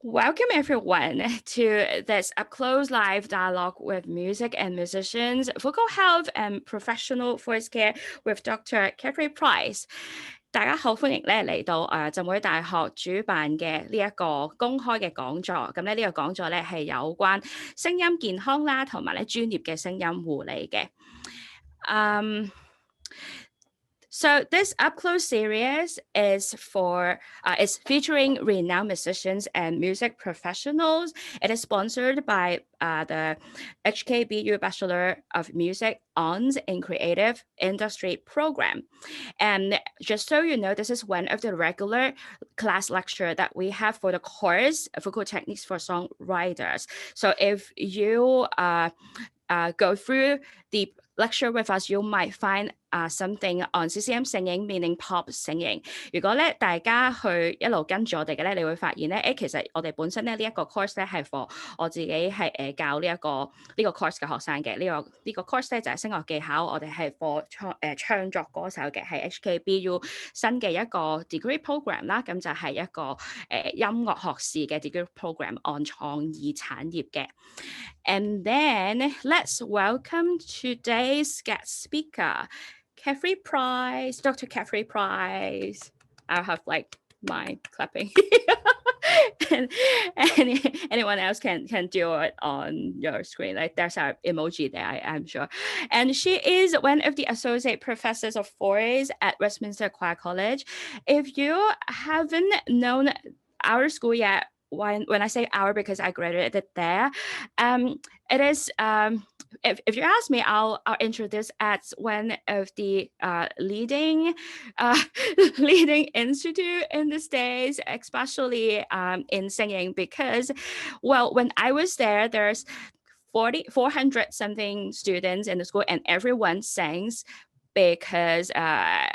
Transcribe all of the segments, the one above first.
Welcome everyone to this up-close live dialogue with music and musicians, vocal health and professional voice care with Dr. Kessler Price。大家好，歡迎咧嚟到浸會大學主辦嘅呢一個公開嘅講座。咁咧呢個講座咧係有關聲音健康啦，同埋咧專業嘅聲音護理嘅。So this up-close series is featuring renowned musicians and music professionals. It is sponsored by the HKBU Bachelor of Music Honors in Creative Industry program. And just so you know, this is one of the regular class lecture that we have for the course, Vocal Techniques for Songwriters. So if you go through the lecture with us, you might find something on CCM singing, meaning pop singing。如果咧大家去一路跟住我哋嘅咧，你會發現咧，其實我哋本身咧呢一個 course 咧係 for 我自己係教呢個 course 嘅學生嘅。呢個 course 咧就係聲樂技巧，我哋係 for 唱作歌手嘅，係 HKBU 新嘅一個 degree program 啦。咁就係一個音樂學士嘅 degree program on 創意產業嘅。And then let's welcome today's guest speaker, Kessler Price, Dr. Kessler Price. I'll have like my clapping. And anyone else can do it on your screen. Like there's our emoji there, I'm sure. And she is one of the associate professors of voice at Westminster Choir College. If you haven't known our school yet, when I say our, because I graduated there, it is if you ask me, I'll introduce as one of the leading institute in the States, especially in singing, because when I was there, there's 400 something students in the school, and everyone sings. Because by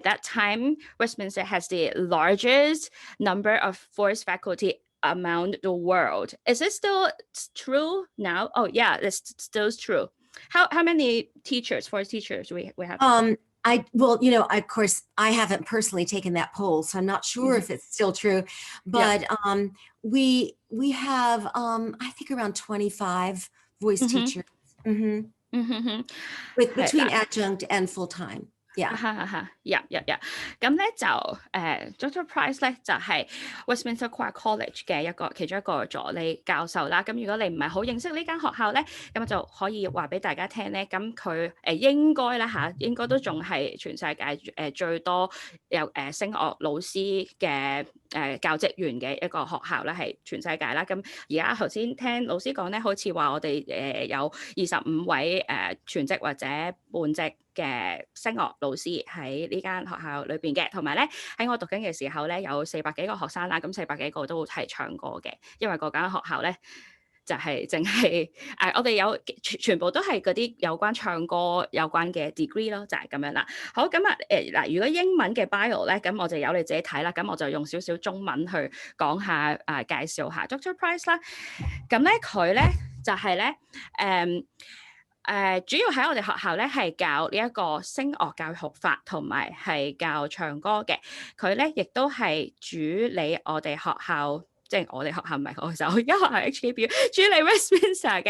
that time, Westminster has the largest number of voice faculty among the world. Is it still true now? Oh yeah, it's still true. How many voice teachers we have? Of course, I haven't personally taken that poll, so I'm not sure if it's still true. But we have I think around 25 voice teachers. Between adjunct and full time. Yeah. 咁咧就Dr. Price 咧就係 Westminster Choir College 嘅其中一個助理教授啦。咁如果你唔係好認識呢間學校咧，咁就可以話俾大家聽咧。咁佢應該都仲係全世界最多有聲樂老師嘅教職員嘅一個學校啦，係全世界啦。咁而家頭先聽老師講咧，好似話我哋有25位全職或者半職嘅聲樂老師喺呢間學校裏邊嘅，同埋咧喺我讀緊嘅時候咧有400幾個學生啦，咁400幾個都係唱歌嘅，因為嗰間學校咧就係淨係我哋有全部都係嗰啲有關唱歌有關嘅 degree 咯，就係咁樣啦。好，咁嗱，如果英文嘅 bio 咧，咁我就由你自己睇啦，咁我就用少少中文去講下介紹下 Dr. Price 啦。咁咧佢咧就係咧主要喺我哋學校咧係教呢一個聲樂教育學法，同埋係教唱歌嘅。佢咧亦都係主理我哋學校，即係我哋學校唔係我就而家學校 HKBU 主理 Westminster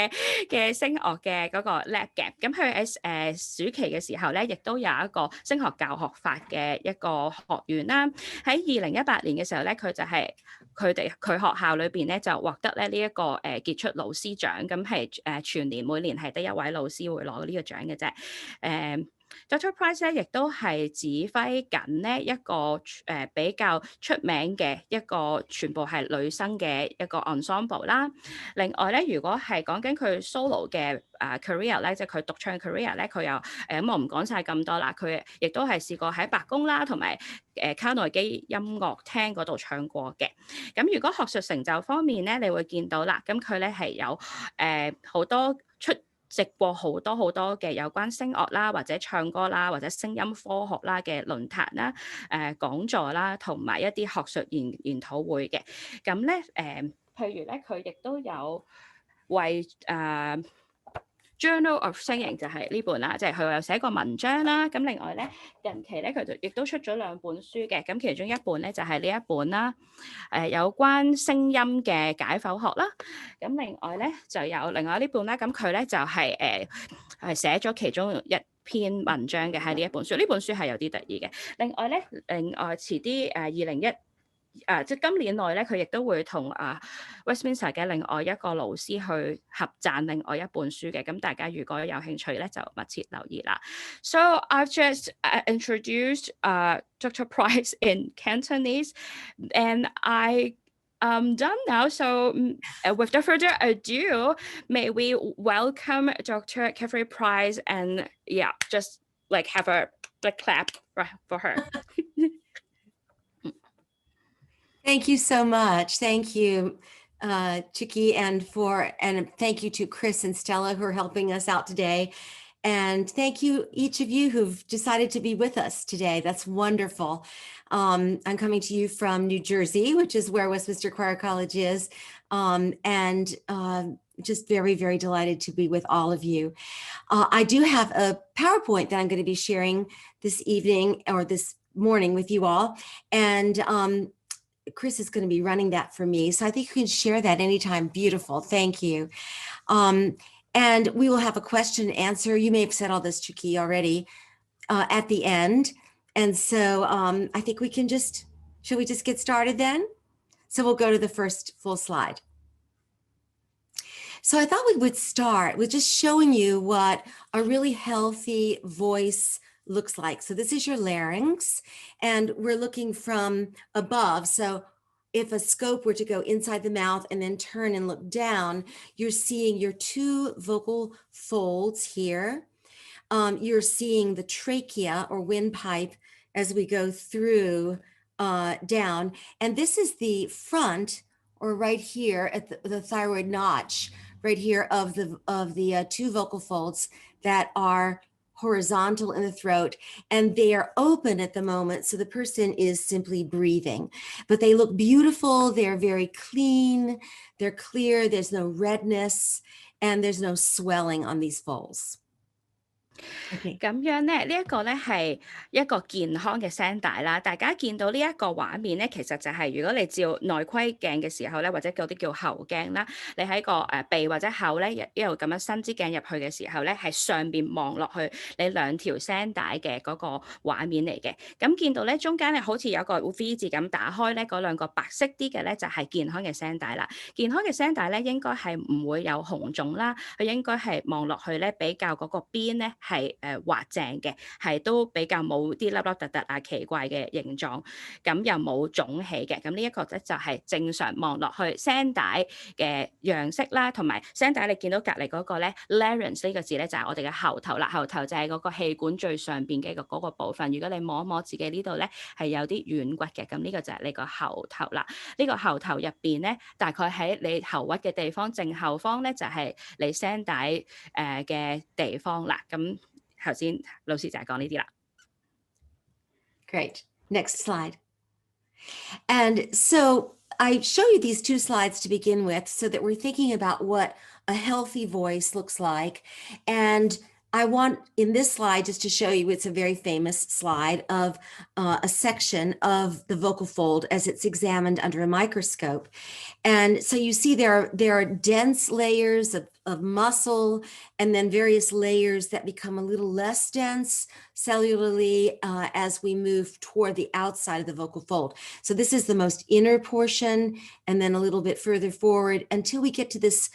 嘅聲樂嘅嗰個 lab 嘅。咁佢喺暑期嘅時候咧，亦都有一個聲樂教學法嘅一個學院啦。喺2018年嘅時候咧，佢就係佢學校裏邊咧就獲得咧呢一個傑出老師獎，咁係全年每年係得1位老師會攞呢個獎嘅啫。Dr. Price 咧亦都係指揮緊呢一個比較出名嘅一個全部係女生嘅一個 ensemble 啦。另外咧，如果係講緊佢 solo 嘅career 咧，即係佢獨唱 career 咧，佢又咁我唔講晒咁多啦。佢亦都係試過喺白宮啦，同埋卡內基音樂廳嗰度唱過嘅。咁如果學術成就方面咧，你會見到啦，咁佢咧係有好多直過好多嘅有關聲樂啦，或者唱歌啦，或者聲音科學啦嘅論壇啦、講座啦，同埋一啲學術研討會嘅。咁咧譬如咧，佢亦都有為 Journal of 聲型就係呢本啦，即係佢有寫過文章啦。咁另外咧，近期咧佢就亦都出咗2本書嘅，咁其中一本咧就係呢一本啦，有關聲音嘅解剖學啦。咁另外咧就有另外呢本啦，咁佢咧就係寫咗其中一篇文章嘅喺呢一本書，呢本書係有啲得意嘅。另外遲啲即係今年內咧，佢亦都會同Westminster 嘅另外一個老師去合撰另外一本書嘅，咁大家如果有興趣咧，就密切留意啦。So I've just introduced Dr. Price in Cantonese, and I'm done now. So without further ado, may we welcome Dr. Kessler Price, and yeah, just like have a clap for her. Thank you so much. Thank you, Cheuk, and thank you to Chris and Stella who are helping us out today. And thank you, each of you who've decided to be with us today. That's wonderful. I'm coming to you from New Jersey, which is where Westminster Choir College is. And just very, very delighted to be with all of you. I do have a PowerPoint that I'm going to be sharing this evening or this morning with you all. And Chris is going to be running that for me. So I think you can share that anytime. Beautiful. Thank you. And we will have a question and answer. You may have said all this, Cheuk, already at the end. And so I think we can should we just get started then? So we'll go to the first full slide. So I thought we would start with just showing you what a really healthy voice looks like. So this is your larynx, and we're looking from above. So if a scope were to go inside the mouth and then turn and look down, you're seeing your 2 vocal folds here. You're seeing the trachea or windpipe as we go through down. And this is the front, or right here at the thyroid notch, right here of the 2 vocal folds that are horizontal in the throat, and they are open at the moment. So the person is simply breathing, but they look beautiful. They're very clean. They're clear. There's no redness and there's no swelling on these folds. 咁樣咧，呢一個咧係一個健康嘅聲帶啦。大家見到呢一個畫面咧，其實就係如果你照內窺鏡嘅時候咧，或者嗰啲叫後鏡啦，你喺個鼻或者口咧一路咁樣伸支鏡入去嘅時候咧，係上邊望落去你2條聲帶嘅嗰個畫面嚟嘅。咁見到咧中間咧好似有個 V 字咁打開咧，嗰2個白色啲嘅咧就係健康嘅聲帶啦。健康嘅聲帶咧應該係唔會有紅腫啦，佢應該係望落去咧比較嗰個邊咧係滑正嘅，係都比較冇啲凹凹凸凸啊奇怪嘅形狀，咁又冇腫起嘅。咁呢一個咧就係正常望落去聲帶嘅樣式啦，同埋聲帶你見到隔離嗰個咧 Larynx 呢個字咧就係我哋嘅喉頭啦，喉頭就係嗰個氣管最上邊嘅嗰個部分。如果你摸一摸自己呢度咧係有啲軟骨嘅，咁呢個就係你個喉頭啦。呢個喉頭入邊咧，大概喺你喉核嘅地方正後方咧就係你聲帶嘅地方啦。咁頭先老師就係講呢啲啦。Great. Next slide. And so I show you these 2 slides to begin with so that we're thinking about what a healthy voice looks like. And I want in this slide just to show you, it's a very famous slide of a section of the vocal fold as it's examined under a microscope. And so you see there are dense layers of muscle, and then various layers that become a little less dense cellularly as we move toward the outside of the vocal fold. So this is the most inner portion, and then a little bit further forward until we get to this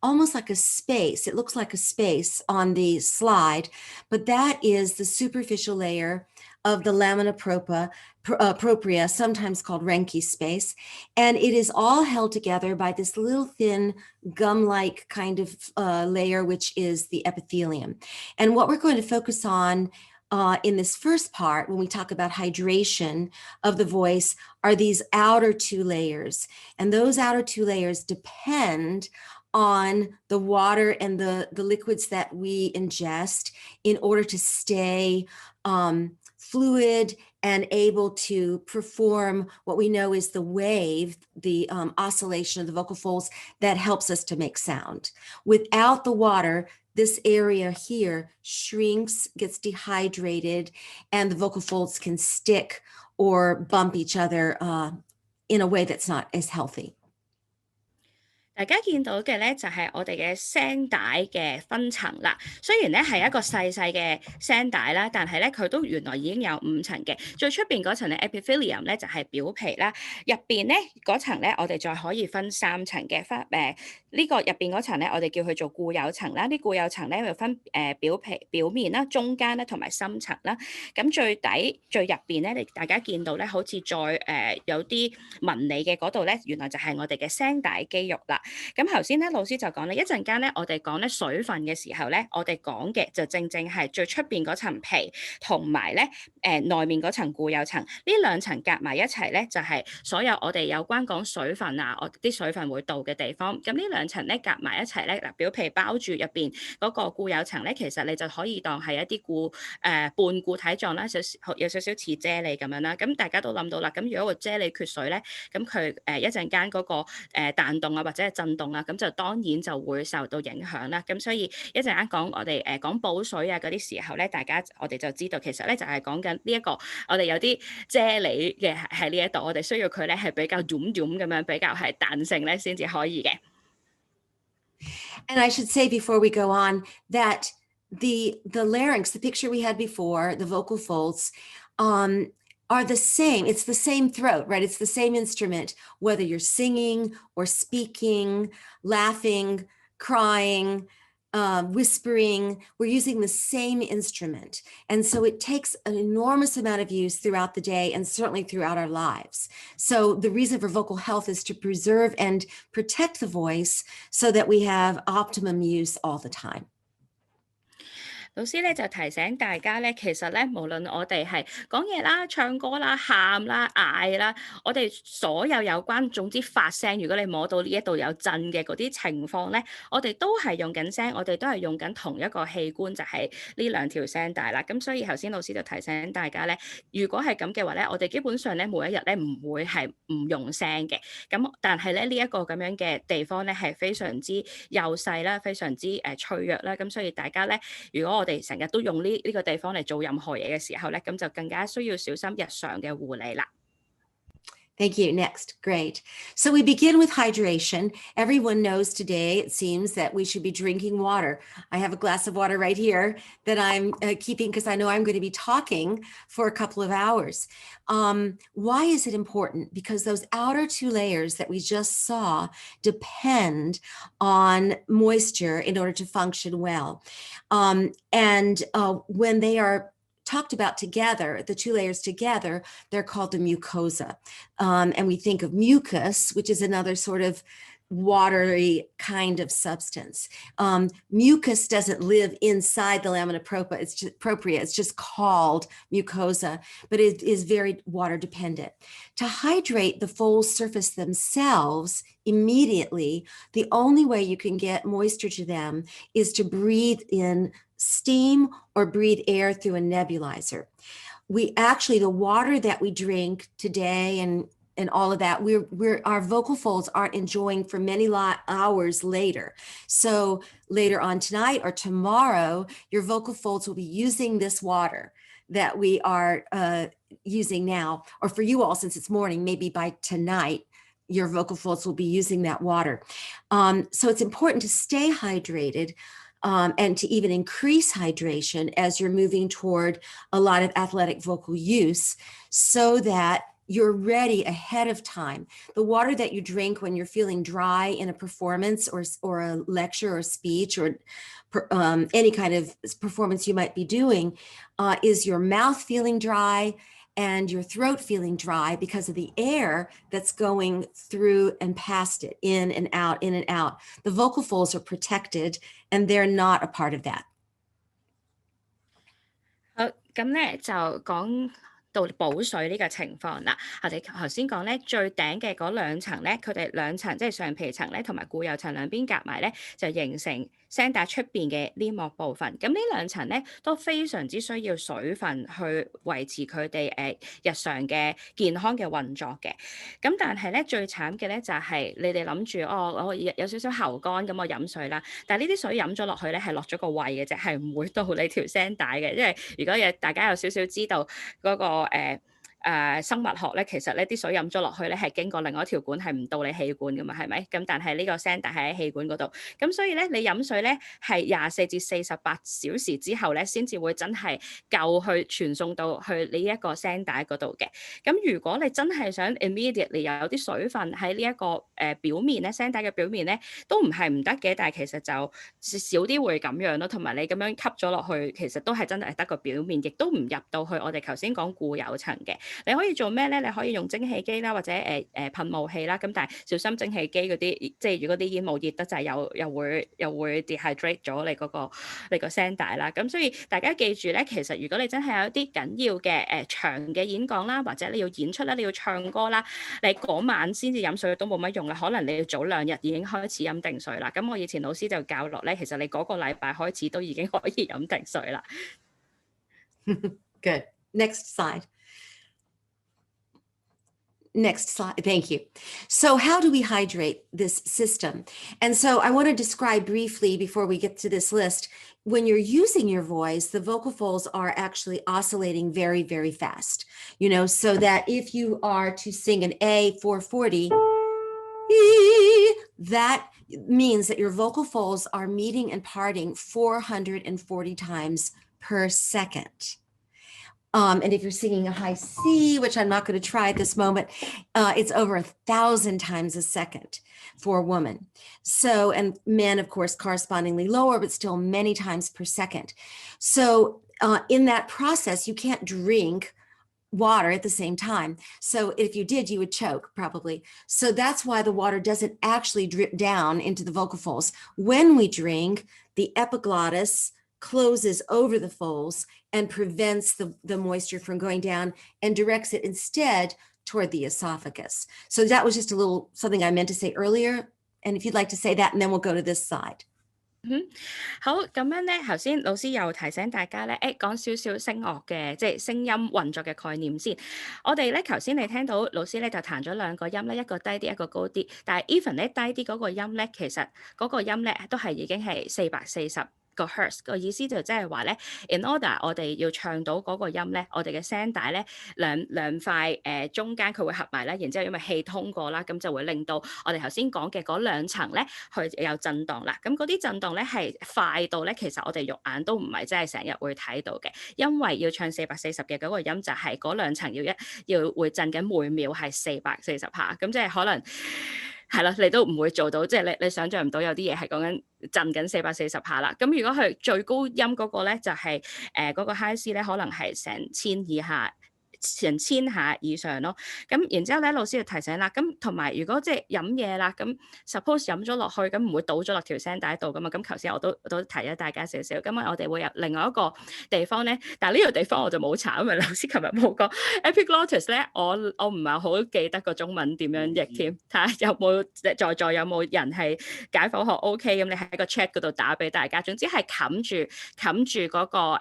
almost like a space. It looks like a space on the slide, but that is the superficial layer of the lamina propria, sometimes called Reinke space. And it is all held together by this little thin gum-like kind of layer, which is the epithelium. And what we're going to focus on in this first part, when we talk about hydration of the voice, are these outer 2 layers. And those outer 2 layers depend on the water and the liquids that we ingest in order to stay fluid and able to perform what we know is the wave, the oscillation of the vocal folds that helps us to make sound. Without the water, this area here shrinks, gets dehydrated, and the vocal folds can stick or bump each other in a way that's not as healthy. 大家見到嘅咧就係我哋嘅聲帶嘅分層啦。雖然咧係一個細細嘅聲帶啦，但係咧佢都原來已經有5層嘅。最出邊嗰層咧 epithelium 咧就係表皮啦，入邊咧嗰層咧我哋再可以分3層嘅。呢個入邊嗰層咧我哋叫佢做固有層啦。啲固有層咧會分表皮表面啦、中間咧同埋深層啦。咁最底最入邊咧，大家見到咧好似再有啲紋理嘅嗰度咧，原來就係我哋嘅聲帶肌肉啦。咁頭先咧，老師就講咧，一陣間咧，我哋講咧水分嘅時候咧，我哋講嘅就正係最出邊嗰層皮同埋咧內面嗰層固有層，呢2層夾埋一齊咧，就係所有我哋有關講水分啊，我啲水分會到嘅地方。咁呢2層咧夾埋一齊咧，嗱表皮包住入邊嗰個固有層咧，其實你就可以當係一啲半固體狀啦，有少少似啫喱咁樣啦。咁大家都諗到啦，咁如果個啫喱缺水咧，咁佢一陣間嗰個彈動啊或者係震動啊，咁就當然就會受到影響啦。咁所以一陣間講我哋講補水啊嗰啲時候咧，我哋就知道其實咧就係講緊呢一個我哋有啲啫喱嘅喺呢一度，我哋需要佢咧係比較軟咁樣，比較係彈性咧先至可以嘅。And I should say before we go on that the larynx, the picture we had before, the vocal folds, are the same. It's the same throat, right? It's the same instrument, whether you're singing or speaking, laughing, crying, whispering. We're using the same instrument. And so it takes an enormous amount of use throughout the day and certainly throughout our lives. So the reason for vocal health is to preserve and protect the voice so that we have optimum use all the time. 老師咧就提醒大家咧，其實咧無論我哋係講嘢啦、唱歌啦、喊啦、嗌啦，我哋所有有關總之發聲，如果你摸到呢一度有震嘅嗰啲情況咧，我哋都係用緊聲，我哋都係用緊同一個器官，就係呢2條聲帶啦。咁所以頭先老師就提醒大家咧，如果係咁嘅話咧，我哋基本上咧每一日咧唔會係唔用聲嘅。咁但係咧呢一個咁樣嘅地方咧係非常之幼細啦，非常之脆弱啦。咁所以大家咧，如果我哋成日都用呢個地方嚟做任何嘢嘅時候咧，咁就更加需要小心日常嘅護理啦。Thank you. Next. Great. So we begin with hydration. Everyone knows today, it seems, that we should be drinking water. I have a glass of water right here that I'm keeping because I know I'm going to be talking for a couple of hours. Why is it important? Because those outer 2 layers that we just saw depend on moisture in order to function well. When they are talked about together, the 2 layers together, they're called the mucosa. And we think of mucus, which is another sort of watery kind of substance. Mucus doesn't live inside the lamina propria. It's just called mucosa, but it is very water dependent. To hydrate the fold surface themselves immediately, the only way you can get moisture to them is to breathe in steam or breathe air through a nebulizer. The water that we drink today and all of that, our vocal folds aren't enjoying for many hours later. So later on tonight or tomorrow, your vocal folds will be using this water that we are using now, or for you all, since it's morning, maybe by tonight, your vocal folds will be using that water. So it's important to stay hydrated and to even increase hydration as you're moving toward a lot of athletic vocal use so that you're ready ahead of time. The water that you drink when you're feeling dry in a performance or a lecture or speech or any kind of performance you might be doing is your mouth feeling dry and your throat feeling dry because of the air that's going through and past it, in and out, in and out. The vocal folds are protected and they're not a part of that. 好，咁咧就講到補水呢個情況啦，我哋頭先講咧最頂嘅嗰兩層咧，佢哋兩層即係上皮層咧同埋固有層兩邊夾埋咧，就形成聲帶出邊嘅黏膜部分。咁呢兩層咧都非常之需要水分去維持佢哋日常嘅健康嘅運作嘅。咁但係咧最慘嘅咧就係你哋諗住我有少少喉乾咁我飲水啦，但係呢啲水飲咗落去咧係落咗個胃嘅啫，係唔會到你條聲帶嘅。因為如果大家有少少知道嗰個生物學咧，其實呢啲水飲咗落去咧係經過另外一條管，係唔到你氣管噶嘛，係咪？咁但係呢個聲帶係喺氣管嗰度，咁所以咧你飲水咧係24至48小時之後咧，先至會真係夠去傳送到去呢一個聲帶嗰度嘅。咁如果你真係想 immediately 有啲水分喺呢一個表面咧，聲帶嘅表面咧都唔係唔得嘅，但係其實就少啲會咁樣咯。同埋你咁樣吸咗落去，其實都係真係得個表面，亦都唔入到去我哋頭先講固有層嘅。你可以做咩咧？你可以用蒸汽機啦，或者噴霧器啦。咁但係小心蒸汽機嗰啲，即係如果啲煙霧熱得滯，又會 dehydrate 咗你個聲帶啦。咁所以大家記住咧，其實如果你真係有一啲緊要嘅長嘅演講啦，或者你要演出啦，你要唱歌啦，你嗰晚先至飲水都冇乜用啦。可能你要早2日已經開始飲定水啦。咁我以前老師就教落咧，其實你嗰個禮拜開始都已經可以飲定水啦。Good. Next slide. Next slide. Thank you. So how do we hydrate this system? And so I want to describe briefly before we get to this list. When you're using your voice, the vocal folds are actually oscillating very, very fast, so that if you are to sing an A 440, that means that your vocal folds are meeting and parting 440 times per second. And if you're singing a high C, which I'm not going to try at this moment, it's over 1,000 times a second for a woman. So, and men, of course, correspondingly lower, but still many times per second. So in that process, you can't drink water at the same time. So if you did, you would choke probably. So that's why the water doesn't actually drip down into the vocal folds. When we drink, the epiglottis closes over the folds and prevents the moisture from going down and directs it instead toward the esophagus. So that was just a little something I meant to say earlier. And if you'd like to say that, and then we'll go to this side. 好，咁樣咧，頭先老師又提醒大家咧，講少少聲樂嘅，即係聲音運作嘅概念先。我哋咧頭先你聽到老師咧就彈咗2個音咧，一個低啲，一個高啲。但係 even 咧低啲嗰個音咧，其實嗰個音咧都係已經係440個 hertz 個意思就即係話咧 ，in order 我哋要唱到嗰個音咧，我哋嘅聲帶咧兩塊中間佢會合埋啦，然之後因為氣通過啦，咁就會令到我哋頭先講嘅嗰兩層咧去有震盪啦。咁嗰啲震盪咧係快到咧，其實我哋肉眼都唔係真係成日會睇到嘅，因為要唱440嘅嗰個音就係嗰兩層要會震緊每秒係440下，咁即係可能。係啦，你都唔會做到，即係你想像唔到有啲嘢係講緊震緊440下啦。咁如果佢最高音嗰個咧，就係嗰個 high C 咧，可能係成1000下以上咯。咁然之後咧，老師就提醒啦，咁同埋如果即係飲嘢啦，咁 suppose 飲咗落去，咁唔會倒咗落條聲帶度噶嘛。咁頭先我都提咗大家少少，咁我哋會有另外一個地方咧，但係呢個地方我就冇查，因為老師琴日冇講 epiglottis 咧，我唔係好記得個中文點樣譯添。睇下有冇在座有冇人係解剖學 OK， 咁你喺個 chat 嗰度打俾大家。總之係冚住嗰個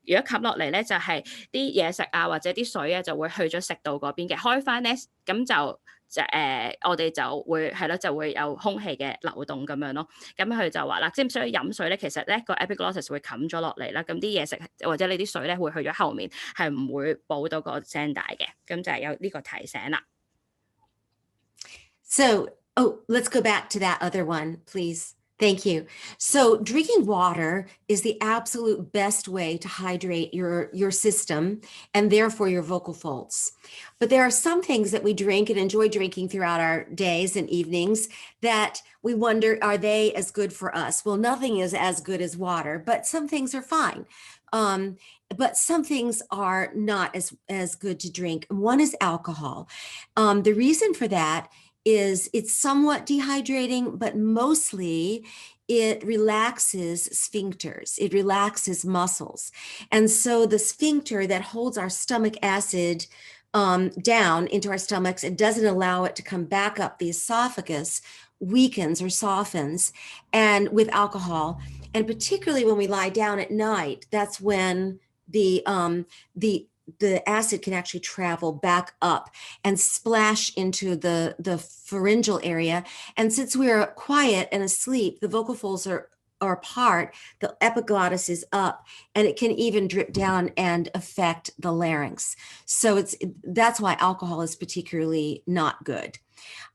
如果冚落嚟咧，就係啲嘢食啊或者啲水就會去咗食道嗰邊嘅，開翻咧咁就我哋就會係咯，就會有空氣嘅流動咁樣咯。咁佢就話啦，即係所以飲水咧，其實咧個 epiglottis 會冚咗落嚟啦，咁啲嘢食或者你啲水咧會去咗後面，係唔會補到個聲帶嘅。咁就係有呢個提醒啦。So, let's go back to that other one, please. Thank you. So drinking water is the absolute best way to hydrate your system and therefore your vocal folds. But there are some things that we drink and enjoy drinking throughout our days and evenings that we wonder, are they as good for us? Well, nothing is as good as water, but some things are fine. But some things are not as good to drink. One is alcohol. The reason for that is it's somewhat dehydrating, but mostly it relaxes sphincters, it relaxes muscles. And so the sphincter that holds our stomach acid down into our stomachs, it doesn't allow it to come back up the esophagus, weakens or softens, and with alcohol. And particularly when we lie down at night, that's when the acid can actually travel back up and splash into the pharyngeal area. And since we're quiet and asleep, the vocal folds are apart, the epiglottis is up, and it can even drip down and affect the larynx. So that's why alcohol is particularly not good.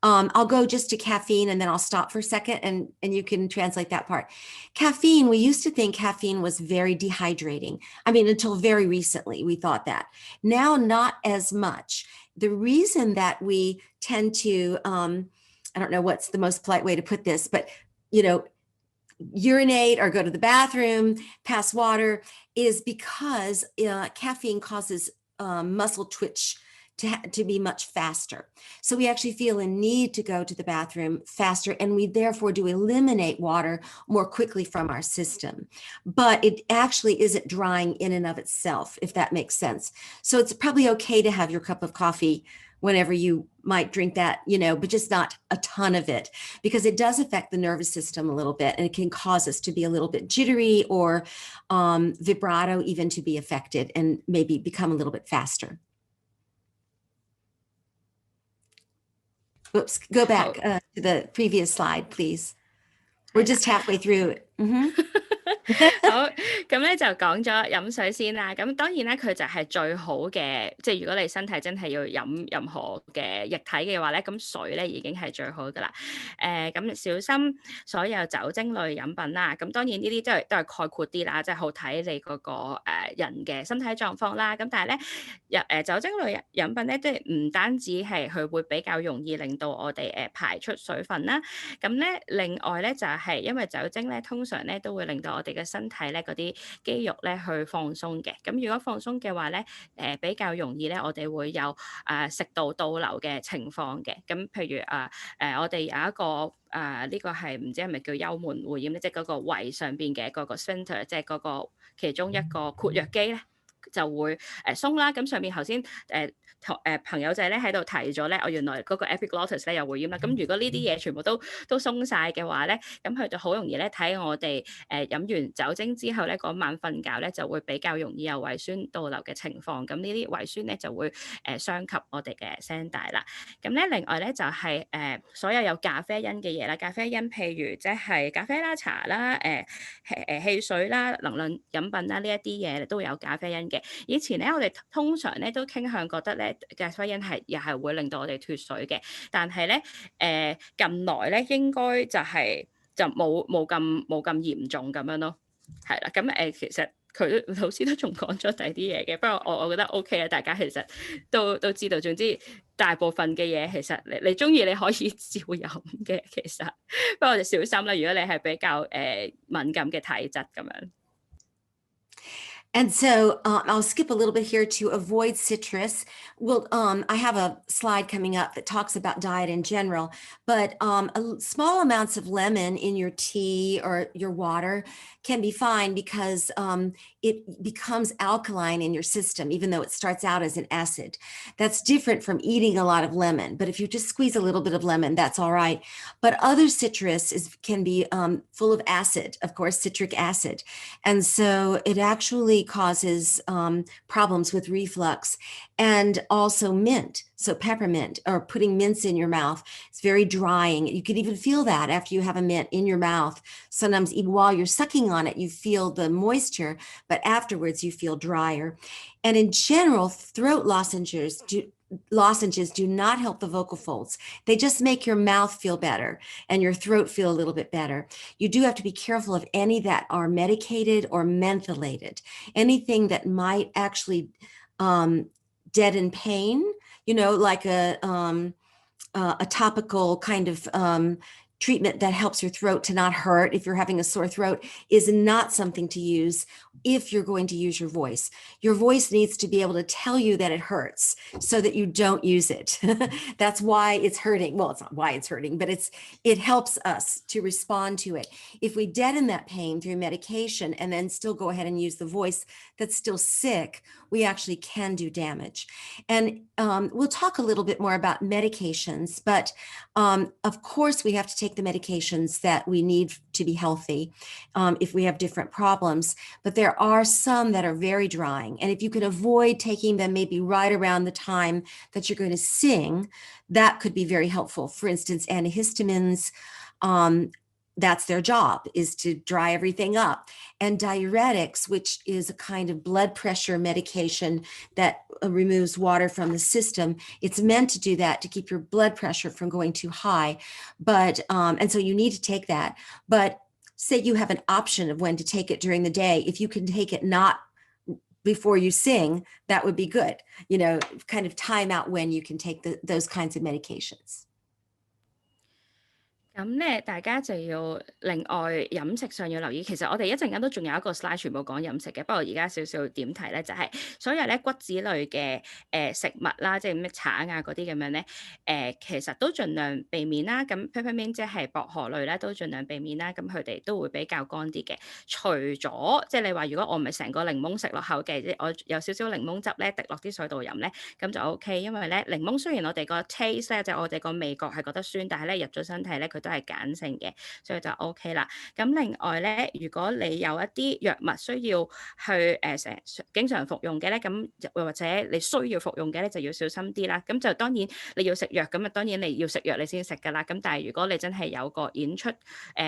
I'll go just to caffeine and then I'll stop for a second and you can translate that part. Caffeine, we used to think caffeine was very dehydrating. I mean, until very recently, we thought that. Now, not as much. The reason that we tend to, I don't know what's the most polite way to put this, but, urinate or go to the bathroom, pass water, is because caffeine causes muscle twitch to be much faster. So we actually feel a need to go to the bathroom faster, and we therefore do eliminate water more quickly from our system. But it actually isn't drying in and of itself, if that makes sense. So it's probably okay to have your cup of coffee whenever you might drink that, but just not a ton of it, because it does affect the nervous system a little bit, and it can cause us to be a little bit jittery or vibrato even to be affected and maybe become a little bit faster. Whoops, go back to the previous slide, please. We're just halfway through it.好，咁咧就講咗飲水先啦。咁當然咧，佢就係最好嘅，即係如果你身體真係要飲任何嘅液體嘅話咧，咁水咧已經係最好噶啦。咁小心所有酒精類飲品啦。咁當然呢啲都係概括啲啦，即係好睇你嗰個人嘅身體狀況啦。咁但係咧，酒精類飲品咧，即係唔單止係佢會比較容易令到我哋排出水分啦。咁咧另外咧就係因為酒精咧通常咧都會令到我哋嘅身體咧嗰啲肌肉咧去放鬆嘅，咁如果放鬆嘅話咧，比較容易咧，我哋會有食道倒流嘅情況嘅。咁譬如我哋有一個呢個係唔知係咪叫幽門會厭咧，即係嗰個胃上邊嘅嗰個 sphincter， 即係嗰個其中一個括約肌咧就會鬆啦。咁上面頭先朋友仔咧喺度提咗咧，我原來嗰個 epiglottis 咧又會厭啦。咁如果呢啲嘢全部都鬆晒嘅話咧，咁佢就好容易咧睇我哋飲完酒精之後咧嗰晚瞓覺咧就會比較容易有胃酸倒流嘅情況。咁呢啲胃酸咧就會傷及我哋嘅聲帶啦。咁咧另外咧就係所有咖啡因嘅嘢啦，咖啡因譬如即係咖啡啦、茶啦、汽水啦、能量飲品啦，呢一啲嘢都有咖啡因嘅。以前咧我哋通常咧都傾向覺得咧咖啡因又係會令到我哋脫水嘅，但係咧近來咧應該就冇咁嚴重咁樣咯，係啦。咁其實佢老師都仲講咗第二啲嘢嘅，不過我覺得 OK 啊，大家其實都知道。總之大部分嘅嘢其實你中意你可以照飲嘅，其實不過就小心啦，如果你係比較敏感嘅體質咁樣。And so I'll skip a little bit here to avoid citrus. I have a slide coming up that talks about diet in general, but small amounts of lemon in your tea or your water can be fine because it becomes alkaline in your system, even though it starts out as an acid. That's different from eating a lot of lemon, but if you just squeeze a little bit of lemon, that's all right. But other citrus can be full of acid, of course, citric acid. And so it actually causes problems with reflux, and also mint. So peppermint or putting mints in your mouth, it's very drying. You can even feel that after you have a mint in your mouth. Sometimes even while you're sucking on it, you feel the moisture, but afterwards you feel drier. And in general, throat lozenges do not help the vocal folds. They just make your mouth feel better and your throat feel a little bit better. You do have to be careful of any that are medicated or mentholated, anything that might actually deaden pain, like a topical kind of treatment that helps your throat to not hurt if you're having a sore throat is not something to use if you're going to use your voice. Your voice needs to be able to tell you that it hurts so that you don't use it. That's why it's hurting. Well, it's not why it's hurting, but it helps us to respond to it. If we deaden that pain through medication and then still go ahead and use the voice that's still sick, we actually can do damage. And we'll talk a little bit more about medications, but of course we have to take the medications that we need to be healthy if we have different problems, but there are some that are very drying. And if you can avoid taking them maybe right around the time that you're going to sing, that could be very helpful. For instance, antihistamines, that's their job, is to dry everything up. And diuretics, which is a kind of blood pressure medication that removes water from the system, it's meant to do that, to keep your blood pressure from going too high. But, and so you need to take that. But say you have an option of when to take it during the day. If you can take it not before you sing, that would be good. You know, kind of time out when you can take those kinds of medications. 咁咧，大家就要另外飲食上要留意。其實我哋一陣間都仲有一個 slide 全部講飲食嘅，不過而家少少點提咧，就係、所有咧骨子類嘅食物啦，即係咩橙啊嗰啲咁樣咧，其實都盡量避免啦。咁 peppermint 即係薄荷類咧，都盡量避免啦。咁佢哋都會比較乾啲嘅。除咗即係你話，如果我唔係成個檸檬食落口嘅，即係我有少少檸檬汁咧滴落啲水度飲咧，咁就 OK。因為咧檸檬雖然我哋個 taste 咧，即係我哋個味覺係覺得酸，但係咧入咗身體咧佢都係鹼性嘅，所以就 OK 啦。咁另外咧，如果你有一啲藥物需要去經常服用嘅咧，咁或者你需要服用嘅咧，就要小心啲啦。咁就當然你要食藥，咁啊當然你要食藥你先食㗎啦。咁但係如果你真係有個演出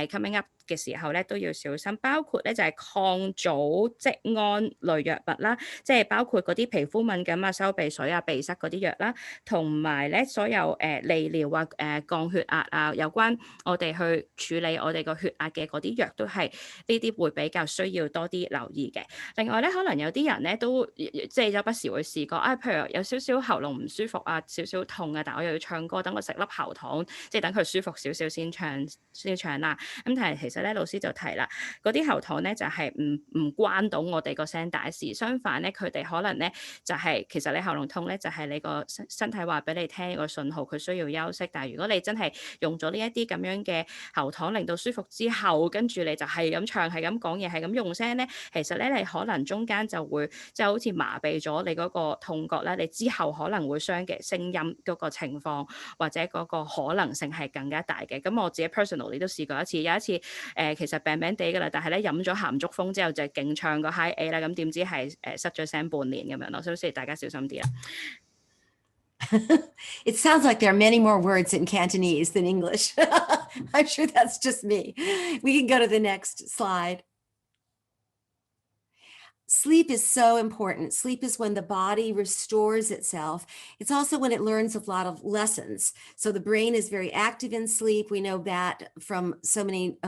coming up 嘅時候咧，都要小心。包括咧就係抗組織胺類藥物啦，即係包括嗰啲皮膚敏感啊、收鼻水啊、鼻塞嗰啲藥啦，同埋咧所有利尿啊、降血壓啊，有關我哋去處理我哋個血壓嘅嗰啲藥都係呢啲會比較需要多啲留意嘅。另外咧，可能有啲人咧都即係有不時會試過譬如有少少喉嚨唔舒服啊、少少痛啊，但我又要唱歌，等我食粒喉糖，即係等佢舒服少少先唱啦。咁但係其實咧，老師就提啦，嗰啲喉糖咧就係唔關到我哋個聲帶事，相反咧，佢哋可能咧就係其實你喉嚨痛咧，就係你個身體話俾你聽個信號，佢需要休息。但係如果你真係用咗呢一啲咁樣嘅喉糖令到舒服之後，跟住你就係咁唱、係咁講嘢、係咁用聲咧，其實咧你可能中間就會即係好似麻痹咗你嗰個痛覺咧，你之後可能會傷嘅聲音嗰個情況或者嗰個可能性係更加大嘅。咁我自己 personally 都試過一次，有一次其實病病地㗎啦，但係咧飲咗鹹竹風之後就勁唱個 high A 啦，咁點知係失咗聲半年咁樣咯，所以大家小心啲啦。It sounds like there are many more words in Cantonese than English. I'm sure that's just me. We can go to the next slide. Sleep is so important. Sleep is when the body restores itself. It's also when it learns a lot of lessons. So the brain is very active in sleep. We know that from so many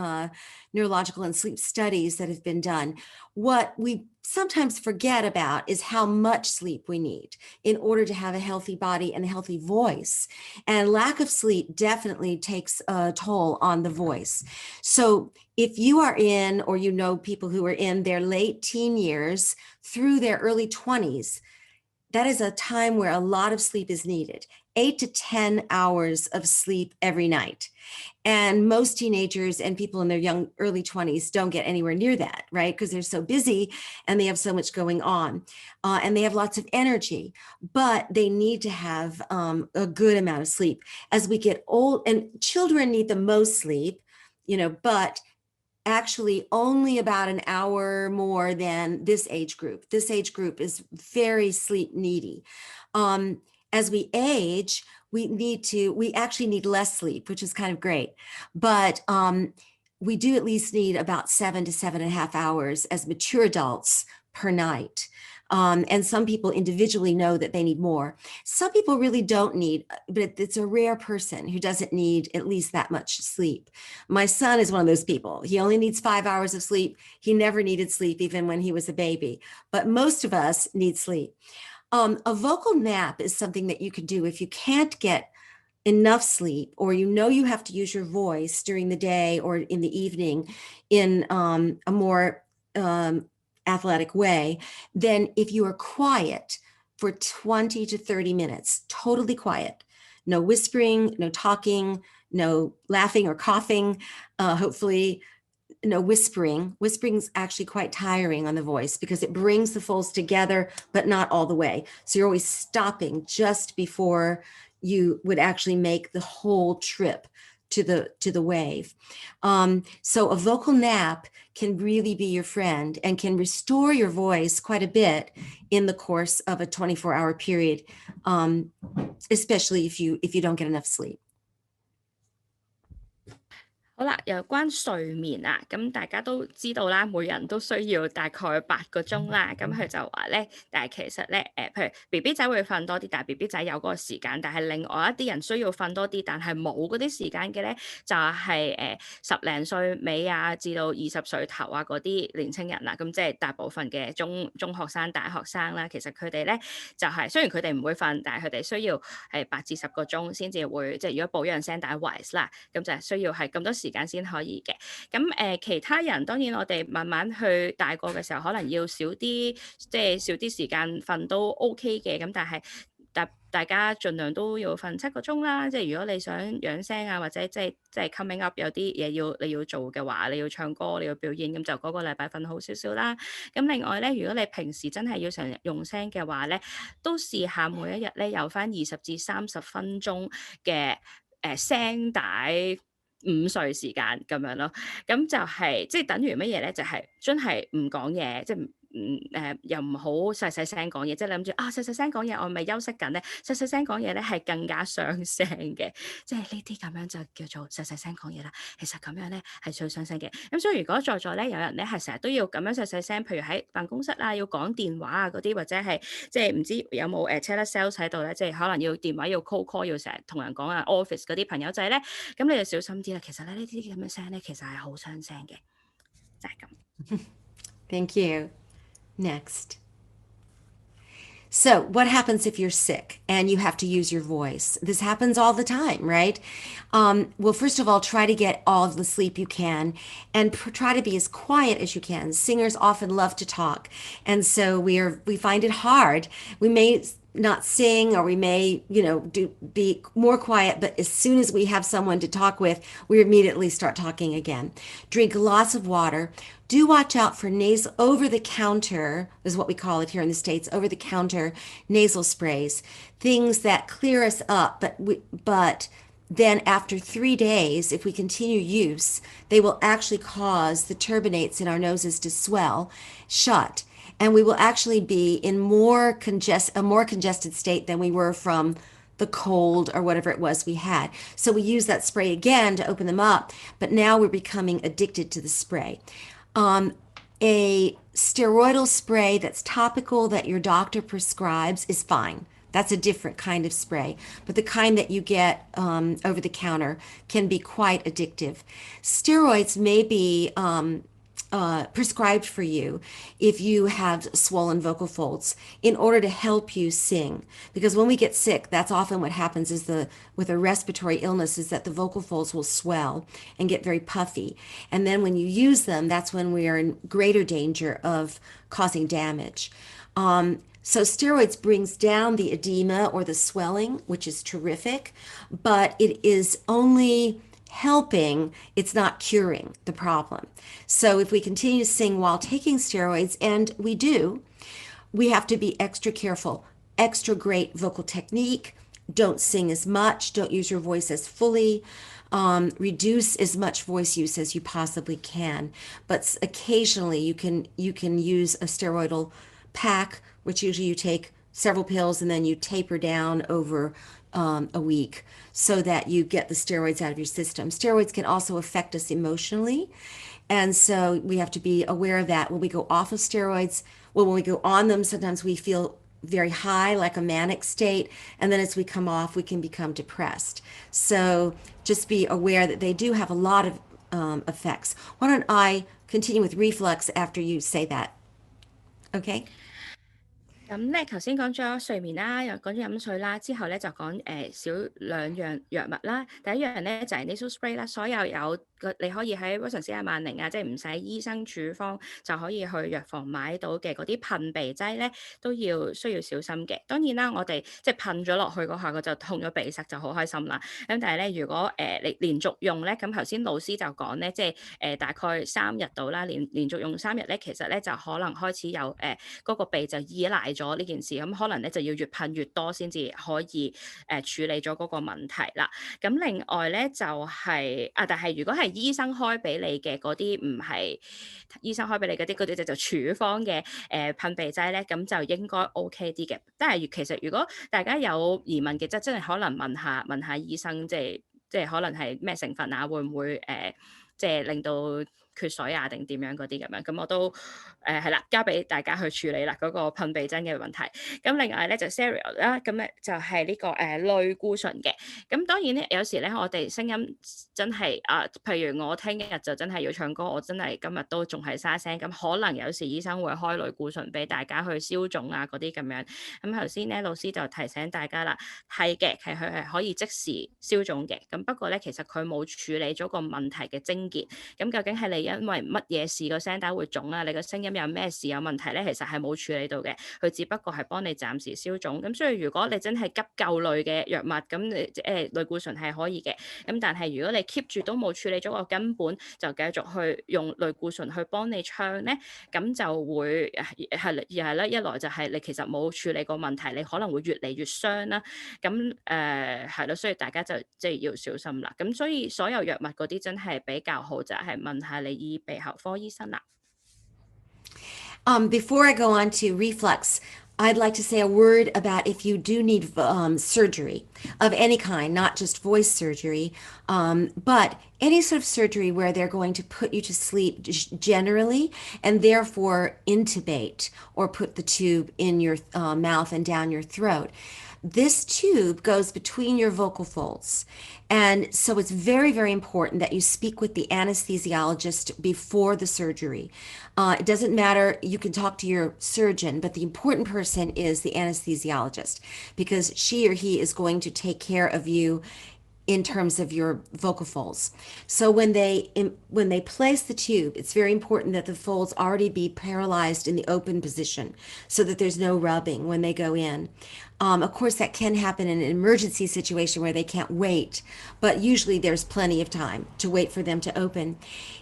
neurological and sleep studies that have been done. What we sometimes forget about is how much sleep we need in order to have a healthy body and a healthy voice. And lack of sleep definitely takes a toll on the voice. So if you are in, or you know people who are in their late teen years through their early 20s, that is a time where a lot of sleep is needed. 8 to 10 hours of sleep every night. And most teenagers and people in their early 20s don't get anywhere near that, right? Because they're so busy and they have so much going on and they have lots of energy, but they need to have a good amount of sleep. As we get old, and children need the most sleep, but actually only about an hour more than this age group. This age group is very sleep needy. As we age, we actually need less sleep, which is kind of great. But we do at least need about 7 to 7.5 hours as mature adults per night. And some people individually know that they need more. Some people really don't need, but it's a rare person who doesn't need at least that much sleep. My son is one of those people. He only needs 5 hours of sleep. He never needed sleep even when he was a baby, but most of us need sleep. A vocal nap is something that you can do if you can't get enough sleep, or you know you have to use your voice during the day or in the evening in a more athletic way, then if you are quiet for 20 to 30 minutes, totally quiet, no whispering, no talking, no laughing or coughing, hopefully no whispering. Whispering's actually quite tiring on the voice because it brings the folds together, but not all the way. So you're always stopping just before you would actually make the whole trip to the wave. So a vocal nap can really be your friend and can restore your voice quite a bit in the course of a 24-hour period, especially if you don't get enough sleep. 好啦，有關睡眠啊，咁大家都知道啦，每人都需要大概8個鐘啦。咁佢就話咧，但係其實咧，譬如 BB 仔會瞓多啲，但係 BB 仔有嗰個時間，但係另外一啲人需要瞓多啲，但係冇嗰啲時間嘅咧，就係10零歲尾啊，至到20歲頭啊嗰啲年青人啦。咁即係大部分嘅中學生、大學生啦，其實佢哋咧就係雖然佢哋唔會瞓，但係佢哋需要係8至10個鐘先至會，即係如果保養聲帶 wise 啦，咁就係需要係咁多時間先可以嘅。咁其他人當然我哋慢慢去大個嘅時候，可能要少啲，即係少啲時間瞓都 OK 嘅。咁但係大家盡量都要瞓7個鐘啦。即係如果你想養聲啊，或者即係 coming up 有啲嘢你要做嘅話，你要唱歌，你要表演，咁就嗰個禮拜瞓好少少啦。咁另外咧，如果你平時真係要成日用聲嘅話咧，都試下每一日咧有返20至30分鐘嘅聲帶午睡時間咁樣咯。咁就係即係等於乜嘢咧？就係真係唔講嘢，即係又唔好細細聲講嘢，即係你諗住啊細細聲講嘢，我咪休息緊咧。細細聲講嘢咧係更加傷聲嘅，即係呢啲咁樣就叫做細細聲講嘢啦。其實咁樣咧係最傷聲嘅。咁所以如果在座咧有人咧係成日都要咁樣細細聲，譬如喺辦公室啊要講電話啊嗰啲，或者係即係唔知有冇telesales 喺度咧，即係可能要電話要 cold call 要成日同人講啊 office 嗰啲朋友仔咧，咁你就小心啲啦。其實咧呢啲咁嘅聲咧其實係好傷聲嘅，就係咁。Thank you. Next. So what happens if you're sick and you have to use your voice? This happens all the time, right? Well, first of all, try to get all of the sleep you can and try to be as quiet as you can. Singers often love to talk. And so we find it hard. We may not sing, or we may, be more quiet, but as soon as we have someone to talk with, we immediately start talking again. Drink lots of water. Do watch out for nasal over-the-counter, is what we call it here in the States, over-the-counter nasal sprays, things that clear us up, but then after 3 days, if we continue use, they will actually cause the turbinates in our noses to swell shut. And we will actually be in a more congested state than we were from the cold or whatever it was we had. So we use that spray again to open them up, but now we're becoming addicted to the spray. A steroidal spray that's topical that your doctor prescribes is fine. That's a different kind of spray, but the kind that you get over the counter can be quite addictive. Steroids may be prescribed for you if you have swollen vocal folds in order to help you sing. Because when we get sick, that's often what happens is with a respiratory illness is that the vocal folds will swell and get very puffy. And then when you use them, that's when we are in greater danger of causing damage. So steroids brings down the edema or the swelling, which is terrific, but it is only helping, it's not curing the problem. So if we continue to sing while taking steroids, and we do, we have to be extra careful, extra great vocal technique, don't sing as much, don't use your voice as fully, reduce as much voice use as you possibly can. But occasionally you can use a steroidal pack, which usually you take several pills and then you taper down over a week so that you get the steroids out of your system. Steroids can also affect us emotionally. And so we have to be aware of that. When we go off of steroids, when we go on them, sometimes we feel very high, like a manic state. And then as we come off, we can become depressed. So just be aware that they do have a lot of effects. Why don't I continue with reflux after you say that? Okay? 咁咧，頭先講咗睡眠啦，又講咗飲水啦，之後咧就講少兩樣藥物啦。第一樣咧就係 nasal spray 啦，所有你可以喺威爾斯啊、萬寧啊，即係唔使醫生處方就可以去藥房買到嘅嗰啲噴鼻劑咧，都需要小心嘅。當然啦，我哋即係噴咗落去嗰下，佢就痛咗鼻塞就好開心啦。咁但係咧，如果你連續用咧，咁頭先老師就講咧，即係大概3日到啦，連續用3日咧，其實咧就可能開始有嗰個鼻就依賴咗呢件事，咁可能咧就要越噴越多先至可以處理咗嗰個問題啦。咁另外咧就係但係如果係醫生開俾你嘅嗰啲，唔係醫生開俾你嗰啲就處方嘅噴鼻劑咧，咁就應該 OK 啲嘅。但係其實如果大家有疑問嘅，真係可能問下醫生，即係可能係咩成分啊，會唔會即係令到缺水啊，定點樣嗰啲咁樣，咁我都係啦，交俾大家去處理啦，嗰個噴鼻針嘅問題。咁另外咧就 stereo 啦，咁咧就係呢個類固醇嘅。咁當然咧，有時咧我哋聲音真係譬如我聽日就真係要唱歌，我真係今日都仲係沙聲，咁可能有時醫生會開類固醇俾大家去消腫啊嗰啲咁樣。咁頭先咧老師就提醒大家啦，係嘅，其實佢係可以即時消腫嘅。咁不過咧，其實佢冇處理咗個問題嘅症結。咁究竟係你因為乜嘢事個聲帶會腫啊？你個聲音有咩事有問題咧？其實係冇處理到嘅，佢只不過係幫你暫時消腫。咁所以如果你真係急救類嘅藥物，咁你類固醇係可以嘅。咁但係如果你 keep 住都冇處理咗個根本，就繼續去用類固醇去幫你唱咧，咁就會係咧，一來就係你其實冇處理個問題，你可能會越嚟越傷啦。咁係咯，所以大家就即係要小心啦。咁所以所有藥物嗰啲真係比較好就係問下你耳鼻喉科醫生啦。Before I go on to reflux, I'd like to say a word about if you do need surgery of any kind, not just voice surgery, but any sort of surgery where they're going to put you to sleep generally and therefore intubate or put the tube in your mouth and down your throat. This tube goes between your vocal folds. And so it's very, very important that you speak with the anesthesiologist before the surgery. It doesn't matter, you can talk to your surgeon, but the important person is the anesthesiologist because she or he is going to take care of you in terms of your vocal folds. So when they place the tube, it's very important that the folds already be paralyzed in the open position so that there's no rubbing when they go in. Of course, that can happen in an emergency situation where they can't wait, but usually there's plenty of time to wait for them to open.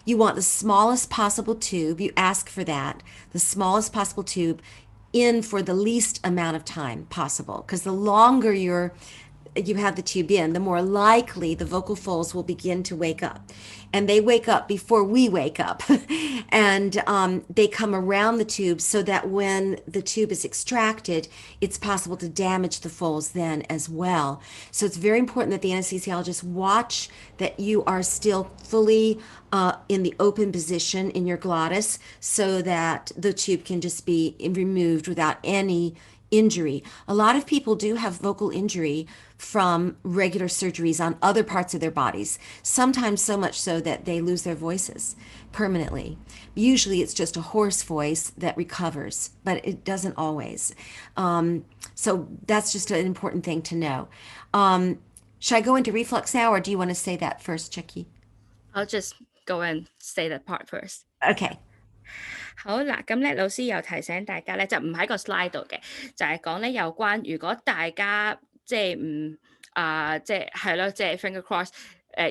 You want the smallest possible tube. You ask for that, the smallest possible tube in for the least amount of time possible, because the longer you have the tube in, the more likely the vocal folds will begin to wake up. And they wake up before we wake up. And they come around the tube so that when the tube is extracted, it's possible to damage the folds then as well. So it's very important that the anesthesiologist watch that you are still fully in the open position in your glottis so that the tube can just be removed without any injury. A lot of people do have vocal injury from regular surgeries on other parts of their bodies, sometimes so much so that they lose their voices permanently. Usually it's just a hoarse voice that recovers, but it doesn't always. So that's just an important thing to know. Should I go into reflux now, or do you want to say that first, Chucky? I'll just go and say that part first. Okay. 好嗱，咁咧老師又提醒大家咧，就唔喺個 slide 度嘅，就係講咧有關如果大家即係即係係咯，即係 finger cross。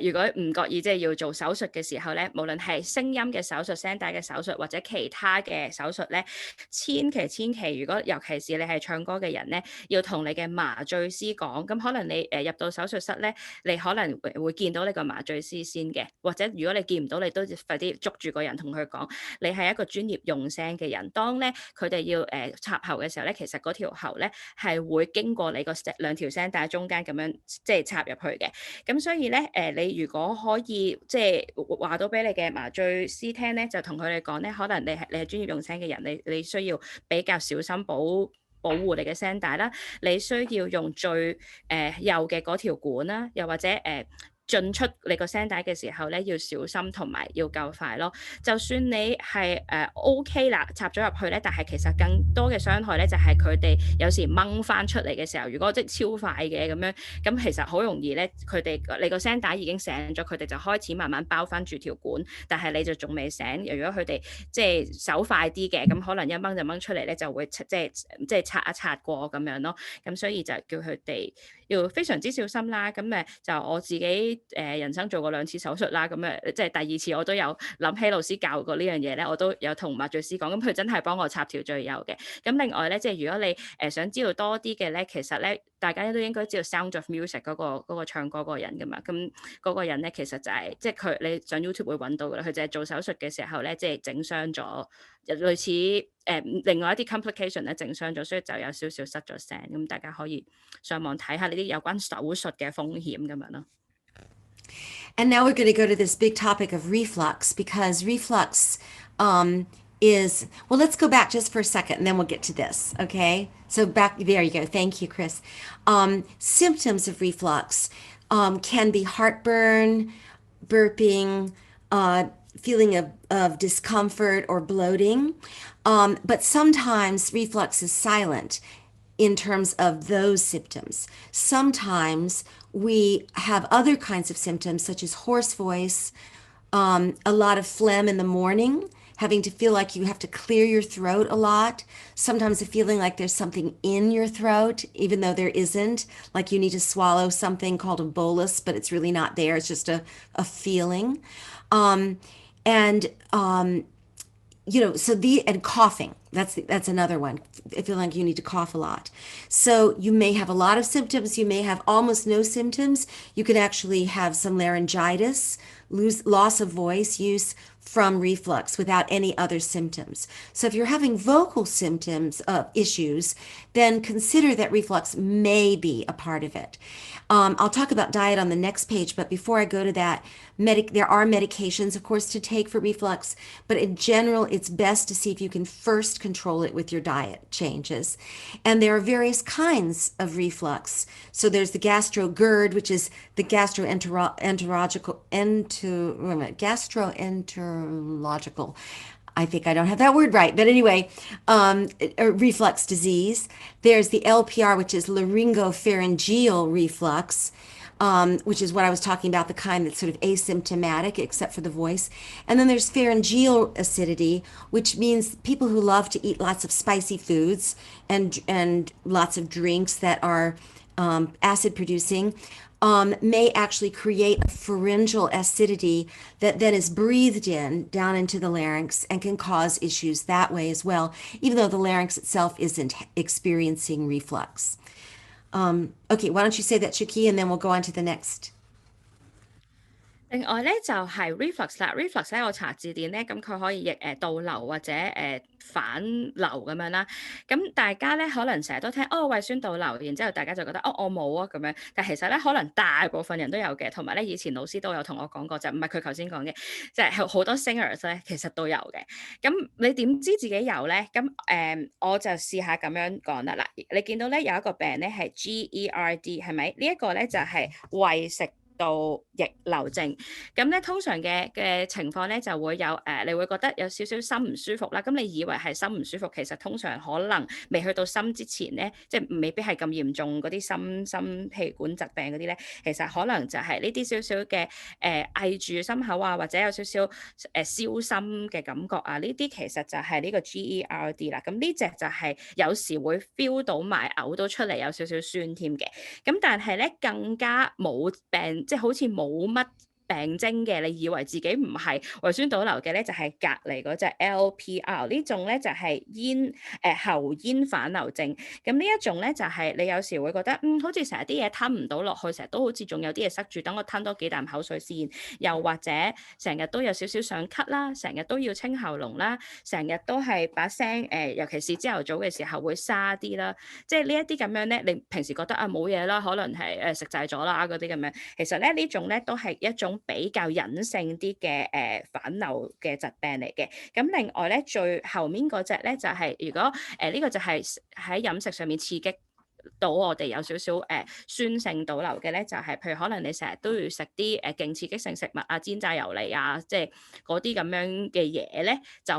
如果唔覺意即係要做手術嘅時候咧，無論係聲音嘅手術、聲帶嘅手術或者其他嘅手術咧，千祈，如果尤其是你係唱歌嘅人咧，要同你嘅麻醉師講。咁可能你入到手術室咧，你可能會見到你個麻醉師先嘅，或者如果你見唔到，你都快啲捉住個人同佢講，你係一個專業用聲嘅人。當咧佢哋要插喉嘅時候咧，其實嗰條喉咧係會經過你個兩條聲帶中間咁樣即係插入去嘅。咁所以咧你如果可以即係話到俾你嘅麻醉師聽咧，就同佢哋講咧，可能你係專業用聲嘅人，你需要比較小心保護你嘅聲帶啦，你需要用最幼嘅嗰條管啦，又或者進出你個聲帶嘅時候咧，要小心同埋要夠快咯。就算你係OK 啦，插咗入去咧，但係其實更多嘅傷害咧就係佢哋有時掹翻出嚟嘅時候，如果即係超快嘅咁樣，咁其實好容易咧，你個聲帶已經醒咗，佢哋就開始慢慢包翻住條管，但係你就仲未醒。如果佢哋即係手快啲嘅，咁可能一掹就掹出嚟咧，就會即係擦一擦過咁樣咯。咁所以就叫佢哋要非常之小心啦。咁就我自己人生做過2次手術啦。咁即係第2次我都有諗起老師教過呢樣嘢咧，我都有同麻醉師講，咁佢真係幫我插條最幼嘅。咁另外咧，即係如果你想知道多啲嘅咧，其實咧大家都應該知道 Sound of Music 嗰個唱歌嗰個人噶嘛。咁嗰個人咧其實就係即係你上 YouTube 會揾到噶啦，佢就係做手術嘅時候咧，即係整傷咗，類似另外一啲 complication 咧整傷咗，所以就有少少失咗聲。咁大家可以上網睇下呢啲有關手術嘅風險咁樣咯。And now we're going to go to this big topic of reflux, because reflux is, well, let's go back just for a second and then we'll get to this. Okay. So back, there you go. Thank you, Chris. Symptoms of reflux can be heartburn, burping, feeling of discomfort or bloating. But sometimes reflux is silent in terms of those symptoms. Sometimes we have other kinds of symptoms, such as hoarse voice, a lot of phlegm in the morning, having to feel like you have to clear your throat a lot, sometimes a feeling like there's something in your throat, even though there isn't, like you need to swallow something called a bolus, but it's really not there, it's just a feeling. And coughing, that's another one. I feel like you need to cough a lot. So you may have a lot of symptoms. You may have almost no symptoms. You could actually have some laryngitis, loss of voice use from reflux without any other symptoms. So if you're having vocal symptoms issues, then consider that reflux may be a part of it. I'll talk about diet on the next page, but before I go to that, there are medications, of course, to take for reflux, but in general, it's best to see if you can first control it with your diet changes. And there are various kinds of reflux. So there's the gastro-GERD, which is the gastroenterological. I think I don't have that word right, but anyway, reflux disease. There's the LPR, which is laryngopharyngeal reflux, which is what I was talking about, the kind that's sort of asymptomatic except for the voice. And then there's pharyngeal acidity, which means people who love to eat lots of spicy foods and lots of drinks that are acid producing may actually create a pharyngeal acidity that then is breathed in down into the larynx and can cause issues that way as well, even though the larynx itself isn't experiencing reflux. Okay, why don't you say that, Cheuk, and then we'll go on to the next. 另外咧就係 reflux 啦 ，reflux 咧我查字典咧，咁佢可以譯倒流或者反流咁樣啦。咁大家咧可能成日都聽胃酸倒流，然之後大家就覺得我冇啊咁樣，但其實咧可能大部分人都有嘅，同埋咧以前老師都有同我講過，就唔係佢頭先講嘅，就係好多 singers 咧其實都有嘅。咁你點知自己有咧？咁我就試下咁樣講啦。嗱，你見到咧有一個病咧係 GERD 係咪？呢一個咧就係胃食道逆流症，咁咧通常嘅情況咧就會有你會覺得有少少心唔舒服啦。咁你以為係心唔舒服，其實通常可能未去到心之前咧，即係未必係咁嚴重嗰啲心氣管疾病嗰啲咧，其實可能就係呢啲少少嘅翳住心口啊，或者有少少燒心嘅感覺啊，呢啲其實就係呢個 GERD 啦。咁呢隻就係有時會 feel 到埋嘔到出嚟，有少少酸添嘅。咁但係咧更加冇病。即係好似冇乜病徵嘅，你以為自己唔係胃酸倒流嘅咧，就係隔離嗰隻 LPR 呢種咧就係喉咽反流症。咁呢一種咧就係你有時會覺得好似成日啲嘢吞唔到落去，成日都好似仲有啲嘢塞住，等我吞多幾啖口水先。又或者成日都有少少想咳啦，成日都要清喉嚨啦，成日都係把聲尤其是朝頭早嘅時候會沙啲啦。即係呢一啲咁樣咧，你平時覺得冇嘢啦，可能係食滯咗啦嗰啲咁樣。其實咧呢種咧都係一種比較隱性啲嘅反流嘅疾病嚟嘅。咁另外咧最後面嗰隻咧就係如果呢個就係喺飲食上面刺激到我哋有少少酸性倒流嘅咧，就係譬如可能你成日都要食啲勁刺激性食物啊、煎炸油膩啊，即係嗰啲咁樣嘅嘢咧，就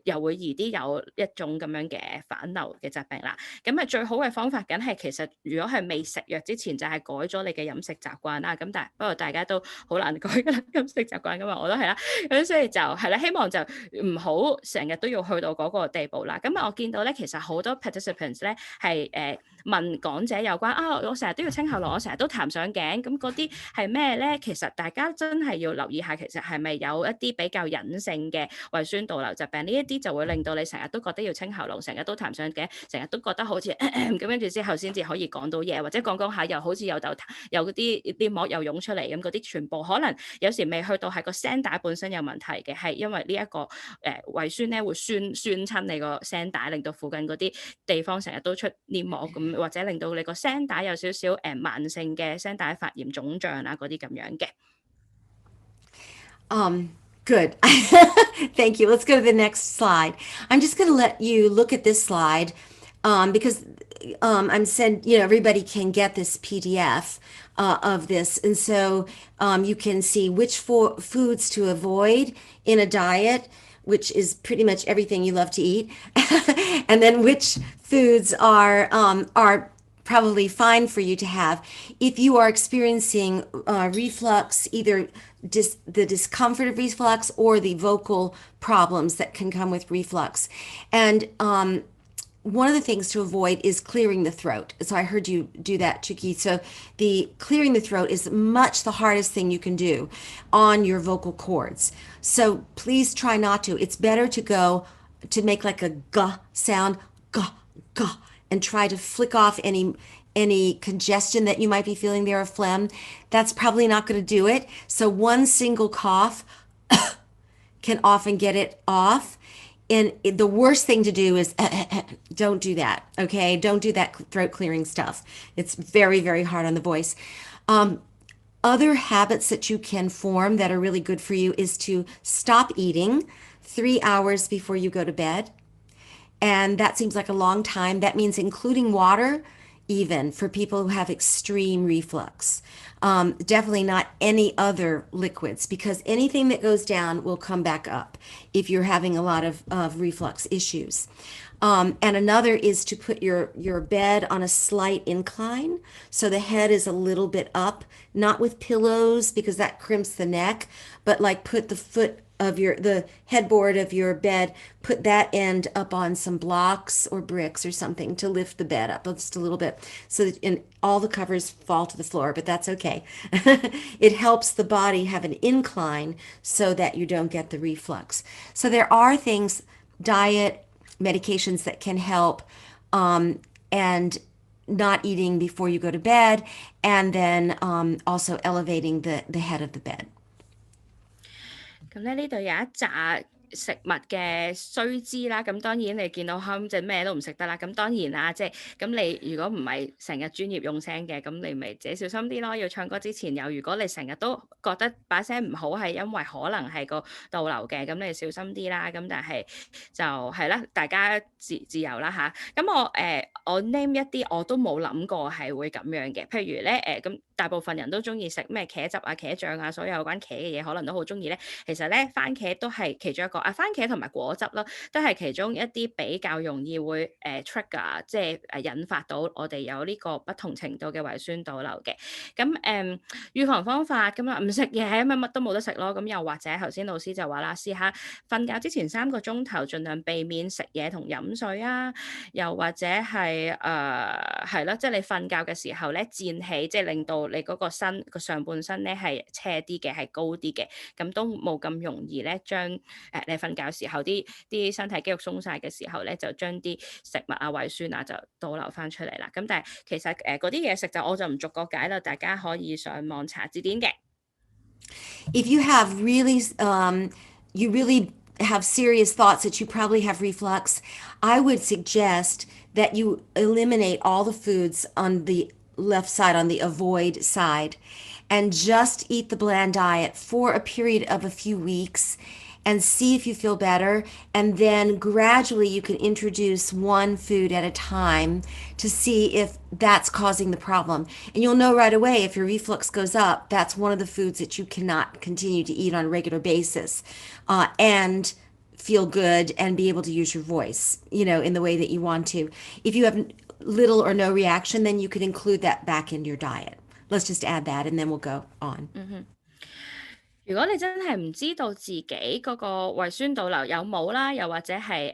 又會易啲有一種咁樣嘅反流嘅疾病啦。咁啊最好嘅方法梗係其實如果係未食藥之前就係改咗你嘅飲食習慣啦。咁不過大家都好難改㗎啦，飲食習慣㗎嘛，我都係啦。咁所以就係啦，希望就唔好成日都要去到嗰個地步啦。咁我見到咧，其實好多 participants 咧係問講者有關啊，我成日都要清喉嚨，我成日都痰上頸，咁嗰啲係咩咧？其實大家真係要留意下，其實係咪有一啲比較隱性嘅胃酸倒流疾病？呢一啲就會令到你成日都覺得要清喉嚨，成日都痰上頸，成日都覺得好似咁，跟住之後先至可以講到嘢，或者講下又好似有嗰啲黏膜又湧出嚟咁，嗰啲全部可能有時未去到係個聲帶本身有問題嘅，係因為呢一個胃酸咧會酸親你個聲帶，令到附近嗰啲地方成日都出黏膜咁，或者令到你個聲帶有少少慢性嘅聲帶發炎腫脹啊嗰啲咁樣嘅。Good. Thank you. Let's go to the next slide. I'm just going to let you look at this slide because I'm said, everybody can get this PDF of this. And so you can see which foods to avoid in a diet, which is pretty much everything you love to eat. And then which foods are probably fine for you to have. If you are experiencing reflux, either the discomfort of reflux or the vocal problems that can come with reflux. And one of the things to avoid is clearing the throat. So I heard you do that, Cheuk. So the clearing the throat is much the hardest thing you can do on your vocal cords. So please try not to. It's better to go to make like a g sound, g, g, and try to flick off any congestion that you might be feeling there, or phlegm. That's probably not going to do it. So one single cough can often get it off. And the worst thing to do is don't do that, okay? Don't do that throat clearing stuff. It's very, very hard on the voice. Other habits that you can form that are really good for you is to stop eating 3 hours before you go to bed. And that seems like a long time. That means including water, even for people who have extreme reflux. Definitely not any other liquids, because anything that goes down will come back up if you're having a lot of reflux issues. And another is to put your bed on a slight incline, so the head is a little bit up, not with pillows because that crimps the neck, but like put the foot of the headboard of your bed, put that end up on some blocks or bricks or something to lift the bed up just a little bit, so that all the covers fall to the floor, but that's okay. It helps the body have an incline so that you don't get the reflux. So there are things, diet, medications that can help, and not eating before you go to bed, and then also elevating the head of the bed. 咁咧呢度有一紮食物嘅須知啦，咁當然你見到即係咩都唔食得啦。咁當然啦，即係咁你如果唔係成日專業用聲嘅，咁你咪自己小心啲咯。要唱歌之前如果你成日都覺得把聲唔好係因為可能係個倒流嘅，咁你小心啲啦。咁但係就係啦，大家自由啦吓。咁我 name 一啲我都冇諗過係會咁樣嘅，譬如咧咁大部分人都中意食咩茄汁啊、茄醬啊，所有有關茄嘅嘢可能都好中意咧。其實咧番茄都係其中一個番茄同埋果汁啦，都係其中一啲比較容易會trigger， 即係引發到我哋有呢個不同程度嘅胃酸倒流嘅。咁預防方法咁啊，唔食嘢乜都冇得食咯。咁又或者頭先老師就話啦，試下瞓覺之前3個鐘頭，盡量避免食嘢同飲水啊。又或者係係咯，即係你瞓覺嘅時候咧，站起，即係令到你嗰個身個上半身咧係斜啲嘅，係高啲嘅，咁都冇咁容易咧將你瞓覺時候啲身體肌肉鬆晒嘅時候咧，就將啲食物啊、胃酸啊就倒流翻出嚟啦。咁但係其實嗰啲嘢食我就唔逐個解啦，大家可以上網查字典嘅。If you have you really have serious thoughts that you probably have reflux, I would suggest that you eliminate all the foods on the left side, on the avoid side, and just eat the bland diet for a period of a few weeks. and see if you feel better. And then gradually you can introduce one food at a time to see if that's causing the problem. And you'll know right away if your reflux goes up, that's one of the foods that you cannot continue to eat on a regular basis and feel good and be able to use your voice, in the way that you want to. If you have little or no reaction, then you could include that back into your diet. Let's just add that and then we'll go on. 如果你真係唔知道自己嗰個胃酸倒流有冇啦，又或者係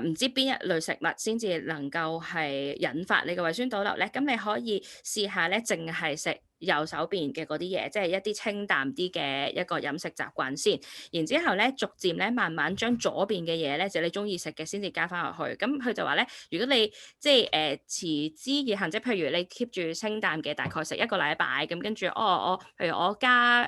唔知邊一類食物先至能夠係引發你嘅胃酸倒流咧，咁你可以試下咧，淨係食右手邊嘅嗰啲嘢，即係一啲清淡啲嘅一個飲食習慣先。然之後咧，逐漸咧慢慢將左邊嘅嘢咧，就你中意食嘅先至加翻落去。咁佢就話咧，如果你即係持之以恆，即係譬如你 keep 住清淡嘅，大概食一個禮拜，咁跟住譬如我加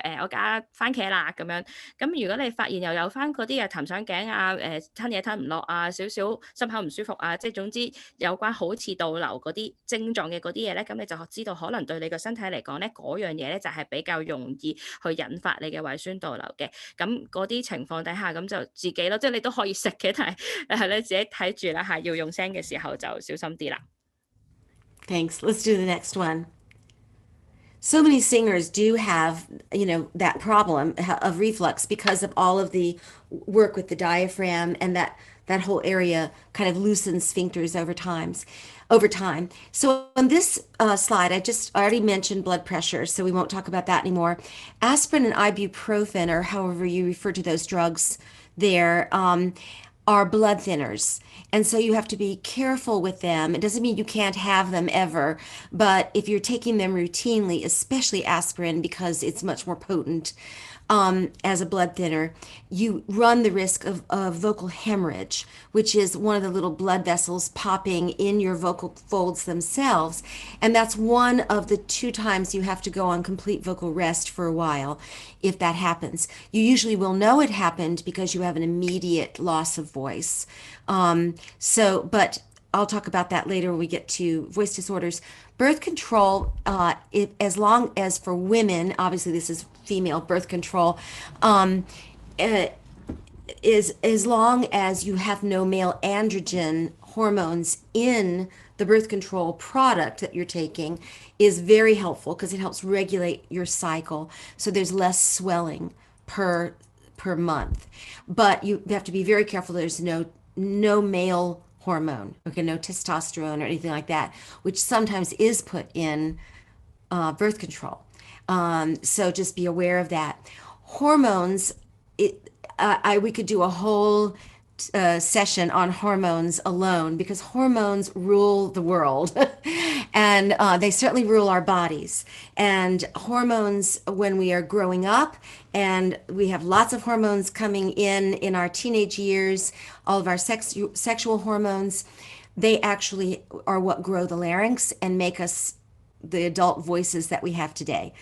番茄啦咁樣。咁如果你發現又有翻嗰啲痰上頸啊，吞嘢吞唔落啊，少少心口唔舒服啊，即係總之有關好似倒流嗰啲症狀嘅嗰啲嘢咧，咁你就知道可能對你個身體嚟講咧，嗰樣嘢咧就係比較容易去引發你嘅胃酸倒流嘅。咁嗰啲情況底下，咁就自己咯，即係你都可以食嘅，但係你自己睇住啦嚇，要用聲嘅時候就小心啲啦。Thanks. Let's do the next one. So many singers do have, that problem of reflux because of all of the work with the diaphragm, and that whole area kind of loosens sphincters over time. So on this slide, I already mentioned blood pressure, so we won't talk about that anymore. Aspirin and ibuprofen, or however you refer to those drugs there, are blood thinners. And so you have to be careful with them. It doesn't mean you can't have them ever, but if you're taking them routinely, especially aspirin, because it's much more potent as a blood thinner, you run the risk of vocal hemorrhage, which is one of the little blood vessels popping in your vocal folds themselves. And that's one of the 2 times you have to go on complete vocal rest for a while if that happens. You usually will know it happened because you have an immediate loss of voice. But I'll talk about that later when we get to voice disorders. Birth control, as long as for women, obviously this is female birth control, is as long as you have no male androgen hormones in the birth control product that you're taking, is very helpful because it helps regulate your cycle. So there's less swelling per month. But you have to be very careful. There's no male hormone, okay, no testosterone or anything like that, which sometimes is put in birth control. So just be aware of that. Hormones, we could do a whole session on hormones alone, because hormones rule the world and they certainly rule our bodies. And hormones, when we are growing up, and we have lots of hormones coming in our teenage years, all of our sexual hormones, they actually are what grow the larynx and make us the adult voices that we have today.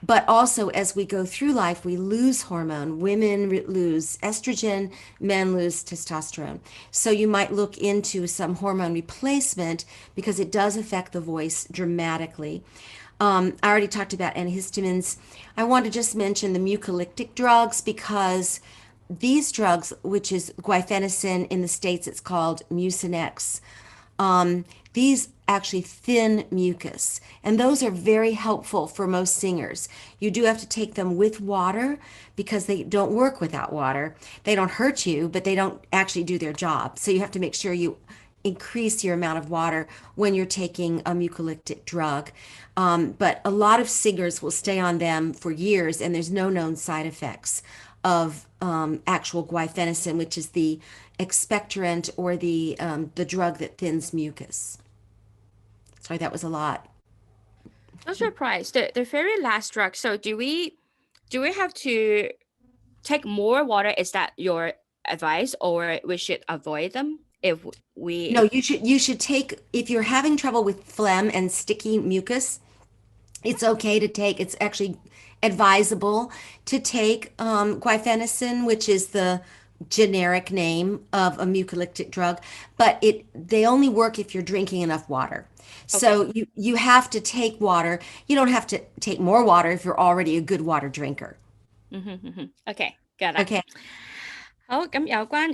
But also, as we go through life, we lose hormone. Women lose estrogen, men lose testosterone. So you might look into some hormone replacement because it does affect the voice dramatically. I already talked about antihistamines. I want to just mention the mucolytic drugs, because these drugs, which is guaifenesin, in the States it's called Mucinex, these actually thin mucus, and those are very helpful for most singers. You do have to take them with water because they don't work without water. They don't hurt you, but they don't actually do their job. So you have to make sure you increase your amount of water when you're taking a mucolytic drug. But a lot of singers will stay on them for years, and there's no known side effects of actual guaifenesin, which is the expectorant, or the drug that thins mucus. Sorry, that was a lot. I'm surprised. The very last drug. So do we have to take more water? Is that your advice, or we should avoid them if we? No, you should take, if you're having trouble with phlegm and sticky mucus, it's okay to take. It's actually advisable to take guaifenesin, which is the generic name of a mucolytic drug, but they only work if you're drinking enough water. So you have to take water. You don't have to take more water if you're already a good water drinker. Okay. 㗎啦。 Okay. 好，咁有關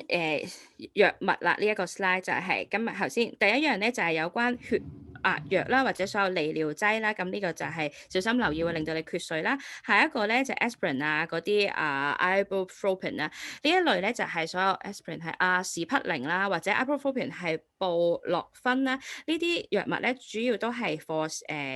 藥物啦，呢一個 slide 就係今日頭先第一樣咧，就係有關血壓藥啦，或者所有利尿劑啦，咁呢個就係小心留意會令到你缺水啦。下一個咧就係 aspirin 啊，嗰啲ibuprofen 啊，呢一類咧就係所有 aspirin 係阿士匹靈啦，或者 ibuprofen 係布洛芬啦，呢啲藥物咧主要都係 for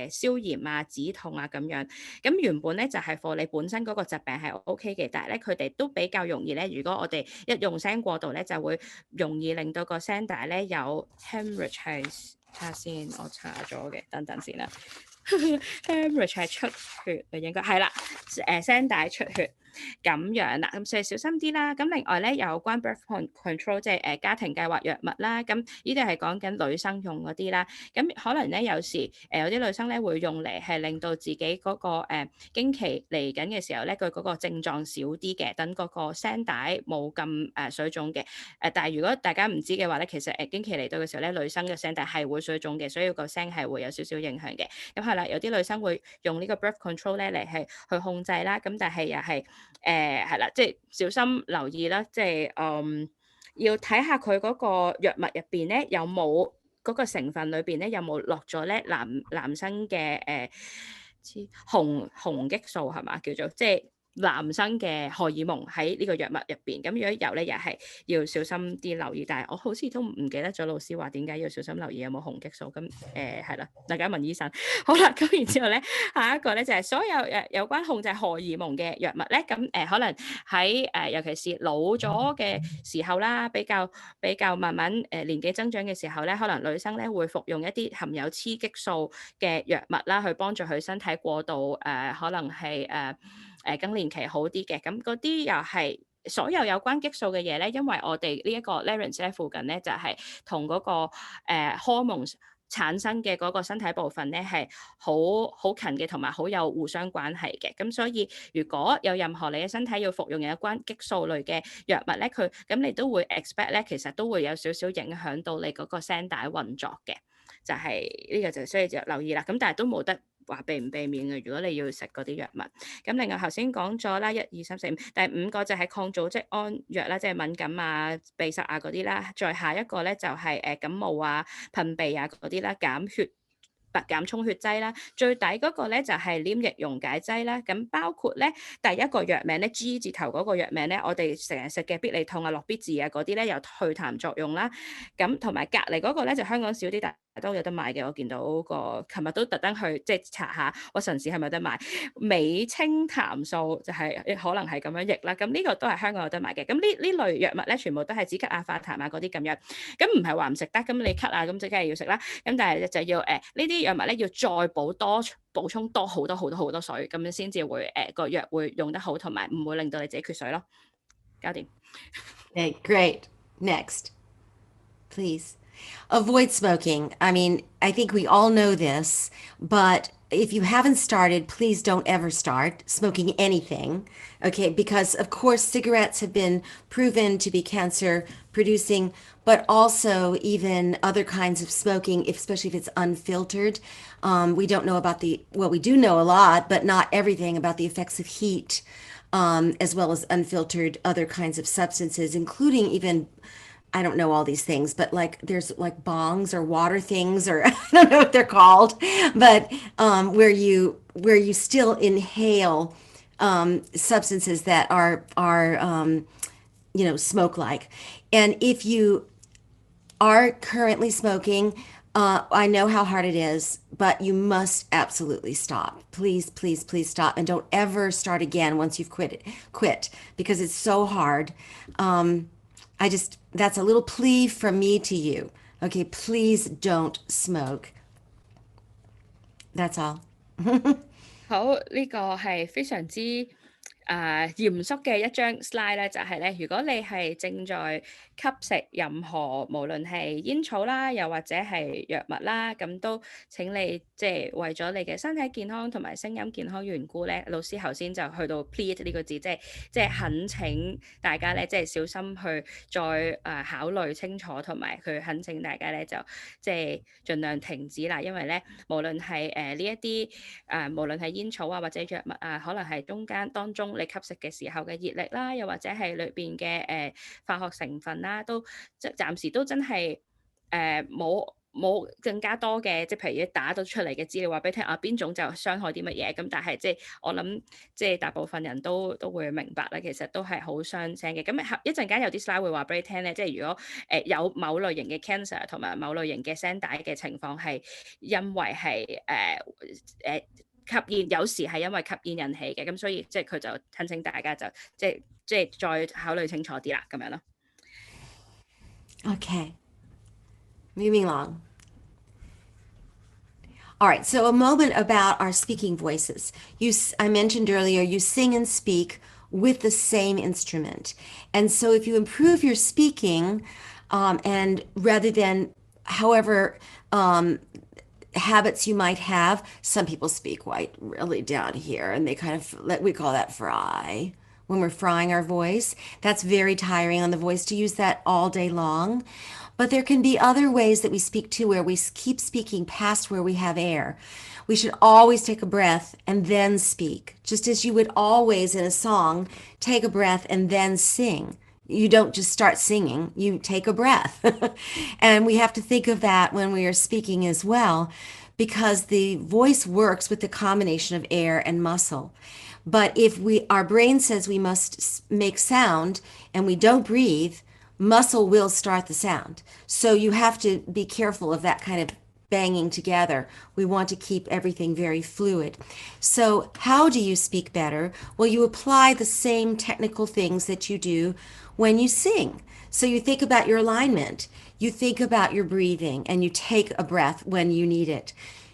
消炎啊、止痛啊咁樣。咁原本咧就係 for 你本身嗰個疾病係 OK 嘅，但係咧佢哋都比較容易咧，如果我哋一用聲過度咧，就會容易令到個聲帶咧有 hemorrhage 係，睇下先，我查咗嘅，等等先啦。hemorrhage 係出血嘅，應該係啦，聲帶出血咁樣啦，咁所以小心啲啦。咁另外咧有關 birth control 即係家庭計劃藥物啦，咁呢啲係講緊女生用嗰啲啦。咁可能咧有時有啲女生咧會用嚟係令到自己嗰個經期嚟緊嘅時候咧，佢嗰個症狀少啲嘅，等嗰個聲帶冇咁水腫嘅。但係如果大家唔知嘅話咧，其實經期嚟到嘅時候咧，女生嘅聲帶係會水腫嘅，所以個聲係會有少少影響嘅。咁係啦，有啲女生會用呢個 birth control 咧嚟係去控制啦，咁但係又係係啦，即係小心留意啦，即係要睇下佢嗰個藥物入邊咧有冇嗰個成分裏邊咧有冇落咗咧男生嘅雄激素係嘛，叫做即係男生嘅荷爾蒙喺呢個藥物入邊。咁如果有咧，又係要小心啲留意。但係我好似都唔記得咗老師話點解要小心留意有冇雄激素。咁係啦，大家問醫生。好啦，咁然之後咧，下一個咧就係所有有關控制荷爾蒙嘅藥物咧，咁可能喺尤其是老咗嘅時候啦，比較慢慢年紀增長嘅時候咧，可能女生咧會服用一啲含有雌激素嘅藥物啦，去幫助佢身體過渡可能係更年期好啲嘅。咁嗰啲又係所有有關激素嘅嘢咧，因為我哋呢一個 Larynx 咧附近咧就係同嗰個hormones產生嘅嗰個身體部分咧係好近嘅，同埋好有互相關係嘅。咁所以如果有任何你嘅身體要服用有關激素類嘅藥物咧，咁你都會 expect 咧，其實都會有少少影響到你嗰個聲帶運作嘅。就係呢個就需要留意啦。咁但係都冇得話避唔避免嘅。如果你要食嗰啲藥物，咁另外頭先講咗啦，1、2、3、4、5，第5個就係抗組織胺藥啦，即係敏感啊、鼻塞啊嗰啲啦。再下一個咧就係感冒啊、噴鼻啊嗰啲啦，減充血劑啦。最底嗰個咧就係黏液溶解劑啦。咁包括咧第一個藥名咧 G 字頭嗰個藥名咧，我哋成日食嘅必理痛啊、樂必治啊嗰啲咧有退痰作用啦。咁同埋隔離嗰個咧就香港少啲，但都有得賣嘅。我見到個琴日都特登去即係查下我陣時係咪有得賣美清痰素，就係可能係咁樣譯啦。咁呢個都係香港有得賣嘅。咁呢類藥物咧全部都係止咳啊、化痰啊嗰啲咁樣。咁唔係話唔食得，咁你咳啊咁即係要食啦。咁但係就要呢啲藥物咧要再補充多好多水，咁樣先至會個藥會用得好，同埋唔會令到你自己缺水咯。搞掂。Okay, great. Next, please. Avoid smoking. I mean, I think we all know this, but if you haven't started, please don't ever start smoking anything. Okay, because of course cigarettes have been proven to be cancer producing, but also even other kinds of smoking, especially if it's unfiltered. We don't know about we do know a lot, but not everything about the effects of heat, as well as unfiltered other kinds of substances, including even, I don't know all these things, but like there's like bongs or water things, or I don't know what they're called, but where you still inhale substances that are smoke like. And if you are currently smoking, I know how hard it is, but you must absolutely stop. Please, please, please stop, and don't ever start again once you've quit because it's so hard. That's a little plea from me to you. Okay, please don't smoke. That's all. 好，呢個係非常之嚴肅嘅一張 slide 咧，就係咧，如果你係正在吸食任何無論係煙草啦，又或者係藥物啦，咁都請你即係為咗你嘅身體健康同埋聲音健康緣故咧，老師頭先就去到 plead 呢個字，即係懇請大家咧，即係小心去再考慮清楚，同埋佢懇請大家咧就即係盡量停止啦，因為咧無論係呢一啲無論係煙草啊或者藥物啊，可能係當中你吸食嘅時候嘅熱力啦，又或者係裏邊嘅化學成分啦，都即係暫時都真係冇更加多嘅，即係譬如打到出嚟嘅資料話俾你聽啊，邊種就傷害啲乜嘢咁，但係即係我諗即係大部分人都會明白咧，其實都係好傷聲嘅。咁一陣間有啲 slide 會話俾你聽咧，即係如果有某類型嘅 cancer 同埋某類型嘅聲帶嘅情況係因為係吸煙，有時係因為吸煙引起嘅，咁所以即係佢就懇請大家就即係再考慮清楚啲啦，咁樣咯。Okay. Moving along. All right, so a moment about our speaking voices. I mentioned earlier, you sing and speak with the same instrument. And so if you improve your speaking, and rather than however habits you might have, some people speak really down here, and they we call that fry. When we're frying our voice, that's very tiring on the voice to use that all day long. But there can be other ways that we speak too, where we keep speaking past where we have air. We should always take a breath and then speak, just as you would always in a song take a breath and then sing. You don't just start singing, you take a breath. And we have to think of that when we are speaking as well, because the voice works with the combination of air and muscle. But if our brain says we must make sound and we don't breathe, muscle will start the sound. So you have to be careful of that kind of banging together. We want to keep everything very fluid. So how do you speak better? Well, you apply the same technical things that you do when you sing. So you think about your alignment, you think about your breathing, and you take a breath when you need it.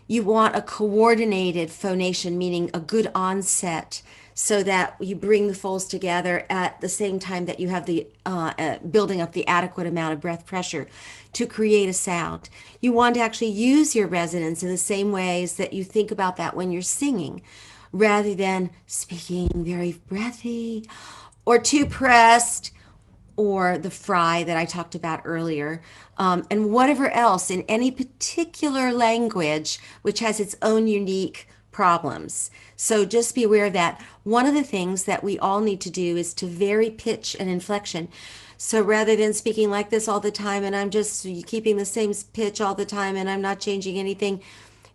You want a coordinated phonation, meaning a good onset, so that you bring the folds together at the same time that you have the building up the adequate amount of breath pressure to create a sound. You want to actually use your resonance in the same ways that you think about that when you're singing, rather than speaking very breathy or too pressed, or the fry that I talked about earlier, and whatever else in any particular language which has its own unique problems. So just be aware of that. One of the things that we all need to do is to vary pitch and inflection. So rather than speaking like this all the time and I'm just keeping the same pitch all the time and I'm not changing anything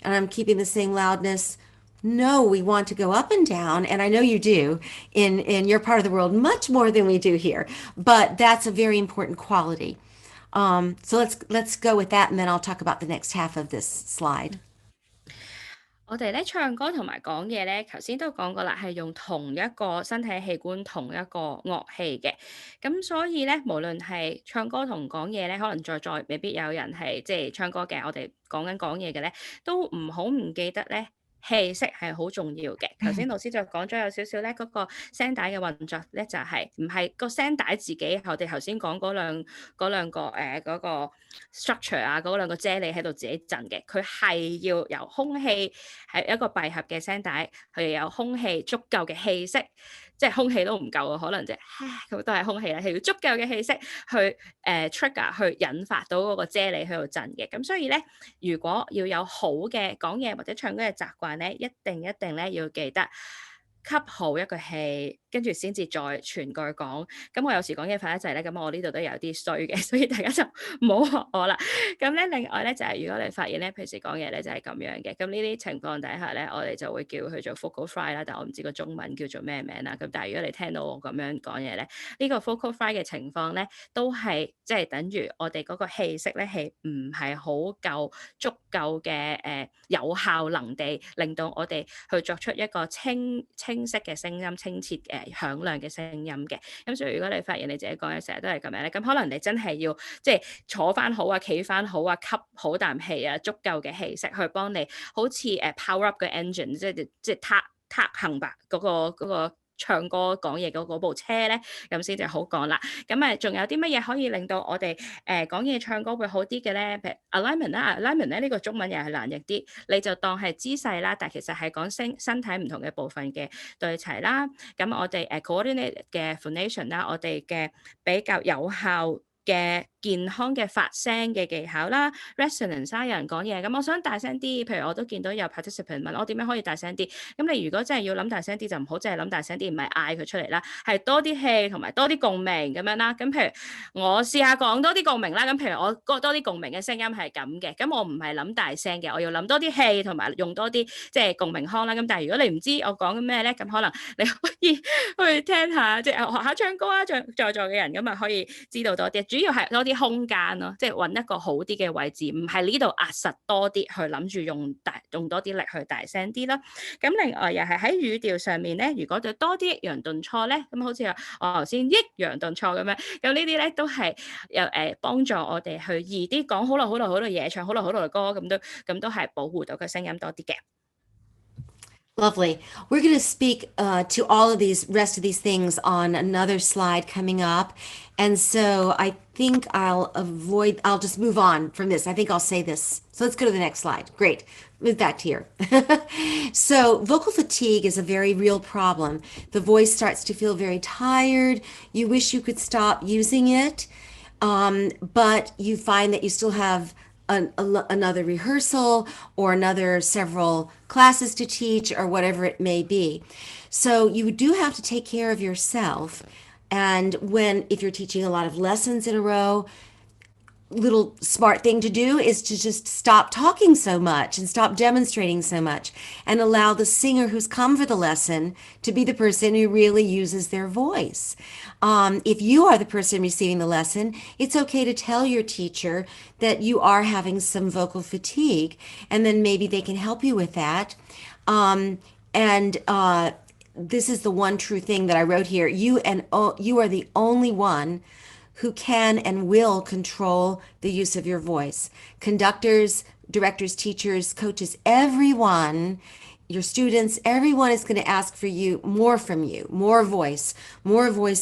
and I'm keeping the same loudness, no, we want to go up and down, and I know you do in your part of the world much more than we do here, but that's a very important quality. So let's go with that, and then I'll talk about the next half of this slide. 我哋咧唱歌同埋講嘢咧，頭先都講過啦，係用同一個身體器官、同一個樂器嘅。咁所以咧，無論係唱歌同講嘢咧，可能在座未必有人係即係唱歌嘅，我哋講嘢嘅咧，都唔記得咧。氣息係好重要嘅。頭先老師就講咗有少少咧，嗰個聲帶嘅運作咧，就係唔係個聲帶自己，我哋頭先講嗰兩個嗰個 structure 啊，嗰兩個啫喱喺度自己震嘅，佢係要由空氣係一個閉合嘅聲帶，佢有空氣足夠嘅氣息。即係空氣都唔夠啊，可能咁都係空氣啦，係要足夠嘅氣息去trigger 去引發到嗰個啫喱喺度震嘅。咁所以咧，如果要有好嘅講嘢或者唱歌嘅習慣咧，一定咧要記得吸好一個氣，跟住先至再全句講。咁我有時講嘢快得滯咧，咁我呢度都有啲衰嘅，所以大家就唔好學我啦。咁咧另外咧就係如果你發現咧平時講嘢咧就係咁樣嘅，咁呢啲情況底下咧，我哋就會叫佢做 vocal fry 啦，但我唔知個中文叫做咩名啦。咁但係如果你聽到我咁樣講嘢咧，呢個 vocal fry 嘅情況咧，都係即係等於我哋嗰個氣息咧係唔係好夠足夠嘅有效能地令到我哋去作出一個清晰嘅聲音、清澈響亮嘅聲音嘅。咁所以如果你發現你自己講嘢成日都係咁樣咧，咁可能你真係要即係坐翻好啊、企翻好啊、吸好啖氣啊、足夠嘅氣息去幫你，好似power up 嘅 engine， 即係撻行白嗰個唱歌講嘢嗰部車咧，咁先至好講啦。咁仲有啲乜嘢可以令到我哋講嘢唱歌會好啲嘅咧？譬如 alignment 啦 ，alignment 咧呢個中文又係難譯啲，你就當係姿勢啦，但其實係講身體唔同嘅部分嘅對齊啦。咁我哋coordinate 嘅 phonation 啦，我哋嘅比較有效嘅健康嘅發聲嘅技巧啦 ，resonance 啦，有人講嘢，咁我想大聲啲，譬如我都見到有 participant 問我點樣可以大聲啲，咁你如果真係要諗大聲啲，就唔好淨係諗大聲啲，唔係嗌佢出嚟啦，係多啲氣同埋多啲共鳴咁樣啦。咁譬如我試下講多啲共鳴啦，咁譬如我多啲共鳴嘅聲音係咁嘅，咁我唔係諗大聲嘅，我要諗多啲氣同埋用多啲即係共鳴腔啦。咁但係如果你唔知我講緊咩咧，咁可能你可以去聽下，即係學下唱歌啊，在座嘅人咁啊可以知道多啲。主要係多啲空間咯，即係揾一個好啲嘅位置，唔係呢度壓實多啲，去諗住用多啲力去大聲啲啦。咁另外又係喺語調上面咧，如果就多啲抑揚頓挫咧，咁好似我頭先抑揚頓挫咁樣，咁呢啲咧都係有幫助我哋去易啲講好耐嘢，唱好耐嘅歌，咁都係保護到個聲音多啲嘅。Lovely. We're going to speak to all of these rest of these things on another slide coming up. And so I think I'll just move on from this. I think I'll say this. So let's go to the next slide. Great. Move back to here. So vocal fatigue is a very real problem. The voice starts to feel very tired. You wish you could stop using it, but you find that you still have another rehearsal or another several classes to teach or whatever it may be. So you do have to take care of yourself. And if you're teaching a lot of lessons in a row, little smart thing to do is to just stop talking so much and stop demonstrating so much and allow the singer who's come for the lesson to be the person who really uses their voice. If you are the person receiving the lesson, it's okay to tell your teacher that you are having some vocal fatigue, and then maybe they can help you with that. This is the one true thing that I wrote here. You are the only one who can and will control the use of your voice. Conductors, directors, teachers, coaches, everyone, your students, everyone is going to ask for from you, more voice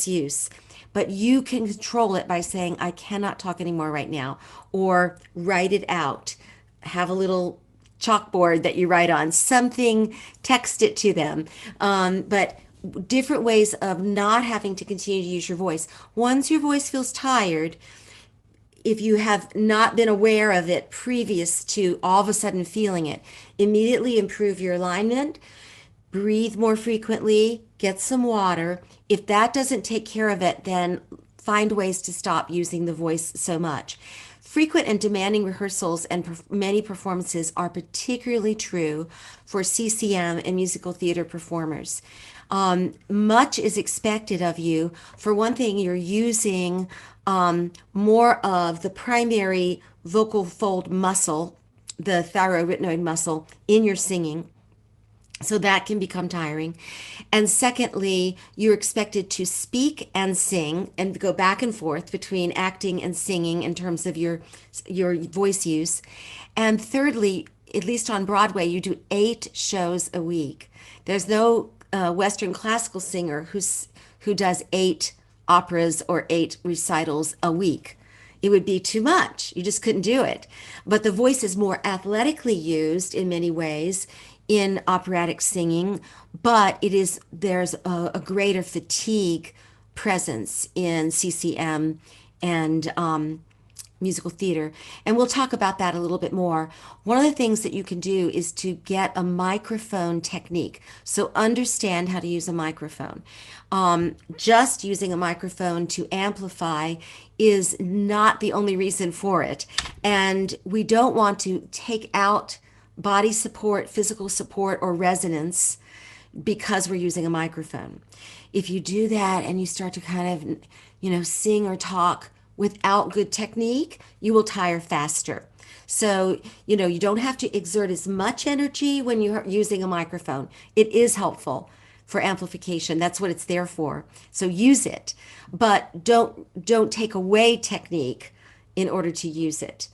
use. But you can control it by saying, I cannot talk anymore right now, or write it out. Have a little chalkboard that you write on, something, text it to them. But different ways of not having to continue to use your voice. Once your voice feels tired, if you have not been aware of it previous to all of a sudden feeling it, immediately improve your alignment, breathe more frequently, get some water. If that doesn't take care of it, then find ways to stop using the voice so much. Frequent and demanding rehearsals and many performances are particularly true for CCM and musical theater performers. Much is expected of you. For one thing, you're using more of the primary vocal fold muscle, the thyroarytenoid muscle, in your singing. So that can become tiring. And secondly, you're expected to speak and sing and go back and forth between acting and singing in terms of your voice use. And thirdly, at least on Broadway, you do 8 shows a week. There's no Western classical singer who does 8 operas or 8 recitals a week. It would be too much. You just couldn't do it. But the voice is more athletically used in many ways in operatic singing, but there's a greater fatigue presence in CCM and musical theater. And we'll talk about that a little bit more. One of the things that you can do is to get a microphone technique. So understand how to use a microphone. Just using a microphone to amplify is not the only reason for it. And we don't want to take out body support, physical support, or resonance because we're using a microphone. If you do that and you start to kind of, sing or talk without good technique, you will tire faster. So, you don't have to exert as much energy when you're using a microphone. It is helpful for amplification. That's what it's there for. So use it, but don't take away technique in order to use it.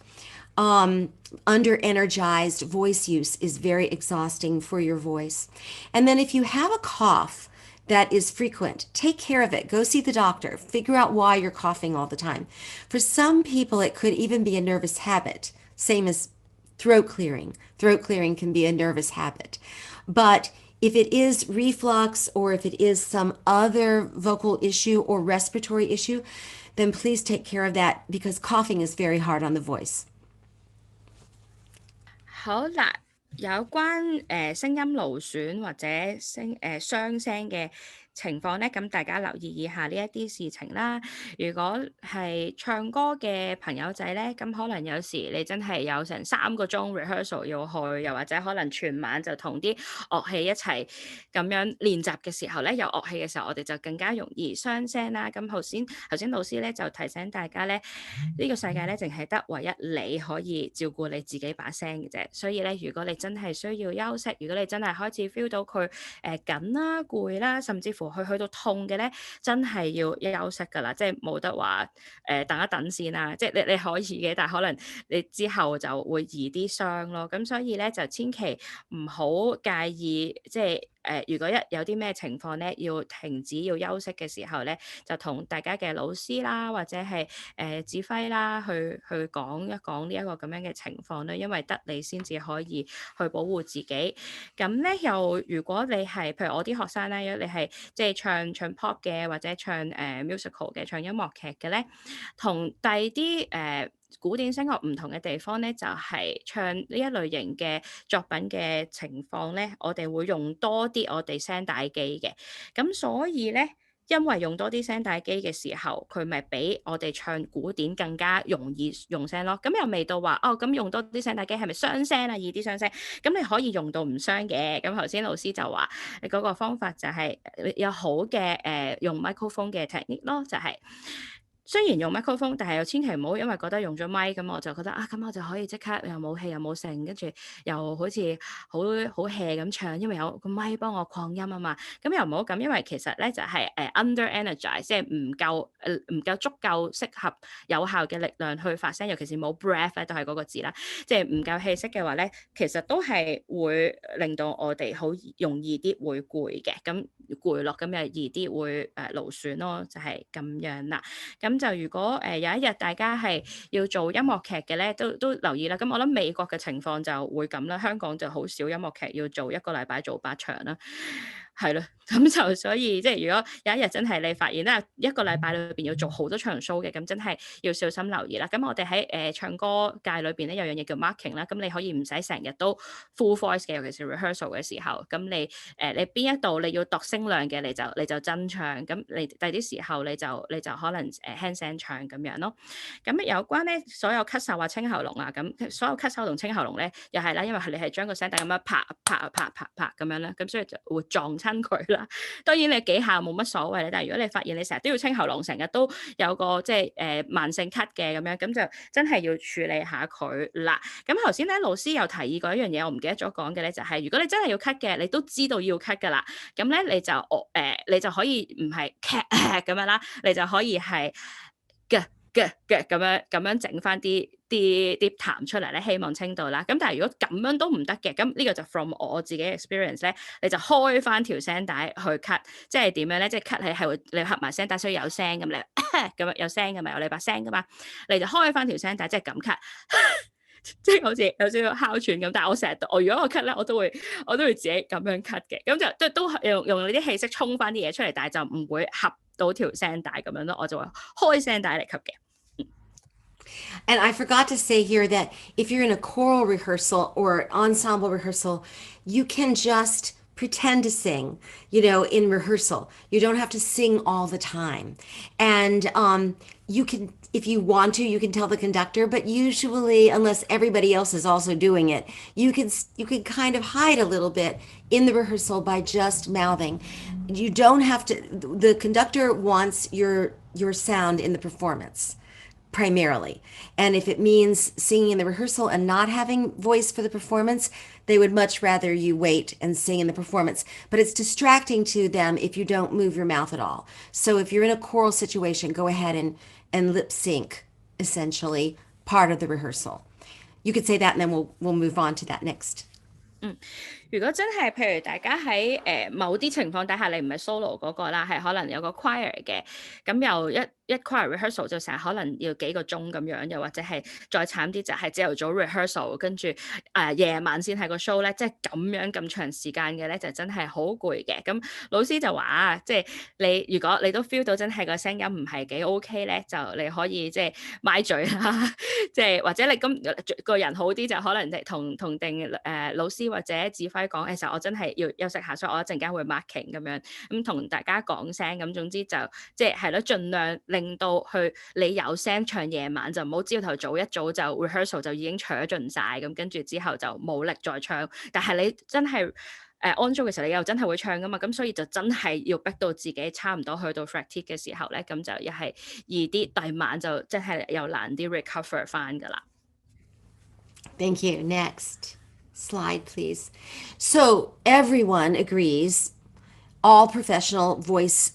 Under-energized voice use is very exhausting for your voice. And then if you have a cough that is frequent, take care of it. Go see the doctor. Figure out why you're coughing all the time. For some people, it could even be a nervous habit, same as throat clearing. Throat clearing can be a nervous habit. But if it is reflux or if it is some other vocal issue or respiratory issue, then please take care of that because coughing is very hard on the voice. 好啦，有關聲音勞損或者雙聲嘅情況咧，咁大家留意以下呢一啲事情啦。如果係唱歌嘅朋友仔咧，咁可能有時你真係有成3個鐘 rehearsal 要去，又或者可能全晚就同啲樂器一齊咁樣練習嘅時候咧，有樂器嘅時候，我哋就更加容易傷聲啦。咁頭先老師咧就提醒大家咧，呢個世界咧淨係得唯一你可以照顧你自己把聲嘅啫。所以咧，如果你真係需要休息，如果你真係開始 feel 到佢緊啦、攰啦，甚至乎去到痛嘅咧，真係要休息㗎啦，即係冇得話等一等先啦。即係你可以嘅，但係可能你之後就會易啲傷咯。咁所以咧就千祈唔好介意，即係如果有啲咩情況咧，要停止要休息嘅時候咧，就同大家嘅老師啦，或者係指揮啦，去講一講呢一個咁樣嘅情況咧，因為得你先至可以去保護自己。咁咧又如果你係譬如我啲學生咧，如果你係即係唱 pop 嘅，或者唱musical 嘅，唱音樂劇嘅咧，同第二啲古典聲樂唔同嘅地方咧，就係唱呢一類型嘅作品嘅情況咧，我哋會用多啲我哋聲帶機嘅。咁所以咧，因為用多啲聲帶機嘅時候，佢咪比我哋唱古典更加容易用聲咯。咁又未到話咁用多啲聲帶機係咪傷聲啊？易啲傷聲？咁你可以用到唔傷嘅。咁頭先老師就話你嗰個方法就係有好嘅用 microphone 嘅 technique 咯，就係雖然用 microphone，但係又千祈唔好因為覺得用咗咪咁，我就覺得咁我就可以即刻又冇氣又冇聲，跟住又好似好 hea 咁唱，因為有個咪幫我擴音啊嘛。咁又唔好咁，因為其實咧就係under energize，即係唔夠足夠適合有效嘅力量去發聲，尤其是冇 breath 咧都係嗰個字啦，即係唔夠氣息嘅話咧，其實都係會令到我哋好容易啲會攰嘅，咁攰落咁又易啲會勞損咯，就係咁樣啦。咁就如果有一日大家係要做音樂劇嘅咧，都留意啦。咁我諗美國嘅情況就會咁啦，香港就好少音樂劇要做1個禮拜做8場啦。係咯，咁就所以即係如果有一日真係你發現咧1個禮拜裏邊要做好多場 show 嘅，咁真係要小心留意啦。咁我哋喺唱歌界裏邊咧有樣嘢叫 marking 啦，咁你可以唔使成日都 full voice 嘅，尤其是 rehearsal 嘅時候，咁你你邊一度你要度聲量嘅，你就真唱，咁你第啲時候你就可能輕聲唱咁樣咯。咁有關咧所有咳嗽啊、清喉嚨啊，咁所有咳嗽同清喉嚨咧又係啦，因為你係將個聲帶咁樣拍咁樣咧，咁所以就會撞親佢啦。當然你幾下冇乜所謂咧，但係如果你發現你成日都要清喉嚨，成日都有個即係慢性咳嘅咁樣，咁就真係要處理下佢啦。咁頭先咧老師有提議過一樣嘢，我唔記得咗講嘅咧，就係如果你真係要咳嘅，你都知道要咳噶啦，咁咧你就可以唔係咳咁樣啦，你就可以係嘅咁樣整翻啲痰出嚟咧，希望清到啦。咁但係如果咁樣都唔得嘅，咁呢個就 from 我自己 experience 咧，你就開翻條聲帶去咳，即係點樣咧？即係咳氣係會你合埋聲帶，所以有聲咁你咁樣有聲嘅嘛，有你把聲噶嘛，你就開翻條聲帶，即係咁咳。即係好似有少少哮喘咁，但係我成日如果我咳咧，我都會自己咁樣咳嘅，咁就都用你啲氣息衝翻啲嘢出嚟，但係就唔會合到條聲帶咁樣咯，我就會開聲帶嚟咳嘅。And I forgot to say here that if you're in a choral rehearsal or ensemble rehearsal, you can just pretend to sing, in rehearsal. You don't have to sing all the time. And you can, if you want to, you can tell the conductor, but usually, unless everybody else is also doing it, you can kind of hide a little bit in the rehearsal by just mouthing. You don't have to, the conductor wants your sound in the performance primarily. And if it means singing in the rehearsal and not having voice for the performance, they would much rather you wait and sing in the performance. But it's distracting to them if you don't move your mouth at all. So if you're in a choral situation, go ahead and lip sync, essentially, part of the rehearsal. You could say that and then we'll move on to that next. 如果真係譬如大家喺某啲情況底下，你唔係 solo 嗰個啦，係可能有個 choir 嘅，咁又一 choir rehearsal 就成日可能要幾個鐘咁樣，又或者係再慘啲就係朝頭早 rehearsal，跟住夜晚先係個 show 咧，即係咁樣咁長時間嘅咧，就真係好攰嘅。咁老師就話即係如果你都 feel 到真係個聲音唔係幾 OK 咧，就你可以即係咪嘴啦，即係或者你個人好啲就可能同定老師或者指揮講，其實我真係要休息下，所以我一陣間會 marking 咁樣，咁同大家講聲，咁總之就即係咯，盡量令到你有聲唱夜晚，就唔好朝頭早一早就 rehearsal 就已經唱盡晒，咁跟住之後就冇力再唱。但係你真係on show 嘅時候，你又真係會唱噶嘛，咁所以就真係要逼到自己差唔多去到 fatigue 嘅時候咧，咁就又係易啲，第晚就真係又難啲 recover 翻噶啦。Thank you. Next slide, please. So everyone agrees, all professional voice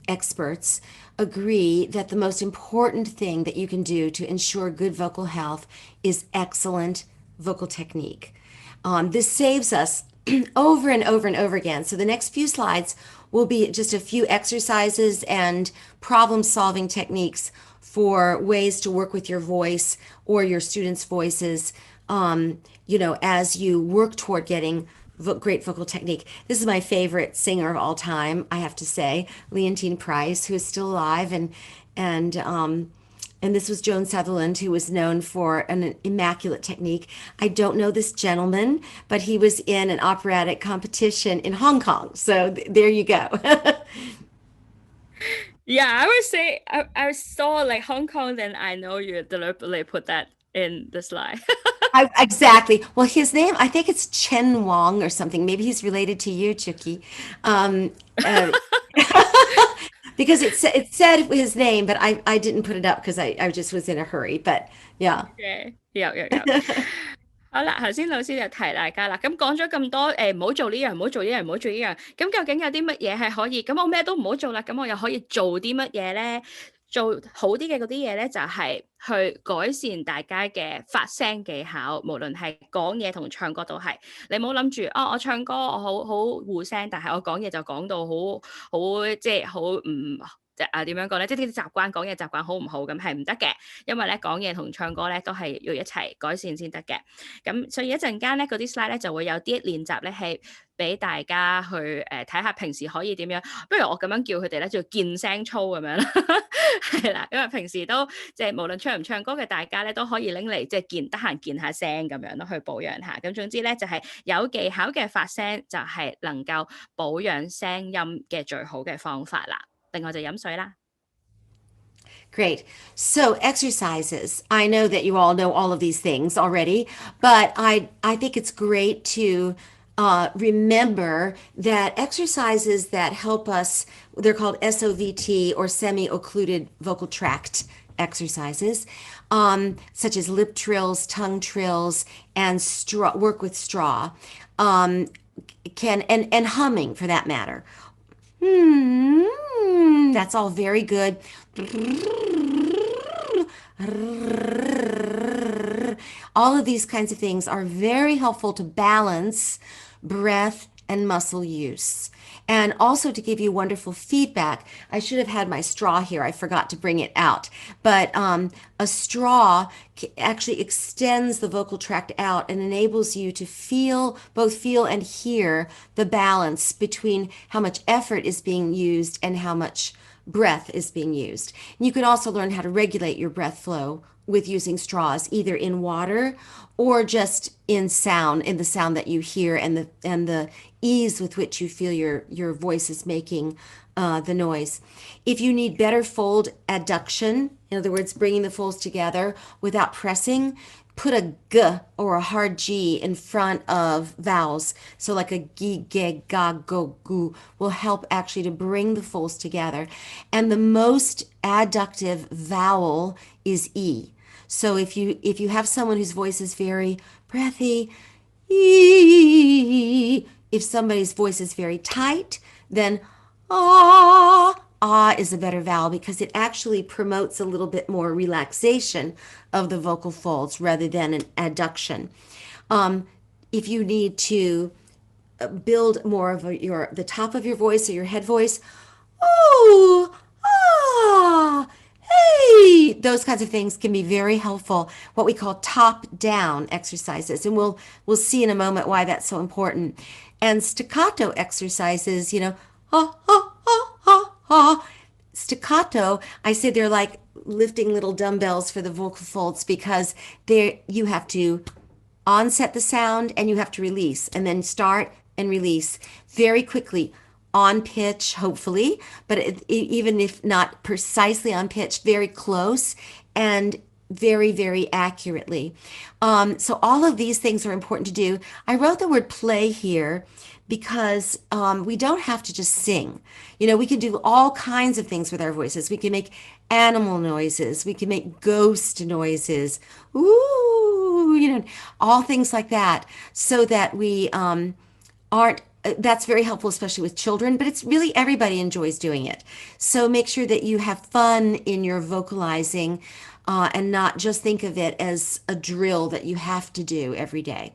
experts agree that the most important thing that you can do to ensure good vocal health is excellent vocal technique. This saves us over and over and over again. So the next few slides will be just a few exercises and problem-solving techniques for ways to work with your voice or your students' voices, as you work toward getting great vocal technique. This is my favorite singer of all time, I have to say, Leontine Price, who is still alive, and this was Joan Sutherland, who was known for an immaculate technique. I don't know this gentleman, but he was in an operatic competition in Hong Kong. So there you go. Yeah, I would say I saw like Hong Kong, then I know you deliberately put that in the slide. Exactly. Well, his name, I think it's Chen Wong or something. Maybe he's related to you, Chucky. Because it said his name, but I didn't put it up because I just was in a hurry. But yeah. Okay. 有。好啦，頭先老師就提大家啦，咁講咗咁多唔好做呢樣，唔好做呢樣，唔好做呢樣，咁究竟有啲乜嘢係可以？咁我咩都唔好做啦，咁我又可以做啲乜嘢咧？做好啲嘅嗰啲嘢咧，就係去改善大家嘅發聲技巧，無論係講嘢同唱歌都係。你唔好諗住我唱歌我好護聲，但係我講嘢就講到好即係好唔點樣講咧？即係啲習慣講嘢習慣好唔好咁係唔得嘅，因為咧講嘢同唱歌咧都係要一齊改善先得嘅。咁所以一陣間咧嗰啲 slide 咧就會有啲練習咧係俾大家去睇下平時可以點樣。不如我咁樣叫佢哋咧叫健聲操咁樣啦，係啦，因為平時都即係無論唱唔唱歌嘅大家咧都可以拎嚟即係得閒健下聲咁樣咯，去保養下。咁總之咧就係有技巧嘅發聲就係能夠保養聲音嘅最好嘅方法啦。另外就飲水啦。Great. So exercises. I know that you all know all of these things already, but I think it's great to remember that exercises that help us, they're called SOVT or semi-occluded vocal tract exercises, such as lip trills, tongue trills, and work with straw, and humming for that matter. That's all very good. All of these kinds of things are very helpful to balance breath and muscle use. And also to give you wonderful feedback. I should have had my straw here. I forgot to bring it out. But a straw actually extends the vocal tract out and enables you to both feel and hear the balance between how much effort is being used and how much breath is being used. And you can also learn how to regulate your breath flow with using straws, either in water or just in the sound that you hear and the ease with which you feel your voice is making the noise. If you need better fold adduction, in other words, bringing the folds together without pressing, put a g or a hard G in front of vowels. So like a gi, ge, ga, go, gu will help actually to bring the folds together. And the most adductive vowel is E. So if you have someone whose voice is very breathy, E. If somebody's voice is very tight, then ah is a better vowel because it actually promotes a little bit more relaxation of the vocal folds rather than an adduction. if you need to build more of the top of your voice or your head voice, oh, ah, hey, those kinds of things can be very helpful. What we call top-down exercises, and we'll see in a moment why that's so important. And staccato exercises, ah, ah, ah, ah, ah. Staccato, I say they're like lifting little dumbbells for the vocal folds because you have to onset the sound and you have to release and then start and release very quickly on pitch, hopefully, but even if not precisely on pitch, very close and very, very accurately. So all of these things are important to do. I wrote the word play here because we don't have to just sing. We can do all kinds of things with our voices. We can make animal noises. We can make ghost noises. Ooh, all things like that so that we aren't that's very helpful, especially with children, but it's really everybody enjoys doing it. So make sure that you have fun in your vocalizing and not just think of it as a drill that you have to do every day.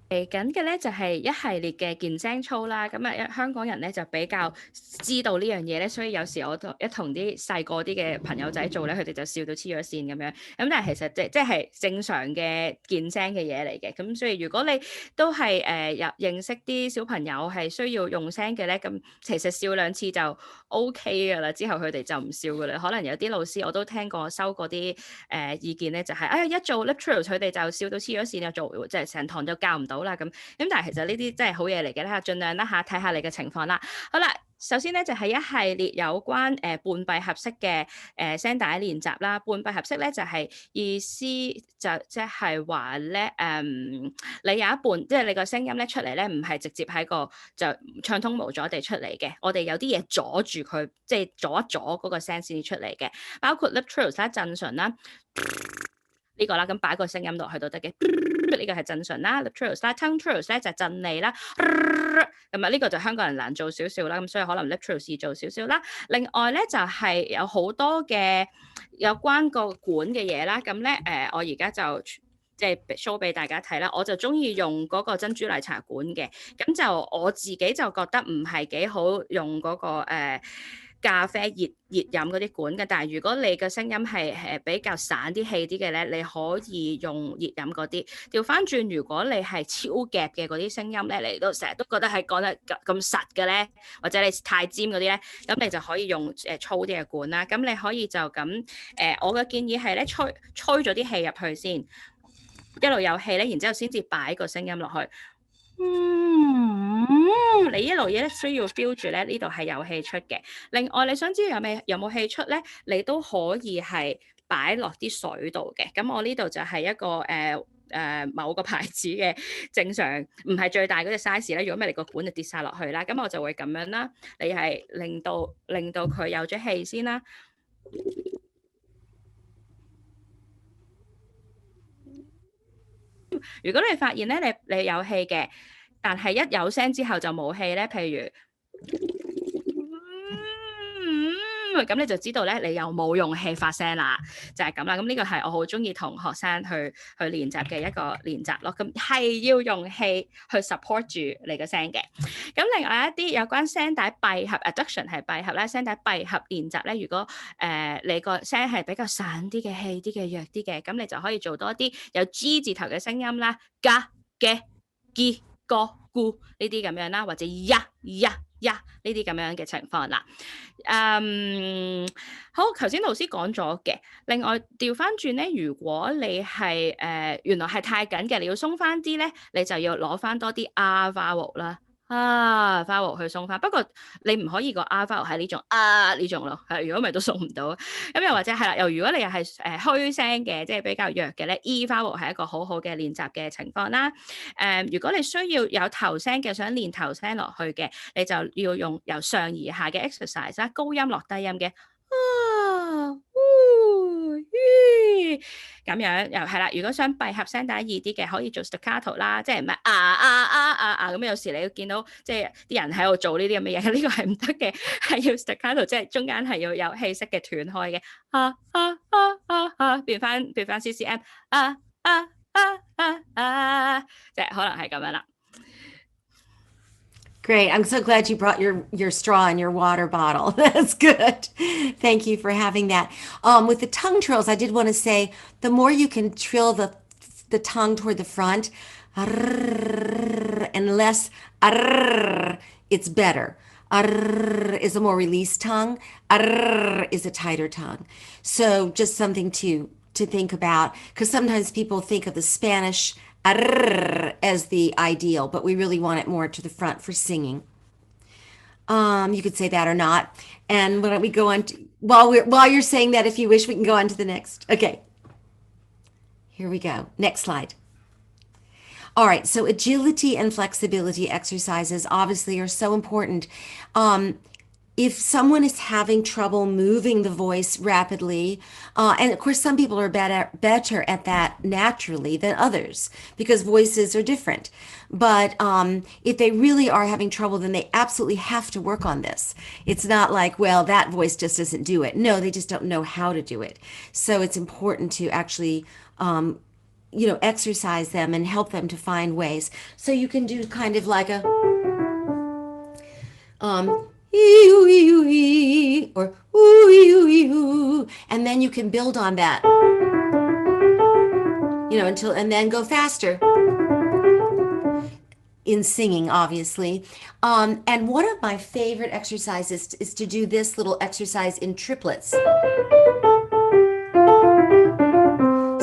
嚟緊嘅咧就係一系列嘅健聲操啦，咁香港人咧就比較知道呢樣嘢咧，所以有時我同啲細個啲嘅朋友仔做咧，佢哋就笑到黐咗線咁樣。咁但係其實即係正常嘅健聲嘅嘢嚟嘅，咁所以如果你都係認識啲小朋友係需要用聲嘅咧，咁其實笑兩次就 OK 噶啦，之後佢哋就唔笑噶啦。可能有啲老師我都聽過收過啲意見咧，就係一做 lip trills 佢哋就笑到黐咗線，就做即係成堂就教唔到啦咁。但係其實呢啲真係好嘢嚟嘅啦，盡量啦嚇睇下你嘅情況啦。好啦，首先咧就係一系列有關半閉合式嘅聲帶練習啦。半閉合式咧就係意思就即係話咧你有一半即係你個聲音咧出嚟咧唔係直接喺個就暢通無阻地出嚟嘅，我哋有啲嘢阻住佢，即係阻一阻嗰個聲先至出嚟嘅，包括 lip trills 啦、震唇啦。呢個啦，咁擺個聲音落去都得嘅。呢個係震唇啦 ，lip trills 啦 ，tongue trills 咧就係震脷啦。咁呢個就香港人難做少少啦，咁所以可能 lip trills 易做少少啦。另外咧就係有好多嘅有關個管嘅嘢啦，咁咧我而家就即係 show 俾大家睇啦。我就中意用嗰個珍珠奶茶管嘅，咁就我自己就覺得唔係幾好用嗰個咖啡熱飲嗰啲管嘅，但係如果你嘅聲音係比較散啲氣啲嘅咧，你可以用熱飲嗰啲。調翻轉，如果你係超夾嘅嗰啲聲音咧，你都成日都覺得係講得咁實嘅咧，或者你太尖嗰啲咧，咁你就可以用粗啲嘅管啦。咁你可以就咁我嘅建議係咧吹咗啲氣入去先，一路有氣咧，然之後先至擺個聲音落去。你一路嘢咧需要 feel 住咧，呢度係有氣出嘅。另外你想知有冇氣出咧，你都可以係擺落啲水度嘅。咁我呢度就係一個某個牌子嘅正常，唔係最大嗰隻 size 咧。如果唔係你個管就跌晒落去啦，咁我就會咁樣啦。你係令到佢有咗氣先啦。如果你發現咧你有氣嘅，但係一有聲之後就冇氣咧，譬如咁你就知道咧你又冇用氣發聲啦，就係咁啦。咁呢個係我好中意同學生去練習嘅一個練習咯。咁係要用氣去 support 住你嘅聲嘅。咁另外一啲有關聲帶閉合 adduction 係閉合啦，聲帶閉合練習咧，如果你個聲係比較散啲嘅、氣啲嘅、弱啲嘅，咁你就可以做多啲有 G 字頭嘅聲音啦，加嘅、gi、個、咕呢啲咁樣啦，或者呀呢啲咁樣嘅情況啦。好，頭先老師講咗嘅。另外調翻轉咧，如果你係原來係太緊嘅，你要鬆翻啲咧，你就要攞翻多啲 R vowel 啦。vowel 去鬆翻，不過你唔可以個 R vowel 係呢種呢種咯，如果唔係都鬆唔到。咁又或者係啦，如果你又係虛聲嘅，即係比較弱嘅咧，E vowel 係一個好好嘅練習嘅情況啦。如果你需要有頭聲嘅，想練頭聲落去嘅，你就要用由上而下嘅 exercise 啦，高音落低音嘅。咁樣又係啦，如果想閉合聲帶易啲嘅，可以做 staccato 啦，即係唔係咁有時你會見到即係啲人喺度做呢啲咁嘅嘢，呢個係唔得嘅，係要 staccato， 即係中間係要有氣息嘅斷開嘅，變翻 CCM 即係可能係咁樣啦。Great. I'm so glad you brought your straw and your water bottle. That's good. Thank you for having that. With the tongue trills, I did want to say the more you can trill the tongue toward the front, and less it's better. Is a more released tongue. Is a tighter tongue. So just something to think about, because sometimes people think of the Spanish as the ideal, but we really want it more to the front for singing. You could say that or not. And why don't we go on to, while you're saying that, if you wish, we can go on to the next. Okay. Here we go. Next slide. All right, so agility and flexibility exercises obviously are so important. If someone is having trouble moving the voice rapidly, and of course some people are better at that naturally than others because voices are different. But if they really are having trouble, then they absolutely have to work on this. It's not like, well, that voice just doesn't do it. No, they just don't know how to do it. So it's important to actually exercise them and help them to find ways. So you can do kind of like a or and then you can build on that, until, and then go faster in singing, obviously. And one of my favorite exercises is to do this little exercise in triplets.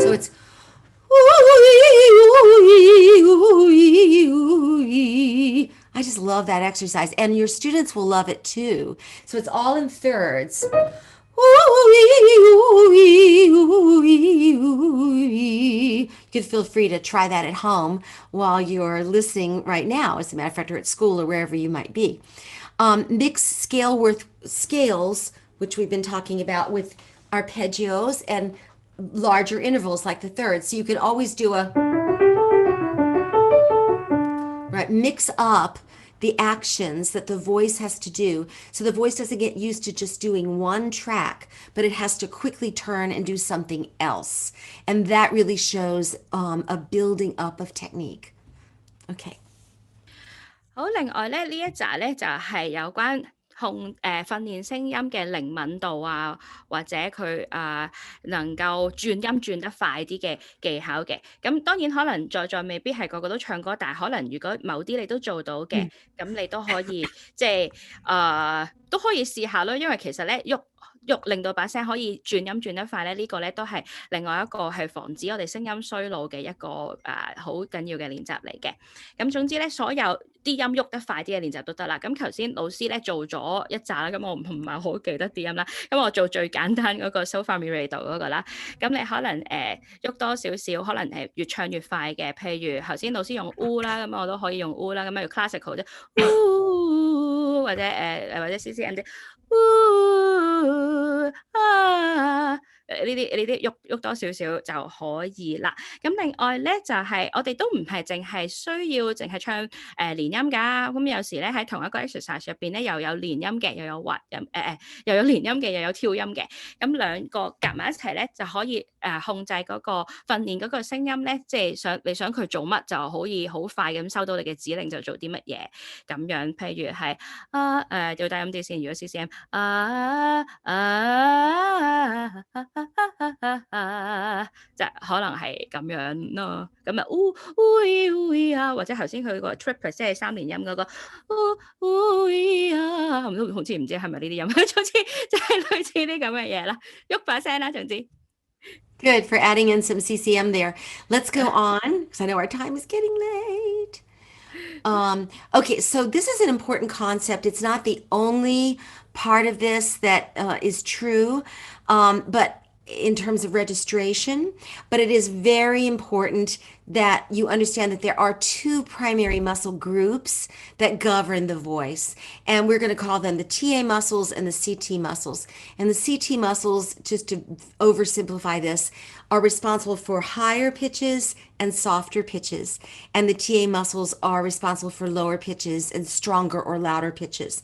So it's I just love that exercise, and your students will love it too. So it's all in thirds. You can feel free to try that at home while you're listening right now, as a matter of fact, or at school or wherever you might be. Mix scales, which we've been talking about, with arpeggios and larger intervals like the thirds. So you can always do mix up the actions that the voice has to do. So the voice doesn't get used to just doing one track, but it has to quickly turn and do something else. And that really shows a building up of technique. Okay. 好，另外咧呢一集咧就係有關訓練聲音嘅靈敏度啊，或者佢能夠轉音轉得快啲嘅技巧嘅。咁當然可能在未必係個個都唱歌，但係可能如果某啲你都做到嘅，咁你都可以即係都可以試下咯。因為其實咧喐令到把聲可以轉音轉得快咧，呢個咧都係另外一個係防止我哋聲音衰老嘅一個好緊要嘅練習嚟嘅。咁總之咧，所有啲音喐得快啲嘅練習都得啦。咁頭先老師咧做咗一紮啦，咁我唔係好記得啲音啦。咁我做最簡單嗰個 so far Moderator 嗰個啦。咁你可能喐多少少，可能越唱越快嘅。譬如頭先老師用 啦，咁我都可以用啦。咁要 classical 啫，或者 CCM 啲。呢啲喐多少少就可以啦。咁另外咧就係我哋都唔係淨係需要淨係唱連音㗎。咁有時咧喺同一個 exercise 入邊咧又有連音嘅，又有滑音又有連音嘅，又有跳音嘅。咁兩個夾埋一齊咧就可以控制嗰個訓練嗰個聲音咧，即係你想佢做乜就可以好快咁收到你嘅指令就做啲乜嘢咁樣。譬如係要低音啲先，如果 CCM 就可能係咁樣咯。咁或者頭先佢個 triplets 即係3連音嗰個好似唔知係咪呢啲音，總之就係類似啲咁嘅嘢啦，喐把聲啦，總之。Good for adding in some CCM there. Let's go on, because I know our time is getting late. Okay, so this is an important concept. It's not the only part of this that is true, but in terms of registration, but it is very important that you understand that there are two primary muscle groups that govern the voice. And we're going to call them the TA muscles and the CT muscles. And the CT muscles, just to oversimplify this, are responsible for higher pitches and softer pitches. And the TA muscles are responsible for lower pitches and stronger or louder pitches.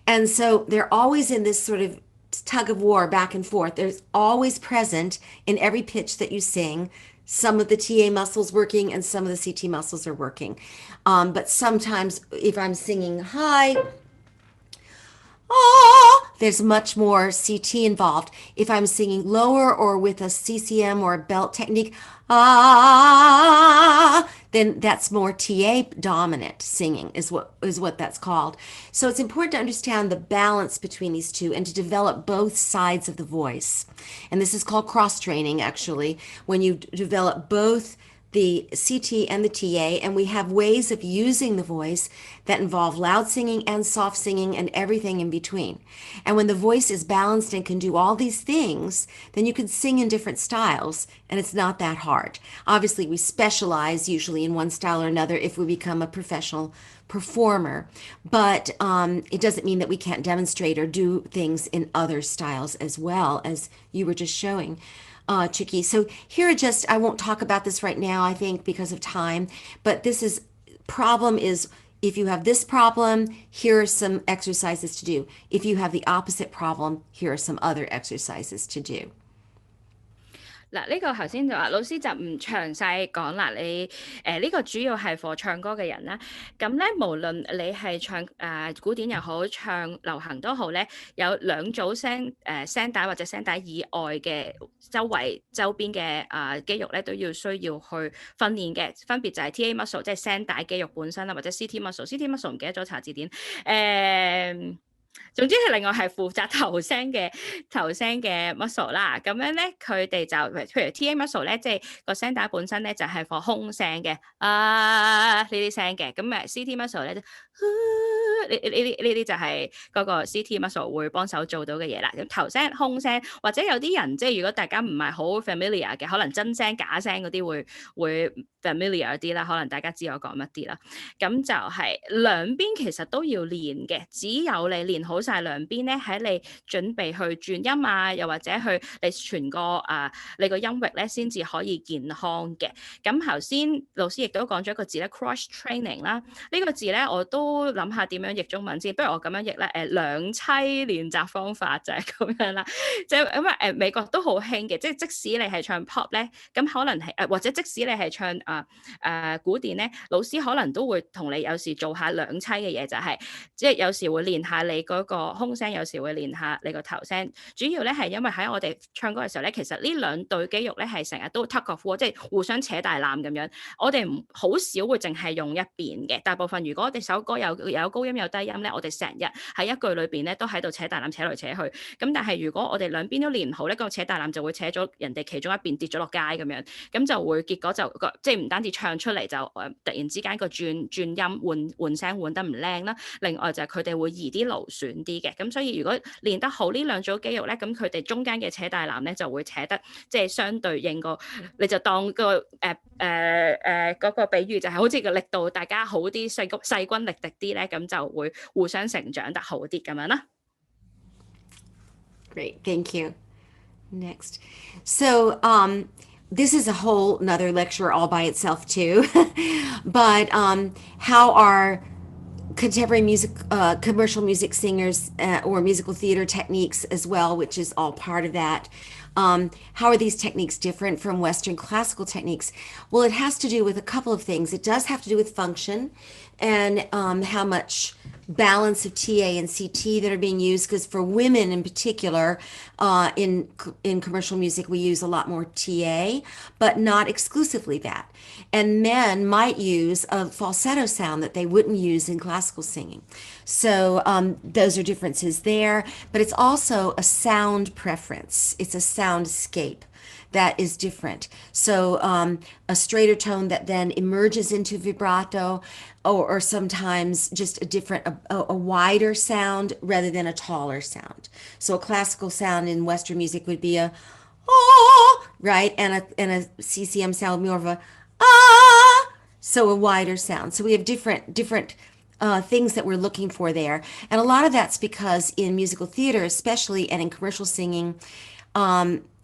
And so they're always in this sort of tug of war back and forth. There's always present in every pitch that you sing some of the TA muscles working and some of the CT muscles are working. But sometimes if I'm singing high, there's much more CT involved. If I'm singing lower or with a CCM or a belt technique, then that's more TA dominant singing is what that's called. So it's important to understand the balance between these two and to develop both sides of the voice. And this is called cross training, actually, when you develop both the CT and the TA, and we have ways of using the voice that involve loud singing and soft singing and everything in between. And when the voice is balanced and can do all these things, then you can sing in different styles, and it's not that hard. Obviously, we specialize usually in one style or another if we become a professional performer, but it doesn't mean that we can't demonstrate or do things in other styles as well, as you were just showing. Cheuk. So here are just, I won't talk about this right now, I think, because of time, but problem is if you have this problem, here are some exercises to do. If you have the opposite problem, here are some other exercises to do. 嗱，呢個頭先就話老師就唔詳細講啦。你呢個主要係 for 唱歌嘅人啦。咁咧，無論你係唱古典又好，唱流行都好咧，有兩組聲帶或者聲帶以外嘅周邊嘅肌肉咧，都需要去訓練嘅。分別就係 TA muscle， 即係聲帶肌肉本身啦，或者 CT muscle。CT muscle 唔記得咗查字典。總之係另外係負責頭聲嘅 muscle 啦，咁樣咧佢哋就譬如 TA muscle 咧，即係個聲帶本身咧就係 for 空聲嘅呢啲聲嘅，咁CT muscle 咧呢啲就係嗰個 CT muscle 會幫手做到嘅嘢啦。咁頭聲、空聲或者有啲人即係如果大家唔係好 familiar 嘅，可能真聲假聲嗰啲會 familiar 啲啦，可能大家知我講乜啲啦。咁就係兩邊其實都要練嘅，只有你練好晒兩邊咧，喺你準備去轉音啊，又或者去你傳個你個音域咧，先至可以健康嘅。咁頭先老師亦都講咗一個字咧 cross training 啦，呢個字咧我都諗下點樣譯中文先，不如我咁樣譯咧兩棲練習方法就係咁樣啦，即係因為美國都好興嘅，即使你係唱 pop 咧，咁可能係或者即使你係唱古典咧，老師可能都會同你有時做下兩棲嘅嘢，就係即係有時會練下你嗰個空聲，有時會練下你個頭聲。主要咧係因為喺我哋唱歌嘅時候咧，其實呢兩對肌肉咧係成日都 tug of war， 即係互相扯大纜咁樣。我哋好少會淨係用一邊嘅，大部分如果我哋首歌有高音有低音咧，我哋成日喺一句裏邊咧都喺度扯大纜扯來扯去。咁但係如果我哋兩邊都練好咧，個扯大纜就會扯咗人哋其中一邊跌咗落街咁樣，咁就會結果就即係唔單止唱出嚟就突然之間個轉音換聲換得唔靚啦，另外就係佢哋會易啲勞損啲嘅。咁所以如果練得好呢兩組肌肉咧，咁佢哋中間嘅扯大纜咧就會扯得即係相對應個，你就當個嗰個比喻就係好似個力度大家好啲，勢均力敵啲咧，咁就會互相成長得好啲咁樣啦。Great, thank you. Next. So, this is a whole nother lecture all by itself too. But how are contemporary music, commercial music singers or musical theater techniques as well, which is all part of that. How are these techniques different from Western classical techniques? Well, it has to do with a couple of things. It does have to do with function and how much balance of TA and CT that are being used, because for women in particular, in commercial music, we use a lot more TA, but not exclusively that. And men might use a falsetto sound that they wouldn't use in classical singing. So those are differences there, but it's also a sound preference. It's a soundscape that is different. So a straighter tone that then emerges into vibrato, or sometimes just a wider sound rather than a taller sound. So a classical sound in Western music would be a right, and a CCM sound more of a so a wider sound. So we have different things that we're looking for there, and a lot of that's because in musical theater, especially, and in commercial singing,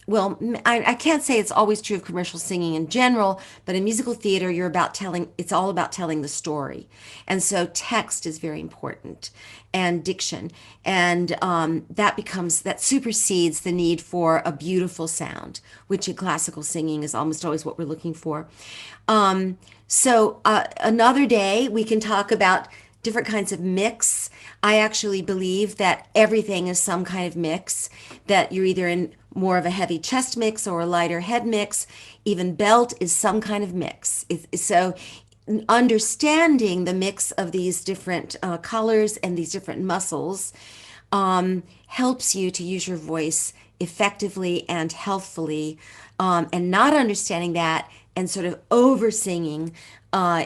well, I can't say it's always true of commercial singing in general, but in musical theater, it's all about telling the story. And so text is very important and diction. And that supersedes the need for a beautiful sound, which in classical singing is almost always what we're looking for. Another day we can talk about different kinds of mix. I actually believe that everything is some kind of mix, that you're either in more of a heavy chest mix or a lighter head mix. Even belt is some kind of mix. So understanding the mix of these different colors and these different muscles helps you to use your voice effectively and healthfully. And not understanding that and sort of over singing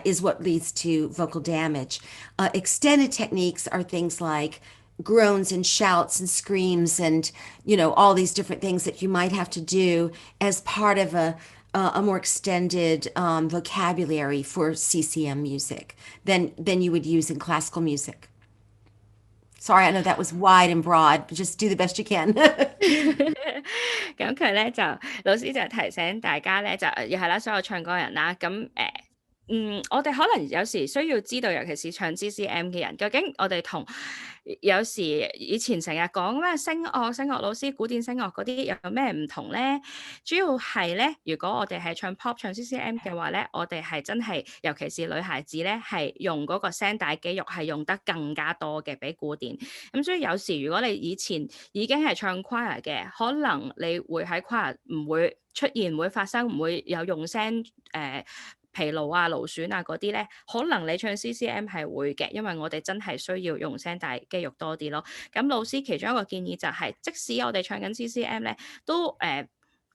is what leads to vocal damage. Extended techniques are things like groans and shouts and screams and all these different things that you might have to do as part of a more extended vocabulary for CCM music than you would use in classical music. Sorry, I know that was wide and broad, but just do the best you can. 咁佢咧就老師就提醒大家咧，就又係啦，所有唱歌人啦，咁我哋可能有時需要知道，尤其是唱 CCM 嘅人，究竟我哋同有時以前成日講咩聲樂老師、古典聲樂嗰啲有咩唔同咧？主要係咧，如果我哋係唱 pop、唱 CCM 嘅話咧，我哋係真係，尤其是女孩子咧，係用嗰個聲帶肌肉係用得更加多嘅，比古典。咁所以有時如果你以前已經係唱 choir 嘅，可能你會喺 choir 唔會出現、唔會發生、唔會有用聲疲勞啊、勞損啊嗰啲咧，可能你唱 CCM 係會嘅，因為我哋真係需要用聲帶肌肉多啲咯。咁老師其中一個建議就係，即使我哋唱緊 CCM 咧，都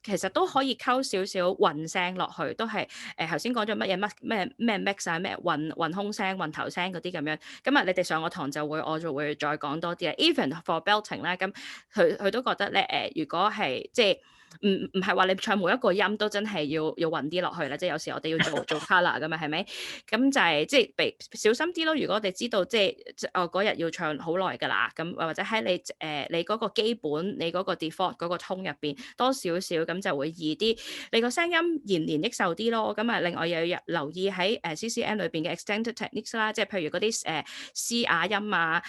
其實都可以溝少少混聲落去，都係頭先講咗乜咩 mix 啊，咩混空聲、混頭聲嗰啲咁樣。咁你哋上個堂我就會再講多啲啦。Even for belting 咧，咁佢都覺得咧如果係即係。唔係話你唱每一個音都真係要混啲落去啦，即係有時我哋要做 colour 㗎嘛，係咪？咁就係即係小心啲咯。如果我哋知道即係嗰日要唱好耐㗎啦，咁或者喺你嗰個基本你嗰個 default 嗰個 tone 入邊多少少，咁就會易啲，你個聲音延年益壽啲咯。咁另外又要留意喺CCM 裏邊嘅 extended techniques 啦，即係譬如嗰啲嘶啞音啊，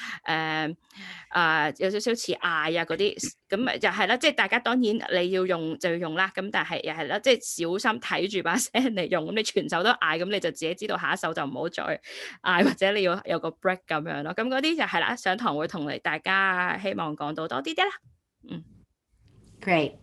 有少少似嗌啊嗰啲，咁就係啦。即係大家當然你要用就要用啦，咁但係又係啦，即係小心睇住把聲嚟用。咁你全首都嗌，咁你就自己知道下一首就唔好再嗌，或者你要有個 break 咁樣咯。咁嗰啲就係啦，上堂會同大家希望講到多啲啦。Great.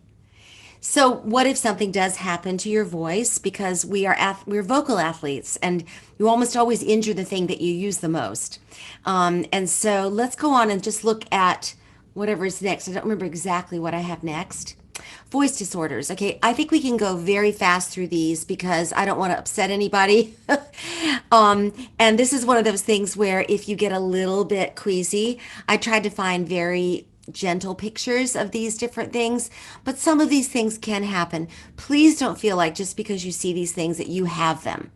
So what if something does happen to your voice? Because we're vocal athletes, and you almost always injure the thing that you use the most. And so let's go on and just look at whatever is next. I don't remember exactly what I have next. Voice disorders. Okay, I think we can go very fast through these because I don't want to upset anybody. And this is one of those things where if you get a little bit queasy, I tried to find very gentle pictures of these different things, but some of these things can happen. Please don't feel like just because you see these things that you have them.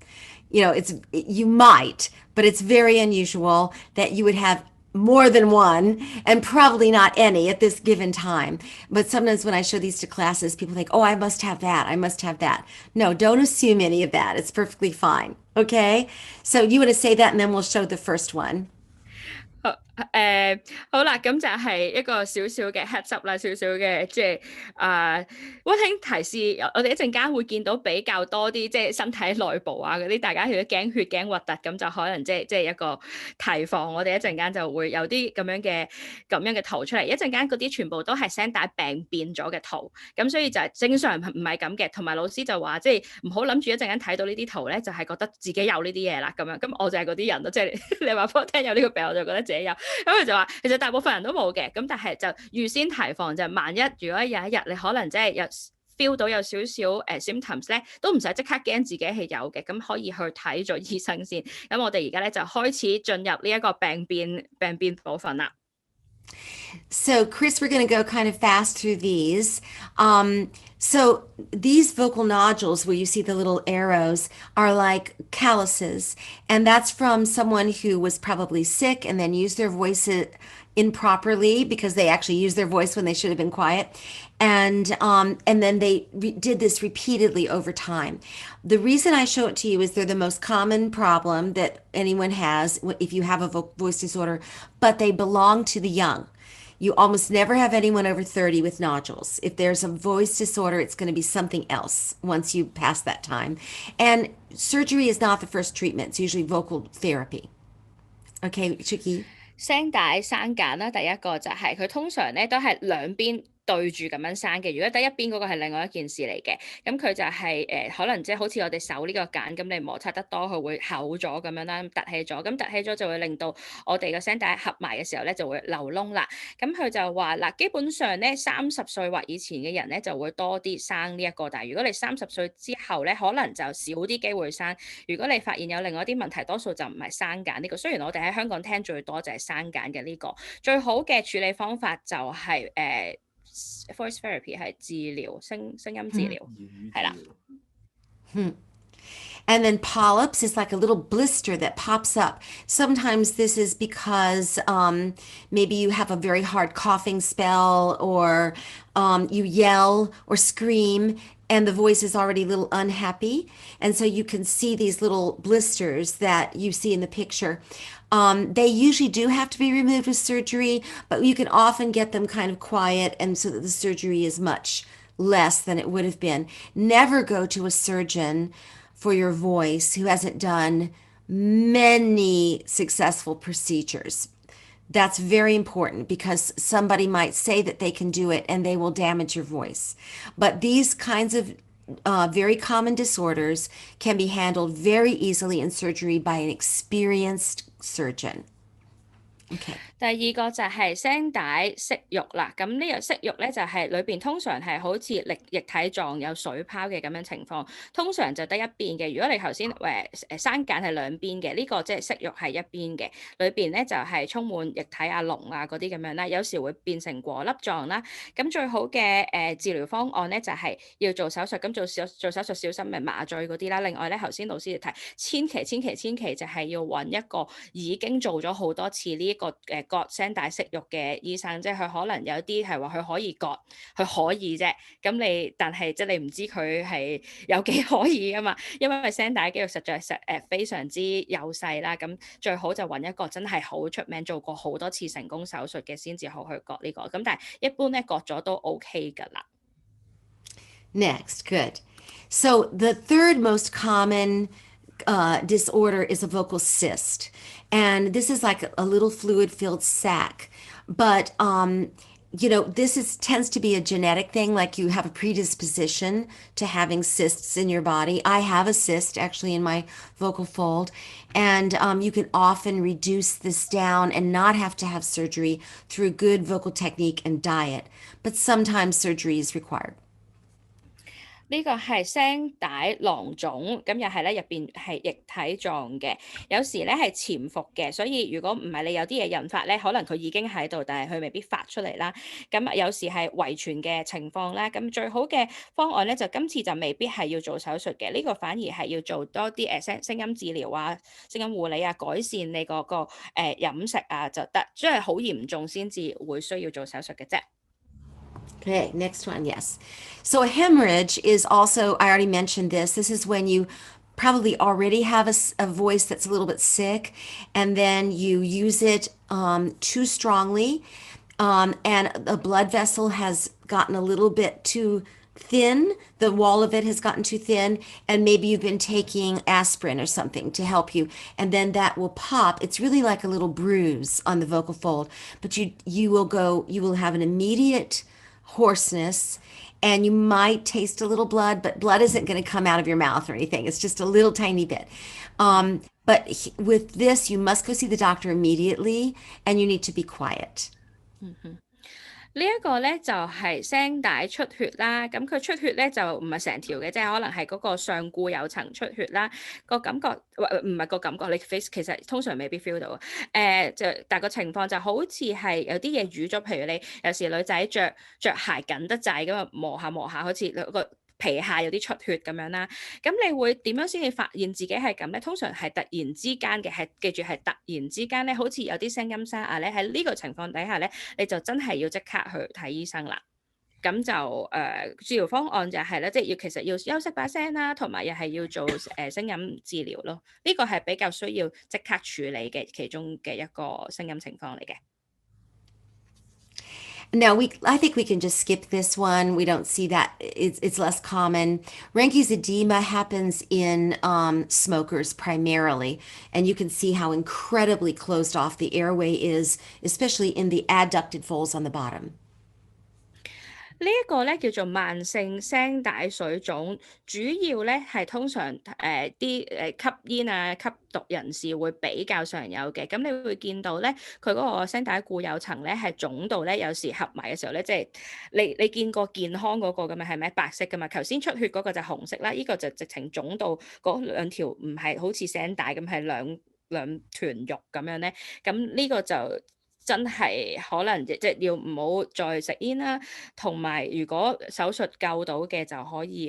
You might, but it's very unusual that you would have more than one and probably not any at this given time. But sometimes when I show these to classes, people think, oh, I must have that. I must have that. No, don't assume any of that. It's perfectly fine. Okay. So you want to say that and then we'll show the first one. 好啦，咁就係一個少少嘅 heads up 啦，少少嘅即係溫馨提示，我哋一陣間會見到比較多啲即係身體內部啊嗰啲，大家如果驚血驚核突咁就可能即係一個提防，我哋一陣間就會有啲咁樣嘅圖出嚟，一陣間嗰啲全部都係聲帶病變咗嘅圖，咁所以就係正常唔係咁嘅，同埋老師就話即係唔好諗住一陣間睇到呢啲圖咧，就係覺得自己有呢啲嘢啦咁樣，咁我就係嗰啲人咯，即係你話俾我聽有呢個病，我就覺得自己有。咁佢就話其實大部分人都冇嘅，咁但係就預先提防就萬一如果有一日你可能真係有 feel 到有少少symptoms 咧，都唔使即刻驚自己係有嘅，咁可以去睇咗醫生先。咁我哋而家咧就開始進入呢一個病變部分啦。So Chris, we're going to go kind of fast through these. So these vocal nodules where you see the little arrows are like calluses, and that's from someone who was probably sick and then used their voice improperly because they actually used their voice when they should have been quiet. And then they did this repeatedly over time. The reason I show it to you is they're the most common problem that anyone has if you have a voice disorder, but they belong to the young. You almost never have anyone over 30 with nodules. If there's a voice disorder, it's going to be something else once you pass that time. And surgery is not the first treatment. It's usually vocal therapy. Okay, Chucky? 聲帶生繭啦，第一個就係佢通常咧都係兩邊對住咁樣生嘅。如果得一邊嗰個係另外一件事嚟嘅，咁佢就係、可能即係好似我哋手呢個繭咁，你摩擦得多佢會厚咗咁樣啦，凸起咗，咁凸起咗就會令到我哋個聲帶合埋嘅時候咧就會漏窿啦。咁佢就話嗱，基本上咧30歲或以前嘅人咧就會多啲生呢一個，但係如果你30歲之後咧，可能就少啲機會生。如果你發現有另外一啲問題，多數就唔係生繭呢個。雖然我哋喺香港聽最多就係生繭嘅呢個，最好嘅處理方法就係、voice therapy 係治療聲音治療，係啦。And then polyps is like a little blister that pops up. Sometimes this is because maybe you have a very hard coughing spell or you yell or scream and the voice is already a little unhappy. And so you can see these little blisters that you see in the picture. They usually do have to be removed with surgery, but you can often get them kind of quiet and so that the surgery is much less than it would have been. Never go to a surgeon for your voice who hasn't done many successful procedures. That's very important because somebody might say that they can do it and they will damage your voice. But these kinds of very common disorders can be handled very easily in surgery by an experienced surgeon. Okay. 第二個就係聲帶息肉啦，咁呢個息肉咧就係裏邊通常係好似液體狀有水泡嘅咁樣情況，通常就得一邊嘅。如果你頭先生繭係兩邊嘅，呢、個即係息肉係一邊嘅，裏邊咧就係、充滿液體啊、膿啊嗰啲咁樣啦，有時會變成果粒狀啦。咁最好嘅治療方案咧就係、要做手術，咁做手術小心咪麻醉嗰啲啦。另外咧頭先老師就提，千祈就係要揾一個已經做咗好多次呢一個割聲帶息肉嘅醫生，即係佢可能有啲係話佢可以割，佢可以啫。咁但係即係你唔知佢係有幾可以啊嘛，因為聲帶肌肉實在非常之幼細啦。咁最好就揾一個真係好出名、做過好多次成功手術嘅先至好去割呢個。咁但係一般咧割咗都 OK 㗎啦。Next, good. So the third most common disorder is a vocal cyst. And this is like a little fluid-filled sac. But, this tends to be a genetic thing, like you have a predisposition to having cysts in your body. I have a cyst actually in my vocal fold. And you can often reduce this down and not have to have surgery through good vocal technique and diet. But sometimes surgery is required. 呢個係聲帶囊腫，咁又係咧入邊係液體狀嘅，有時咧係潛伏嘅，所以如果唔係你有啲嘢引發咧，可能佢已經喺度，但係佢未必發出嚟啦。咁有時係遺傳嘅情況啦，咁最好嘅方案咧就今次就未必係要做手術嘅，呢個反而係要做多啲聲音治療啊、聲音護理啊，改善你嗰個飲食啊就得，即係好嚴重先至會需要做手術嘅啫。Okay, next one, yes. So a hemorrhage is also, I already mentioned this. This is when you probably already have a voice that's a little bit sick, and then you use it too strongly, and the blood vessel has gotten a little bit too thin. The wall of it has gotten too thin, and maybe you've been taking aspirin or something to help you, and then that will pop. It's really like a little bruise on the vocal fold, but you will have an immediate hoarseness, and you might taste a little blood, but blood isn't going to come out of your mouth or anything. It's just a little tiny bit. But with this, you must go see the doctor immediately, and you need to be quiet. 呢呢一個咧就係聲帶出血啦，咁佢出血咧就唔係成條嘅，即係可能係嗰個上固有層出血啦。個感覺唔係個感覺，你 face 其實通常未必 feel 到。但個情況就好似係有啲嘢瘀咗，譬如你有時女仔着鞋緊得滯咁啊，磨下磨下，好似個皮下有啲出血咁樣啦。咁你會點樣先至發現自己係咁咧？通常係突然之間嘅，係記住係突然之間咧，好似有啲聲音沙啞咧，喺呢個情況底下咧，你就真係要即刻去睇醫生啦。咁就治療方案就係咧，即係其實要休息把聲啦，同埋又係要做聲音治療咯。呢個係比較需要即刻處理嘅其中嘅一個聲音情況嚟嘅。Now, I think we can just skip this one. We don't see that. It's less common. Ranke's edema happens in smokers primarily, and you can see how incredibly closed off the airway is, especially in the adducted folds on the bottom. 呢一個咧叫做慢性聲帶水腫，主要咧係通常啲吸煙啊、吸毒人士會比較常有嘅。咁你會見到咧，佢嗰個聲帶固有層咧係腫到咧，有時合埋嘅時候咧，即係你見過健康嗰個㗎嘛？係咪白色㗎嘛？頭先出血嗰個就紅色啦，呢個就直情腫到嗰兩條唔係好似聲帶咁，係兩團肉咁樣咧。咁呢個就真係可能即係要唔好再食煙啦，同埋如果手術救到嘅就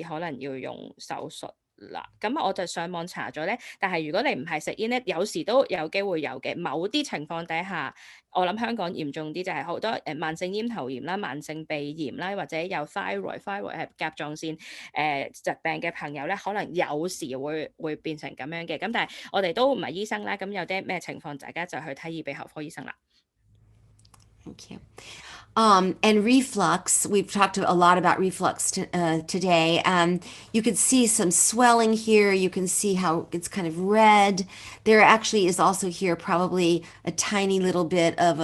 可能要用手術啦。咁我就上網查咗咧，但係如果你唔係食煙咧，有時都有機會有嘅。某啲情況底下，我諗香港嚴重啲就係好多慢性咽頭炎啦、慢性鼻炎啦，或者有 thyroid 係甲狀腺疾病嘅朋友咧，可能有時會變成咁樣嘅。咁但係我哋都唔係醫生啦，咁有啲咩情況，大家就去睇耳鼻喉科醫生啦。Thank you. And reflux, we've talked a lot about reflux today. You can see some swelling here. You can see how it's kind of red. There actually is also here probably a tiny little bit of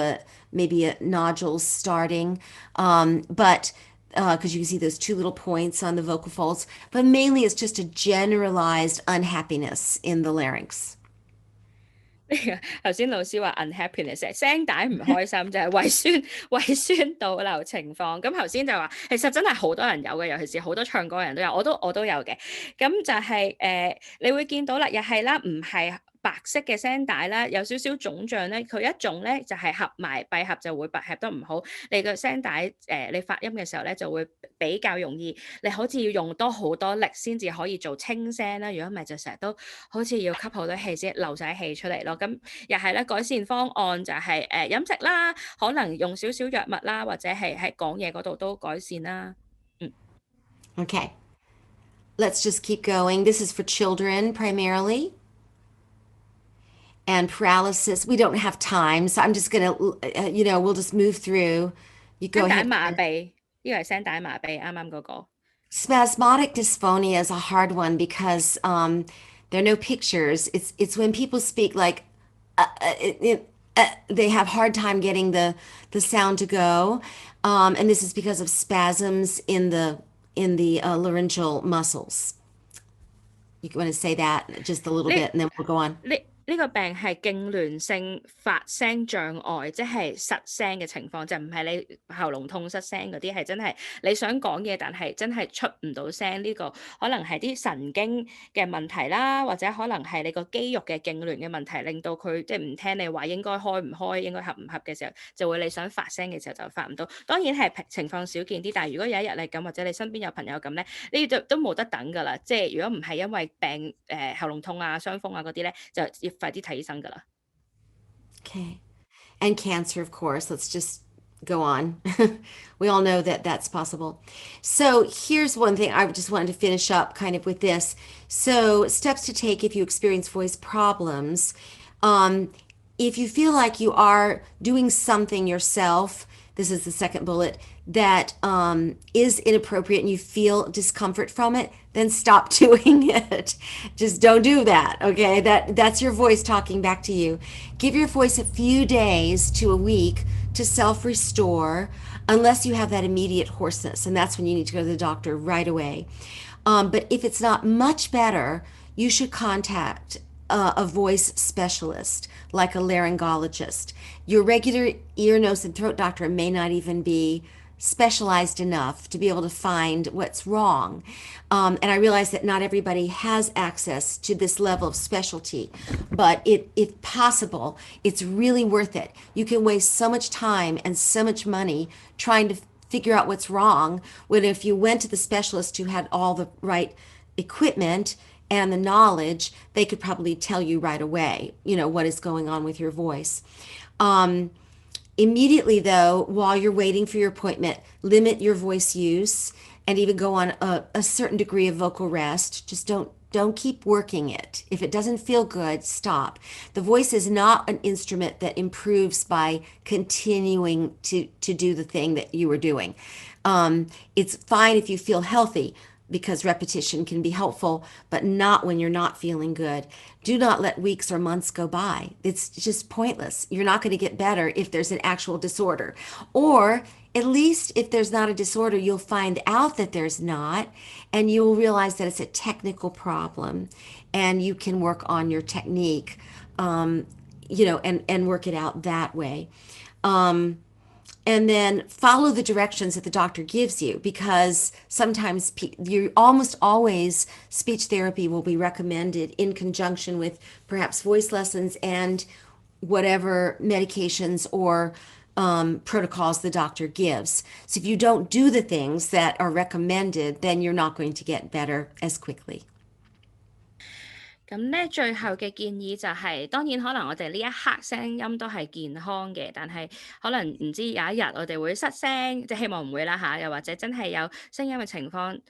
maybe a nodule starting. But because you can see those two little points on the vocal folds, but mainly it's just a generalized unhappiness in the larynx. 頭先老師話 unhappiness 聲帶唔開心就係胃酸倒流情況。咁頭先就話其實真係好多人有嘅，尤其是好多唱歌人都有，我都有嘅。咁就係你會見到啦，又係啦，唔係白色嘅聲帶啦，有少少腫脹咧，佢一種咧就係合埋閉合就會合得唔好，你個聲帶你發音嘅時候咧就會比較容易，你好似要用多好多力先至可以做清聲啦，如果唔係就成日都好似要吸好多氣先流晒氣出嚟咯。咁又係咧，改善方案就係飲食啦，可能用少少藥物啦，或者係喺講嘢嗰度都改善啦。Okay, let's just keep going. This is for children primarily. And paralysis, we don't have time, so I'm just going to, we'll just move through. You go 聲帶 ahead. 麻痹，呢個係聲帶麻痹，啱啱嗰個。Spasmodic dysphonia is a hard one because there are no pictures. It's when people speak like they have hard time getting the sound to go, and this is because of spasms in the laryngeal muscles. You want to say that just a little bit, and then we'll go on. 呢個病係痙攣性發聲障礙，即係失聲嘅情況，就唔係你喉嚨痛失聲嗰啲，係真係你想講嘢，但係真係出唔到聲。呢個可能係啲神經嘅問題啦，或者可能係你個肌肉嘅痙攣嘅問題，令到佢即係唔聽你話，應該開唔開，應該合唔合嘅時候，就會你想發聲嘅時候就發唔到。當然係情況少見啲，但係如果有一日你咁，或者你身邊有朋友咁咧，呢都冇得等㗎啦。即係如果唔係因為病喉嚨痛啊、傷風啊嗰啲咧，就要快啲睇醫生㗎啦。Okay. And cancer, of course. Let's just go on. We all know that that's possible. So here's one thing I just wanted to finish up kind of with this. So steps to take if you experience voice problems. If you feel like you are doing something yourself, this is the second bullet, that is inappropriate and you feel discomfort from it, then stop doing it. Just don't do that, okay? That's your voice talking back to you. Give your voice a few days to a week to self-restore, unless you have that immediate hoarseness, and that's when you need to go to the doctor right away. But if it's not much better, you should contact a voice specialist, like a laryngologist. Your regular ear, nose, and throat doctor may not even be specialized enough to be able to find what's wrong. And I realize that not everybody has access to this level of specialty, but if possible, it's really worth it. You can waste so much time and so much money trying to figure out what's wrong, when if you went to the specialist who had all the right equipment and the knowledge, they could probably tell you right away, what is going on with your voice. Immediately, though, while you're waiting for your appointment, limit your voice use and even go on a certain degree of vocal rest. Just don't keep working it. If it doesn't feel good, stop. The voice is not an instrument that improves by continuing to do the thing that you were doing. It's fine if you feel healthy, because repetition can be helpful, but not when you're not feeling good. Do not let weeks or months go by. It's just pointless. You're not going to get better if there's an actual disorder. Or at least if there's not a disorder, you'll find out that there's not, and you'll realize that it's a technical problem, and you can work on your technique, and work it out that way. And then follow the directions that the doctor gives you, because sometimes you almost always speech therapy will be recommended in conjunction with perhaps voice lessons and whatever medications or protocols the doctor gives. So if you don't do the things that are recommended, then you're not going to get better as quickly. 咁咧，最後嘅建議就係，當然可能我哋呢一刻聲音都係健康嘅，但係可能唔知有一日我哋會失聲，即係希望唔會啦嚇，又或者真係有聲音嘅情況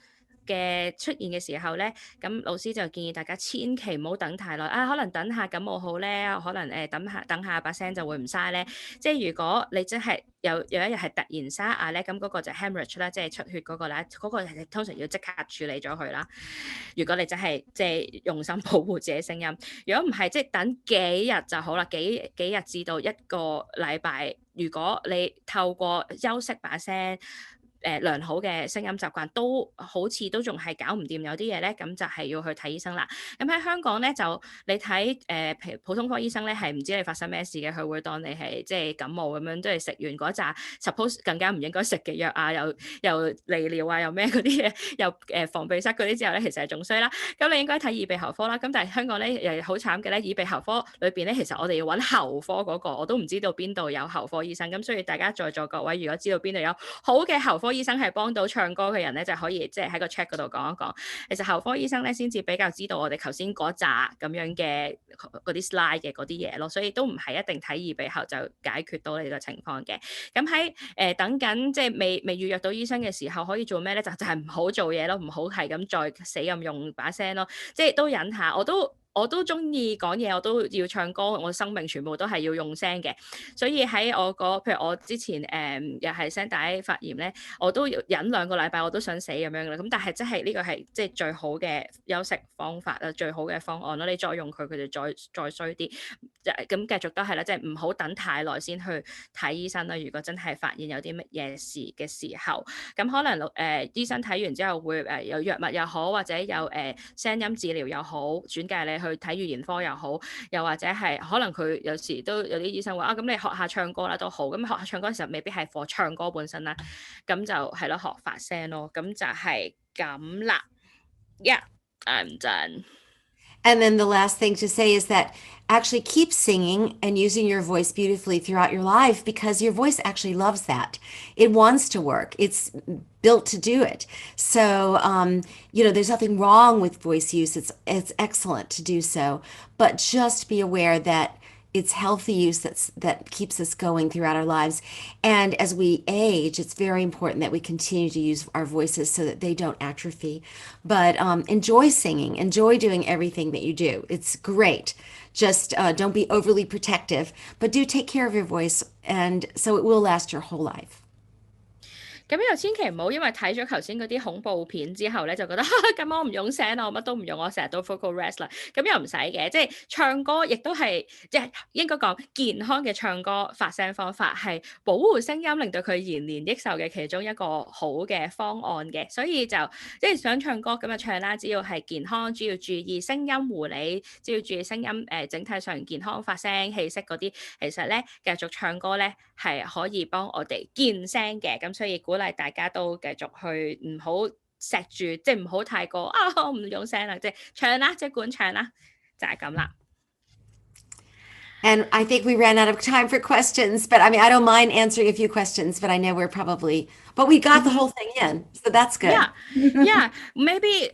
嘅出現嘅時候咧，咁老師就建議大家千祈唔好等太耐，可能等下感冒好咧，可能等下把聲就會唔沙咧。即係如果你真係有一日係突然沙啞咧，咁嗰個就 hemorrhage 啦，即係出血嗰個啦，嗰個係通常要即刻處理咗佢啦。如果你真係即係用心保護自己聲音，如果唔係，即係等幾日就好啦，幾日至到一個禮拜。如果你透過休息把聲，良好嘅聲音習慣都好似都仲係搞唔掂，有啲嘢咧，咁就係要去睇醫生啦。咁喺香港咧，就你睇譬如普通科醫生咧，係唔知你發生咩事嘅，佢會當你係即係感冒咁樣，即係食完嗰扎 suppose 更加唔應該食嘅藥啊，又利尿啊，又咩嗰啲嘢，又防鼻塞嗰啲之後咧，其實係仲衰啦。咁你應該睇耳鼻喉科啦。咁但係香港咧又好慘嘅咧，耳鼻喉科裏邊咧，其實我哋要揾喉科嗰個，我都唔知道邊度有喉科醫生。咁所以大家在座各位，如果知道邊度有好嘅喉科醫生係幫到唱歌嘅人咧，就可以即係喺個 check 嗰度講一講。其實喉科醫生咧先至比較知道我哋頭先嗰扎咁樣嘅嗰啲 slide 嘅嗰啲嘢咯，所以都唔係一定睇耳鼻喉就解決到你個情況嘅。咁喺等緊即係未預約到醫生嘅時候，可以做咩咧？就係唔好做嘢咯，唔好係咁再死咁用把聲咯，即係都忍下。我都中意講嘢，我都要唱歌，我生命全部都係要用聲嘅。所以喺譬如我之前又係聲帶發炎咧，我都要忍2個禮拜，我都想死咁樣嘅啦。咁但係即係呢個係即係最好嘅休息方法啦，最好嘅方案咯。你再用佢就再衰啲。咁繼續都係啦，即係唔好等太耐先去睇醫生啦。如果真係發現有啲乜嘢事嘅時候，咁可能醫生睇完之後會有藥物又好，或者有聲音治療又好，轉介你去睇語言科又好，又或者係可能佢有時都有啲醫生話咁你學下唱歌啦都好。咁學下唱歌嘅時候未必係 for 唱歌本身啦，咁就係咯，學發聲咯，咁就係咁啦。Yeah, I'm done. And then the last thing to say is that actually keep singing and using your voice beautifully throughout your life, because your voice actually loves that. It wants to work. It's built to do it. So, there's nothing wrong with voice use. It's excellent to do so, but just be aware that it's healthy use that keeps us going throughout our lives. And as we age, it's very important that we continue to use our voices so that they don't atrophy. But enjoy singing, enjoy doing everything that you do. It's great. Just don't be overly protective, but do take care of your voice, and so it will last your whole life. 咁又千祈唔好，因為睇咗頭先嗰啲恐怖片之後咧，就覺得咁我唔用聲啦，我乜都唔用，我成日都 vocal rest 啦。咁又唔使嘅，即係唱歌亦都係即係應該講健康嘅唱歌發聲方法係保護聲音，令到佢延年益壽嘅其中一個好嘅方案嘅。所以就即係想唱歌咁就唱啦，只要係健康，只要注意聲音護理，只要注意聲音整體上健康發聲氣息嗰啲，其實咧繼續唱歌咧係可以幫我哋健聲嘅。咁所以鼓勵大家都繼續去，唔好錫住，即係唔好太過我唔用聲啦，即係唱啦，即管唱啦，就係咁啦。And I think we ran out of time for questions, but I mean, I don't mind answering a few questions, but I know we're probably, but we got the whole thing in, so that's good. Yeah, maybe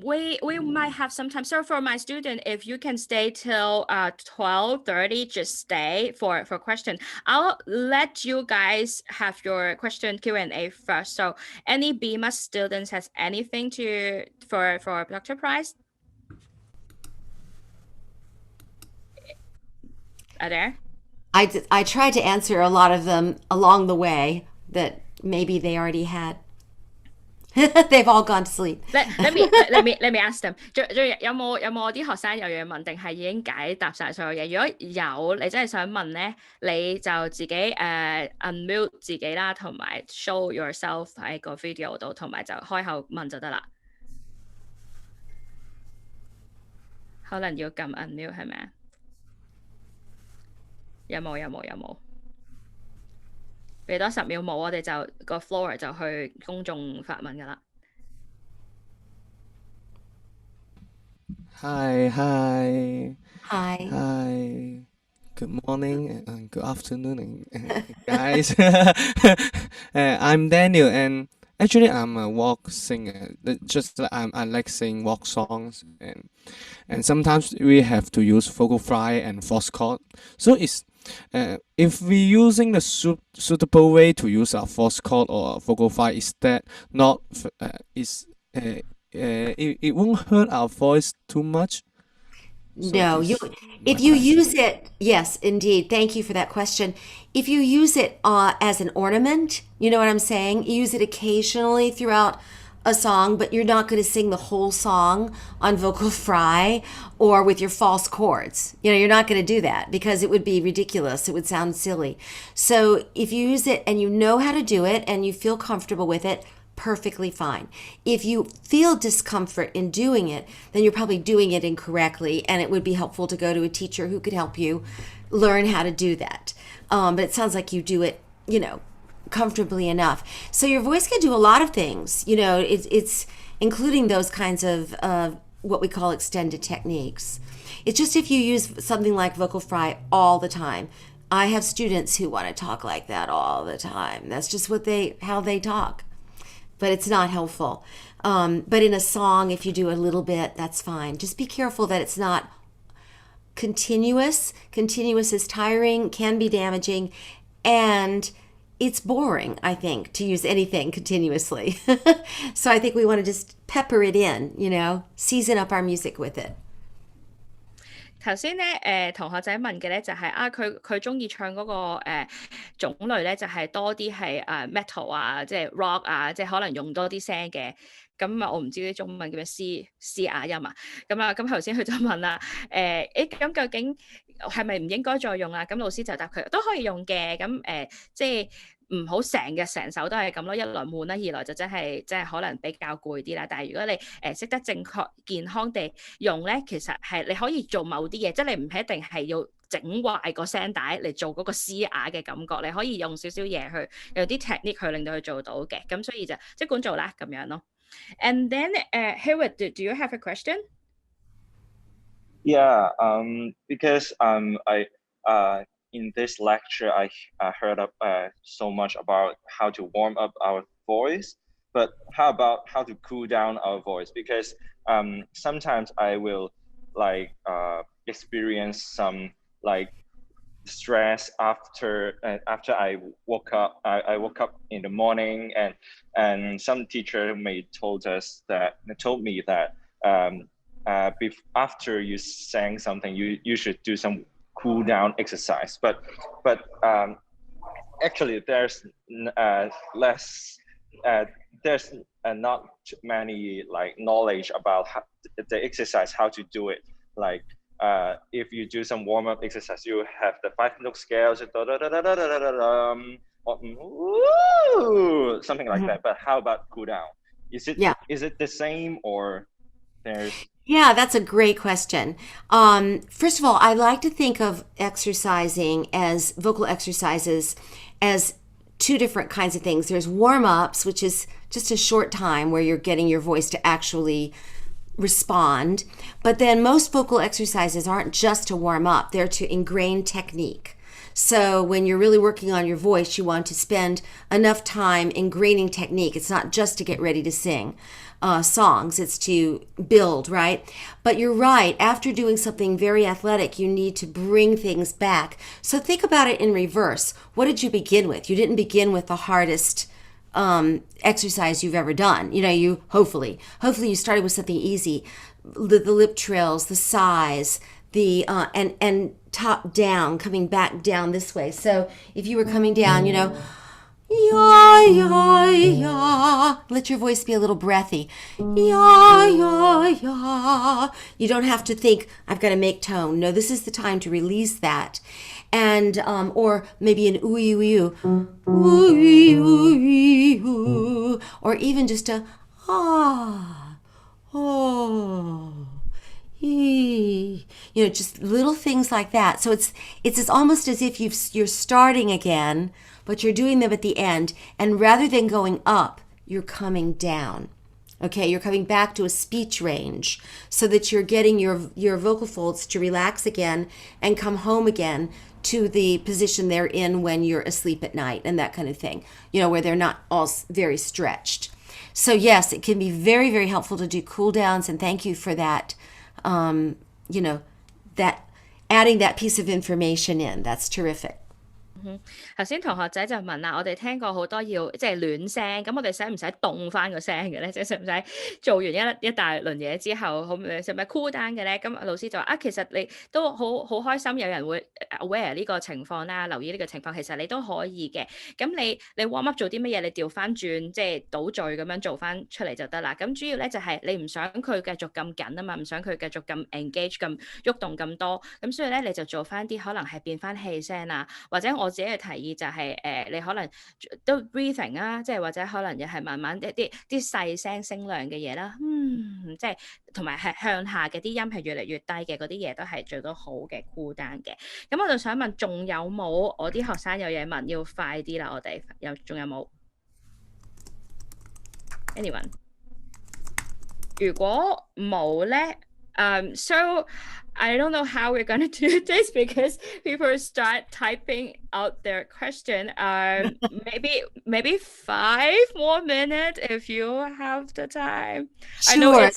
we might have some time. So for my student, if you can stay till 12:30, just stay for question. I'll let you guys have your question Q&A first. So any BMAS students has anything for Dr. Price? Are there? I tried to answer a lot of them along the way that maybe they already had. They've all gone to sleep. Let me ask them. 仲有冇啲學生有嘢問，定係已經解答晒所有嘢？如果有，你真係想問咧，你就自己unmute 自己啦，同埋 show yourself 喺個 video 度，同埋就開口問就得啦。可能要撳 unmute 係咪啊？有冇？俾多10秒冇，我哋就個 floor 就去公眾發問㗎啦。Hi. Good morning and good afternoon, guys. I'm Daniel, and actually I'm a walk singer. Just like I like singing walk songs, and sometimes we have to use vocal fry and false chord. So it's if we're using the suitable way to use our false chord or vocal fry, is that not it won't hurt our voice too much? No, if you use it, yes, indeed. Thank you for that question. If you use it as an ornament, you know what I'm saying? You use it occasionally throughout a song, but you're not going to sing the whole song on vocal fry or with your false chords. You know, you're not going to do that because it would be ridiculous. It would sound silly. So if you use it and you know how to do it and you feel comfortable with it, perfectly fine. If you feel discomfort in doing it, then you're probably doing it incorrectly, and it would be helpful to go to a teacher who could help you learn how to do that. But it sounds like you do it, comfortably enough. So your voice can do a lot of things. It's including those kinds of what we call extended techniques. It's just if you use something like vocal fry all the time. I have students who want to talk like that all the time. That's just how they talk. But it's not helpful. But in a song, if you do a little bit, that's fine. Just be careful that it's not continuous. Continuous is tiring, can be damaging, and it's boring, I think, to use anything continuously. So I think we want to just pepper it in, season up our music with it. 頭先咧同學仔問嘅咧就係佢中意唱嗰個種類咧就係多啲係metal 啊，即係 rock 啊，即係可能用多啲聲嘅。咁我唔知啲中文叫咩 C 啞音啊。咁頭先佢就問啦，咁究竟係咪唔應該再用啊？咁老師就答佢都可以用嘅。咁即係唔好成首都係咁咯，一來悶啦，二來就真係可能比較攰啲啦。但係如果你識得正確健康地用咧，其實係你可以做某啲嘢，即係你唔一定係要整壞個聲帶嚟做嗰個嘶啞嘅感覺，你可以用少少嘢去有啲 technique 去令到佢做到嘅。咁所以就即管做啦咁樣咯。And then Howard, do you have a question? Yeah, because in this lecture, I heard so much about how to warm up our voice, but how about how to cool down our voice? Because sometimes I will experience some stress after I woke up. I woke up in the morning, and some teacher told me that after you sang something, you should do some cool down exercise. But actually there's less there's not many like knowledge about the exercise, how to do it. Like if you do some warm-up exercise, you have the 5-note scales, something like that. But how about cool down? Is it the same, or there's... Yeah, that's a great question. First of all, I like to think of exercising as vocal exercises as two different kinds of things. There's warm-ups, which is just a short time where you're getting your voice to actually respond. But then most vocal exercises aren't just to warm up, they're to ingrain technique. So when you're really working on your voice, you want to spend enough time ingraining technique. It's not just to get ready to sing songs, it's to build, right? But you're right, after doing something very athletic, you need to bring things back. So think about it in reverse. What did you begin with? You didn't begin with the hardest exercise you've ever done. You hopefully you started with something easy. The lip trills, the sighs, the and top down, coming back down this way. So if you were coming down, ya, ya, ya, let your voice be a little breathy. Ya, ya, ya. You don't have to think, I've got to make tone. No, this is the time to release that. And or maybe an ooh, or even just a ah, oh, just little things like that. So it's almost as if you're starting again, but you're doing them at the end. And rather than going up, you're coming down. Okay, you're coming back to a speech range so that you're getting your vocal folds to relax again and come home again to the position they're in when you're asleep at night and that kind of thing, where they're not all very stretched. So yes, it can be very, very helpful to do cool downs, and thank you for that, that adding that piece of information in. That's terrific. 頭先同學仔就問啦，我哋聽過好多要即係暖聲，咁我哋使唔使凍翻個聲嘅咧？即係使唔使做完一大輪嘢之後，使唔使 cool down 嘅咧？咁老師就話其實你都好開心，有人會 aware 呢個情況啦，留意呢個情況，其實你都可以嘅。咁你 warm up 做啲乜嘢？你調翻轉，即係倒序咁樣做翻出嚟就得啦。咁主要咧就係你唔想佢繼續咁緊啊嘛，唔想佢繼續咁 engage 咁喐動咁多，咁所以咧你就做翻啲可能係變翻氣聲啊，或者我自己嘅提議就係你可能都 breathing 啊，即係或者可能又係慢慢啲細聲聲量嘅嘢啦，即係同埋係向下嘅啲音係越嚟越低嘅嗰啲嘢都係最多好嘅 cool down 嘅。咁我就想問，仲有冇我啲學生有嘢問？要快啲啦，我哋仲有冇 ？Anyone？ 如果冇咧，so I don't know how we're going to do this because people start typing out their question. Maybe 5 more minutes if you have the time. Sure.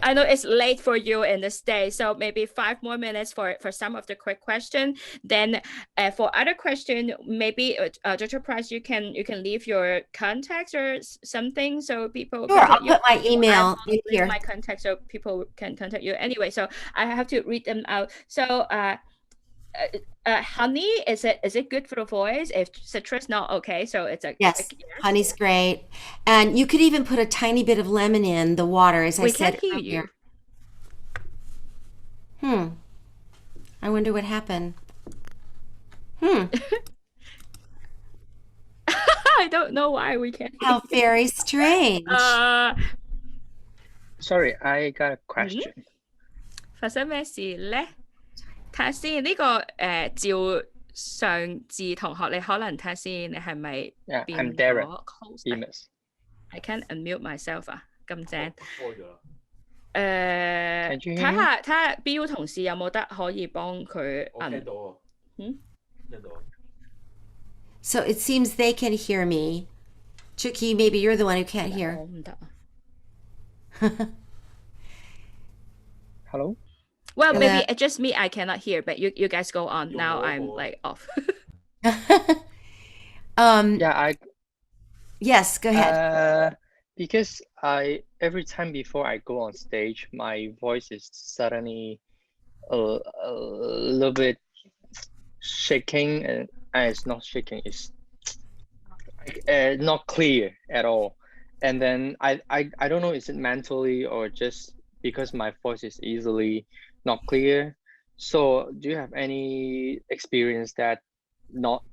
I know it's late for you in the States, so maybe 5 more minutes for some of the quick question. Then for other question, maybe Dr. Price, you can leave your contacts or something so people. Sure, I'll put my email in here. My contact so people can contact you. Anyway, so I have to read them out. So honey, is it good for the voice? If citrus, not okay. So it's a yes. Honey's great, and you could even put a tiny bit of lemon in the water, as I said earlier. We can't hear you. I wonder what happened. I don't know why we can't. How very strange. Sorry, I got a question. 發生咩事咧？睇下先，呢個趙尚志同學，你可能睇下先，你係咪變咗 close？ I can't unmute myself 啊，咁正。睇下 BU 同事有冇得可以幫佢 聽到啊。聽到。So it seems they can hear me. Cheuk, maybe you're the one who can't hear. 我唔得啊。Hello? Well, maybe it's just me. I cannot hear, but you guys go on. Now I'm like off. Yes, go ahead. Because every time before I go on stage, my voice is suddenly a little bit shaking, and it's not shaking. It's like not clear at all. And then I don't know, is it mentally or just because my voice is easily not clear? So do you have any experience that not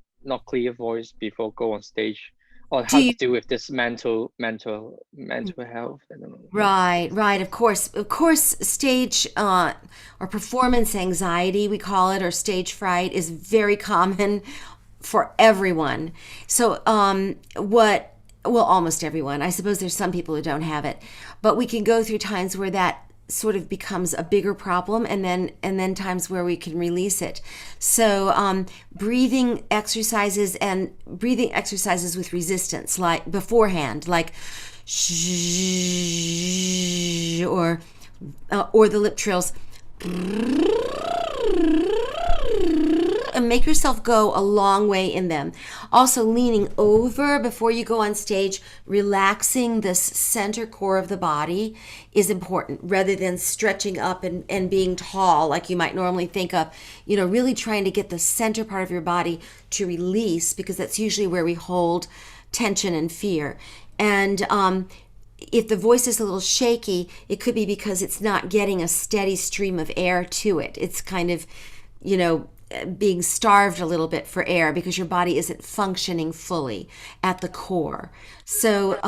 clear voice before go on stage, or Do how to you deal with this mental health? I don't know. Right. Of course, stage or performance anxiety, we call it, or stage fright, is very common for everyone. So, well, almost everyone. I suppose there's some people who don't have it, but we can go through times where that sort of becomes a bigger problem, and then times where we can release it. So breathing exercises with resistance, like beforehand, like shh, or the lip trills, and make yourself go a long way in them. Also, leaning over before you go on stage, relaxing this center core of the body is important, rather than stretching up and being tall like you might normally think of. Really trying to get the center part of your body to release, because that's usually where we hold tension and fear. And if the voice is a little shaky, it could be because it's not getting a steady stream of air to it. It's kind of, being starved a little bit for air because your body isn't functioning fully at the core. So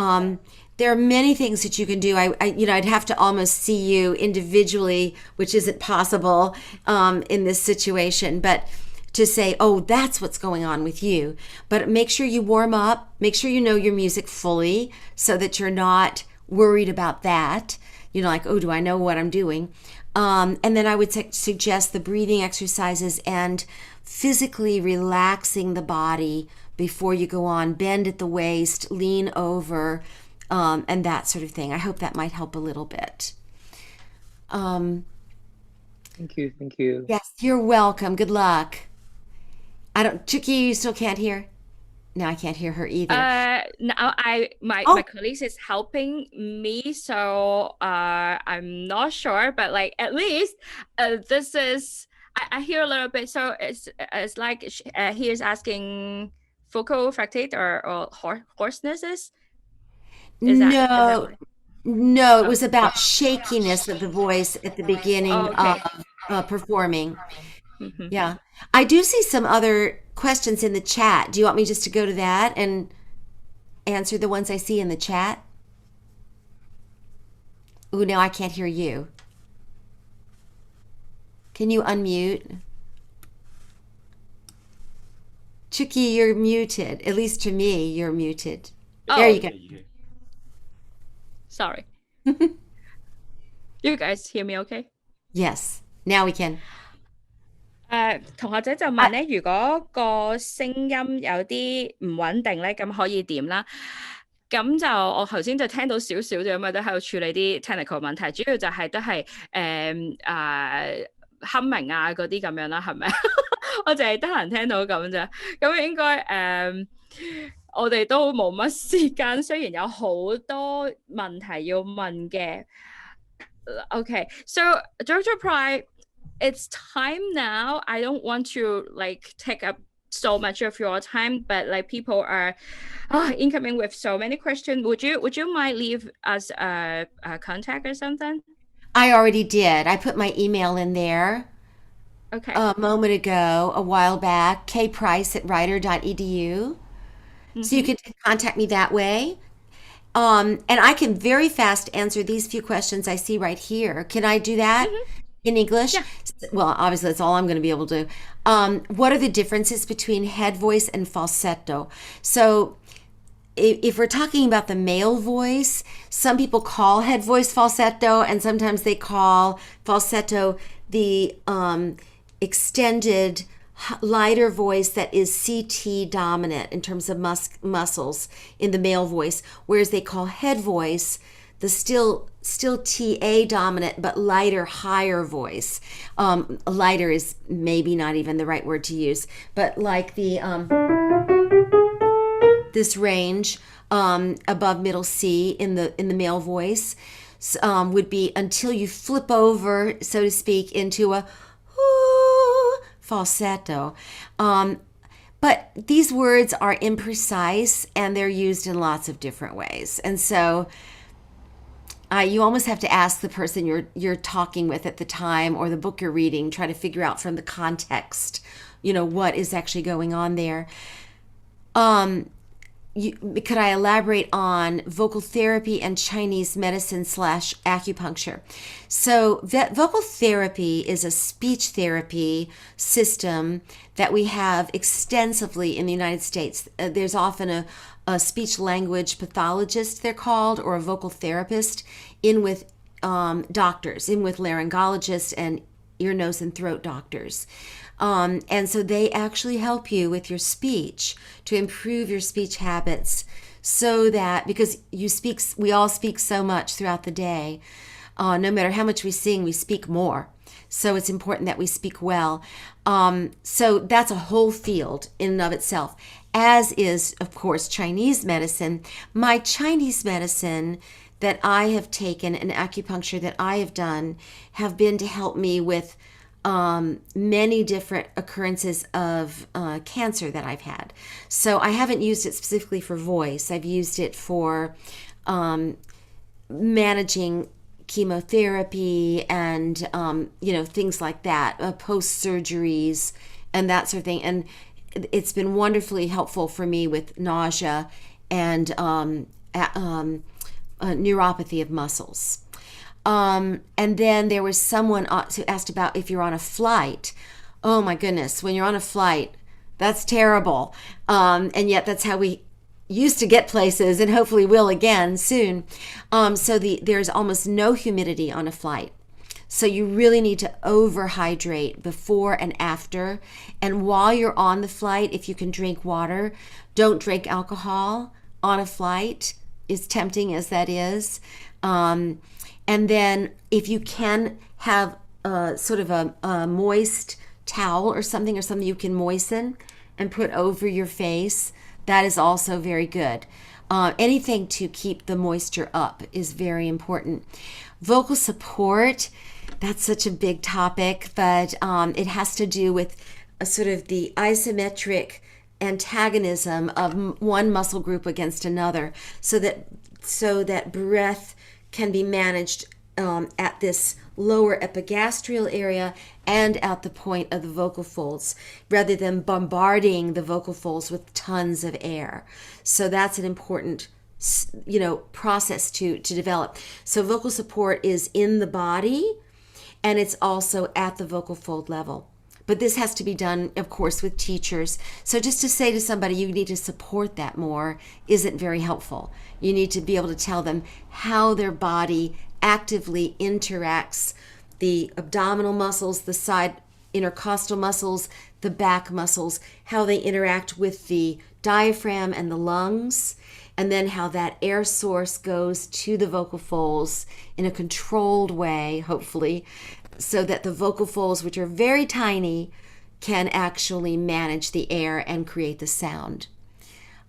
there are many things that you can do. I'd have to almost see you individually, which isn't possible in this situation, but to say, oh, that's what's going on with you. But make sure you warm up, make sure you know your music fully so that you're not worried about that. Like, oh, do I know what I'm doing? And then I would suggest the breathing exercises and physically relaxing the body before you go on. Bend at the waist, lean over, and that sort of thing. I hope that might help a little bit. Thank you. Yes, you're welcome. Good luck. Cheuk, you still can't hear? No, I can't hear her either. Now my colleagues is helping me, so I'm not sure, but like at least this is I hear a little bit. So it's like he is asking vocal fractate or hoarsenesses. No, it was about shakiness of the voice at the beginning of performing. Mm-hmm. Yeah. I do see some other questions in the chat. Do you want me just to go to that and answer the ones I see in the chat? Ooh, no, I can't hear you. Can you unmute? Chucky, you're muted. At least to me, you're muted. There you go. Sorry. You guys hear me okay? Yes. Now we can. 同學仔就問咧，如果個聲音有啲唔穩定咧，咁可以點啦？咁就我頭先就聽到少少啫，咁都喺度處理啲 technical 問題，主要就係都係humming 啊嗰啲咁樣啦，係咪？我淨係得閒聽到咁啫，咁應該我哋都冇乜時間，雖然有好多問題要問嘅。Okay, so Dr. Pry, it's time now. I don't want to like take up so much of your time, but like people are incoming with so many questions. Would you mind leave us a contact or something? I already did. I put my email in there. Okay. A moment ago, a while back, kprice@rider.edu. So you can contact me that way. And I can very fast answer these few questions I see right here. Can I do that in English? Yeah. Well, obviously that's all I'm going to be able to do. What are the differences between head voice and falsetto? So if we're talking about the male voice, some people call head voice falsetto, and sometimes they call falsetto the extended lighter voice that is CT dominant in terms of muscles in the male voice, whereas they call head voice the still TA dominant but lighter, higher voice. Lighter is maybe not even the right word to use, but like the this range above middle C in the male voice would be until you flip over, so to speak, into a falsetto. But these words are imprecise and they're used in lots of different ways. And so you almost have to ask the person you're talking with at the time, or the book you're reading, try to figure out from the context, what is actually going on there. Could I elaborate on vocal therapy and Chinese medicine / acupuncture? So vocal therapy is a speech therapy system that we have extensively in the United States. There's often a speech language pathologist, they're called, or a vocal therapist in with doctors, in with laryngologists and ear, nose, and throat doctors. And so they actually help you with your speech to improve your speech habits, so that, because we all speak so much throughout the day, no matter how much we sing, we speak more. So it's important that we speak well. So that's a whole field in and of itself, as is, of course, Chinese medicine. My Chinese medicine that I have taken and acupuncture that I have done have been to help me with many different occurrences of cancer that I've had. So I haven't used it specifically for voice. I've used it for managing chemotherapy and things like that, post surgeries and that sort of thing. And it's been wonderfully helpful for me with nausea and neuropathy of muscles. And then there was someone who asked about if you're on a flight. Oh my goodness, when you're on a flight, that's terrible. And yet that's how we used to get places, and hopefully will again soon. So there's almost no humidity on a flight. So you really need to overhydrate before and after. And while you're on the flight, if you can drink water, don't drink alcohol on a flight, as tempting as that is. And then if you can have sort of a moist towel or something you can moisten and put over your face, that is also very good. Anything to keep the moisture up is very important. Vocal support, that's such a big topic, but it has to do with a sort of the isometric antagonism of one muscle group against another, so that breath can be managed at this lower epigastrial area and at the point of the vocal folds, rather than bombarding the vocal folds with tons of air. So that's an important process to develop. So vocal support is in the body, and it's also at the vocal fold level. But this has to be done, of course, with teachers. So just to say to somebody you need to support that more isn't very helpful. You need to be able to tell them how their body actively interacts, the abdominal muscles, the side intercostal muscles, the back muscles, how they interact with the diaphragm and the lungs, and then how that air source goes to the vocal folds in a controlled way, hopefully, so that the vocal folds, which are very tiny, can actually manage the air and create the sound.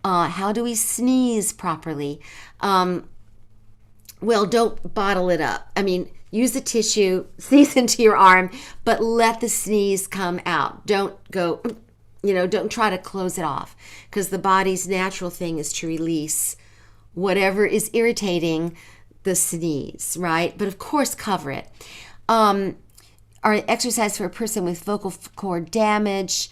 How do we sneeze properly? Well, don't bottle it up. I mean, use a tissue, sneeze into your arm, but let the sneeze come out. Don't go, don't try to close it off, because the body's natural thing is to release whatever is irritating the sneeze, right? But of course, cover it. Our exercise for a person with vocal cord damage,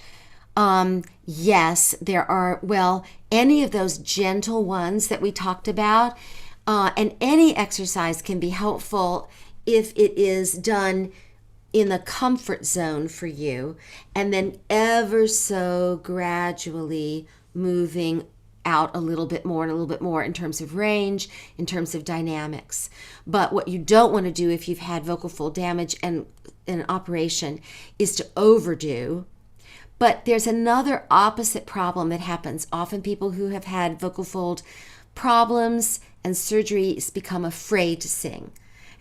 yes, there are, any of those gentle ones that we talked about, and any exercise can be helpful if it is done in the comfort zone for you, and then ever so gradually moving out a little bit more and a little bit more in terms of range, in terms of dynamics. But what you don't want to do if you've had vocal fold damage and an operation is to overdo. But there's another opposite problem that happens. Often people who have had vocal fold problems and surgeries become afraid to sing.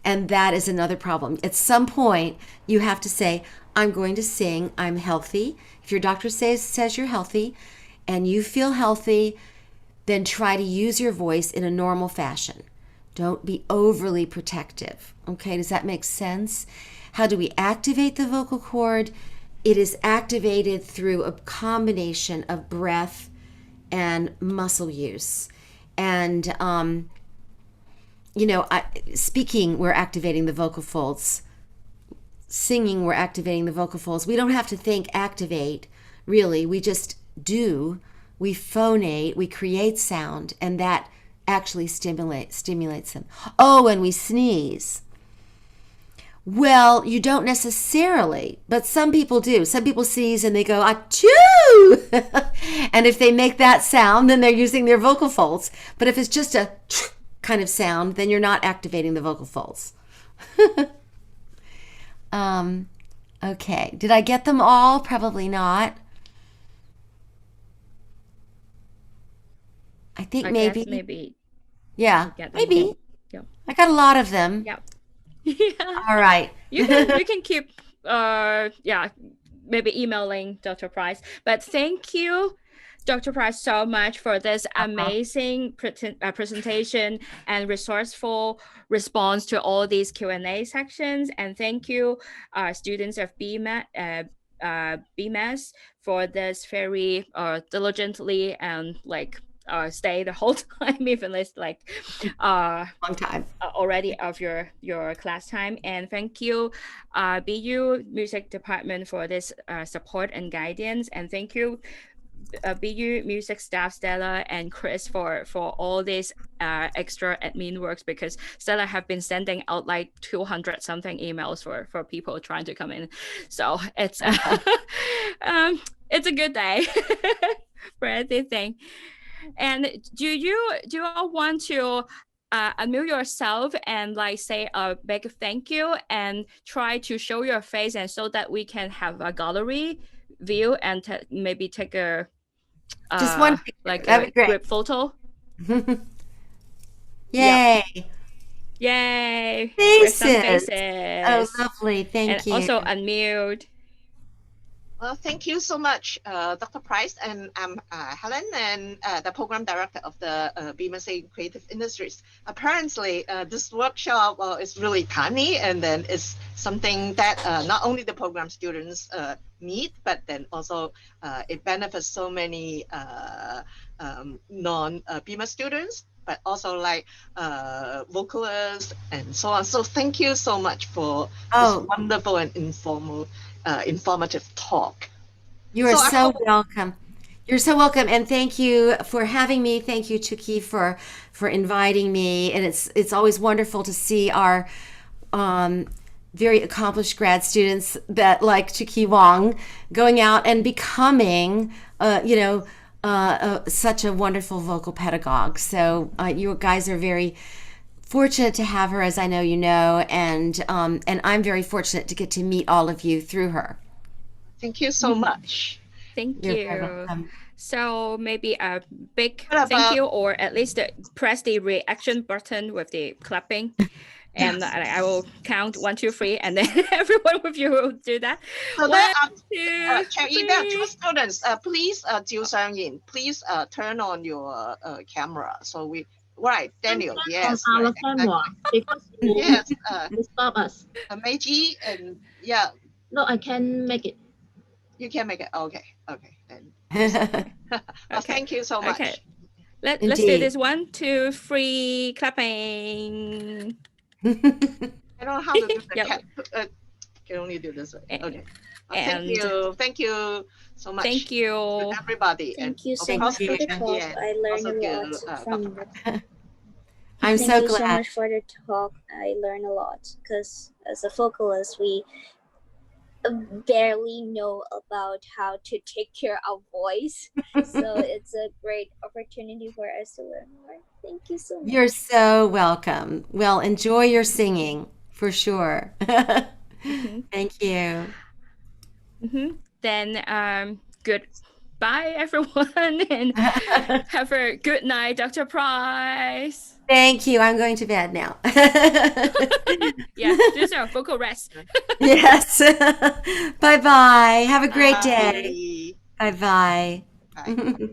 And that is another problem. At some point, you have to say, I'm going to sing, I'm healthy. If your doctor says you're healthy and you feel healthy, then try to use your voice in a normal fashion. Don't be overly protective. Okay, does that make sense? How do we activate the vocal cord? it is activated through a combination of breath and muscle use. And, speaking, we're activating the vocal folds. Singing, we're activating the vocal folds. We don't have to think activate, really. We just do. We phonate, we create sound, and that actually stimulates them. Oh, and we sneeze. Well, you don't necessarily, but some people do. Some people sneeze and they go, achoo! And if they make that sound, then they're using their vocal folds. But if it's just a kind of sound, then you're not activating the vocal folds. Okay. Did I get them all? Probably not. I think maybe. Yeah, maybe. Yeah. I got a lot of them. Yeah. All right. You can keep maybe emailing Dr. Price. But thank you, Dr. Price, so much for this amazing presentation and resourceful response to all these Q&A sections. And thank you, students of BMAS, for this very diligently and stay the whole time, even less long time already of your class time. And thank you, BU Music Department, for this support and guidance. And thank you, BU Music staff Stella and Chris for all this extra admin works, because Stella have been sending out 200 something emails for people trying to come in. So it's it's a good day for everything. And do you all want to unmute yourself and say a big thank you and try to show your face, and so that we can have a gallery view and maybe take a just one a group photo? Yay! Yep. Yay! Faces. Oh, lovely! Thank you. Also unmute. Well, thank you so much, Dr. Price, and I'm Helen, and the program director of the BMSA Creative Industries. Apparently, this workshop is really timely, and then it's something that not only the program students need, but then also it benefits so many non-BMS students, but also vocalists and so on. So thank you so much for this wonderful and informative talk. You are so welcome. You're so welcome, and thank you for having me. Thank you, Cheuk, for inviting me. And it's always wonderful to see our very accomplished grad students that like Cheuk Wong going out and becoming such a wonderful vocal pedagogue. So you guys are very fortunate to have her, as I know you know, and I'm very fortunate to get to meet all of you through her. Thank you so much. Thank You're you. welcome. So maybe a big thank you, or at least press the reaction button with the clapping. And I will count 1, 2, 3, and then everyone of you will do that. So 1, 2, two students, please, please turn on your camera. So right, Daniel, yes. On our camera, because yes, stop us. Meiji, and No, I can make it. You can make it. Okay, then. Well, thank you so much. Okay. Let's do this. 1, 2, 3, clapping. I don't know how to do the cat. Can only do this way. Okay. Thank you so much. Thank you, to everybody. Thank you so much for the talk. I learned a lot from it. I'm so glad. Thank you so much for the talk. I learned a lot, because as a vocalist, we barely know about how to take care of voice. So it's a great opportunity for us to learn more. Thank you so much. You're so welcome. Well, enjoy your singing for sure. Thank you. Then goodbye, everyone, and have a good night, Dr. Price. Thank you. I'm going to bed now. Yeah, do so. Vocal rest. Yes. Bye-bye. Have a great day. Bye. Bye-bye. Bye.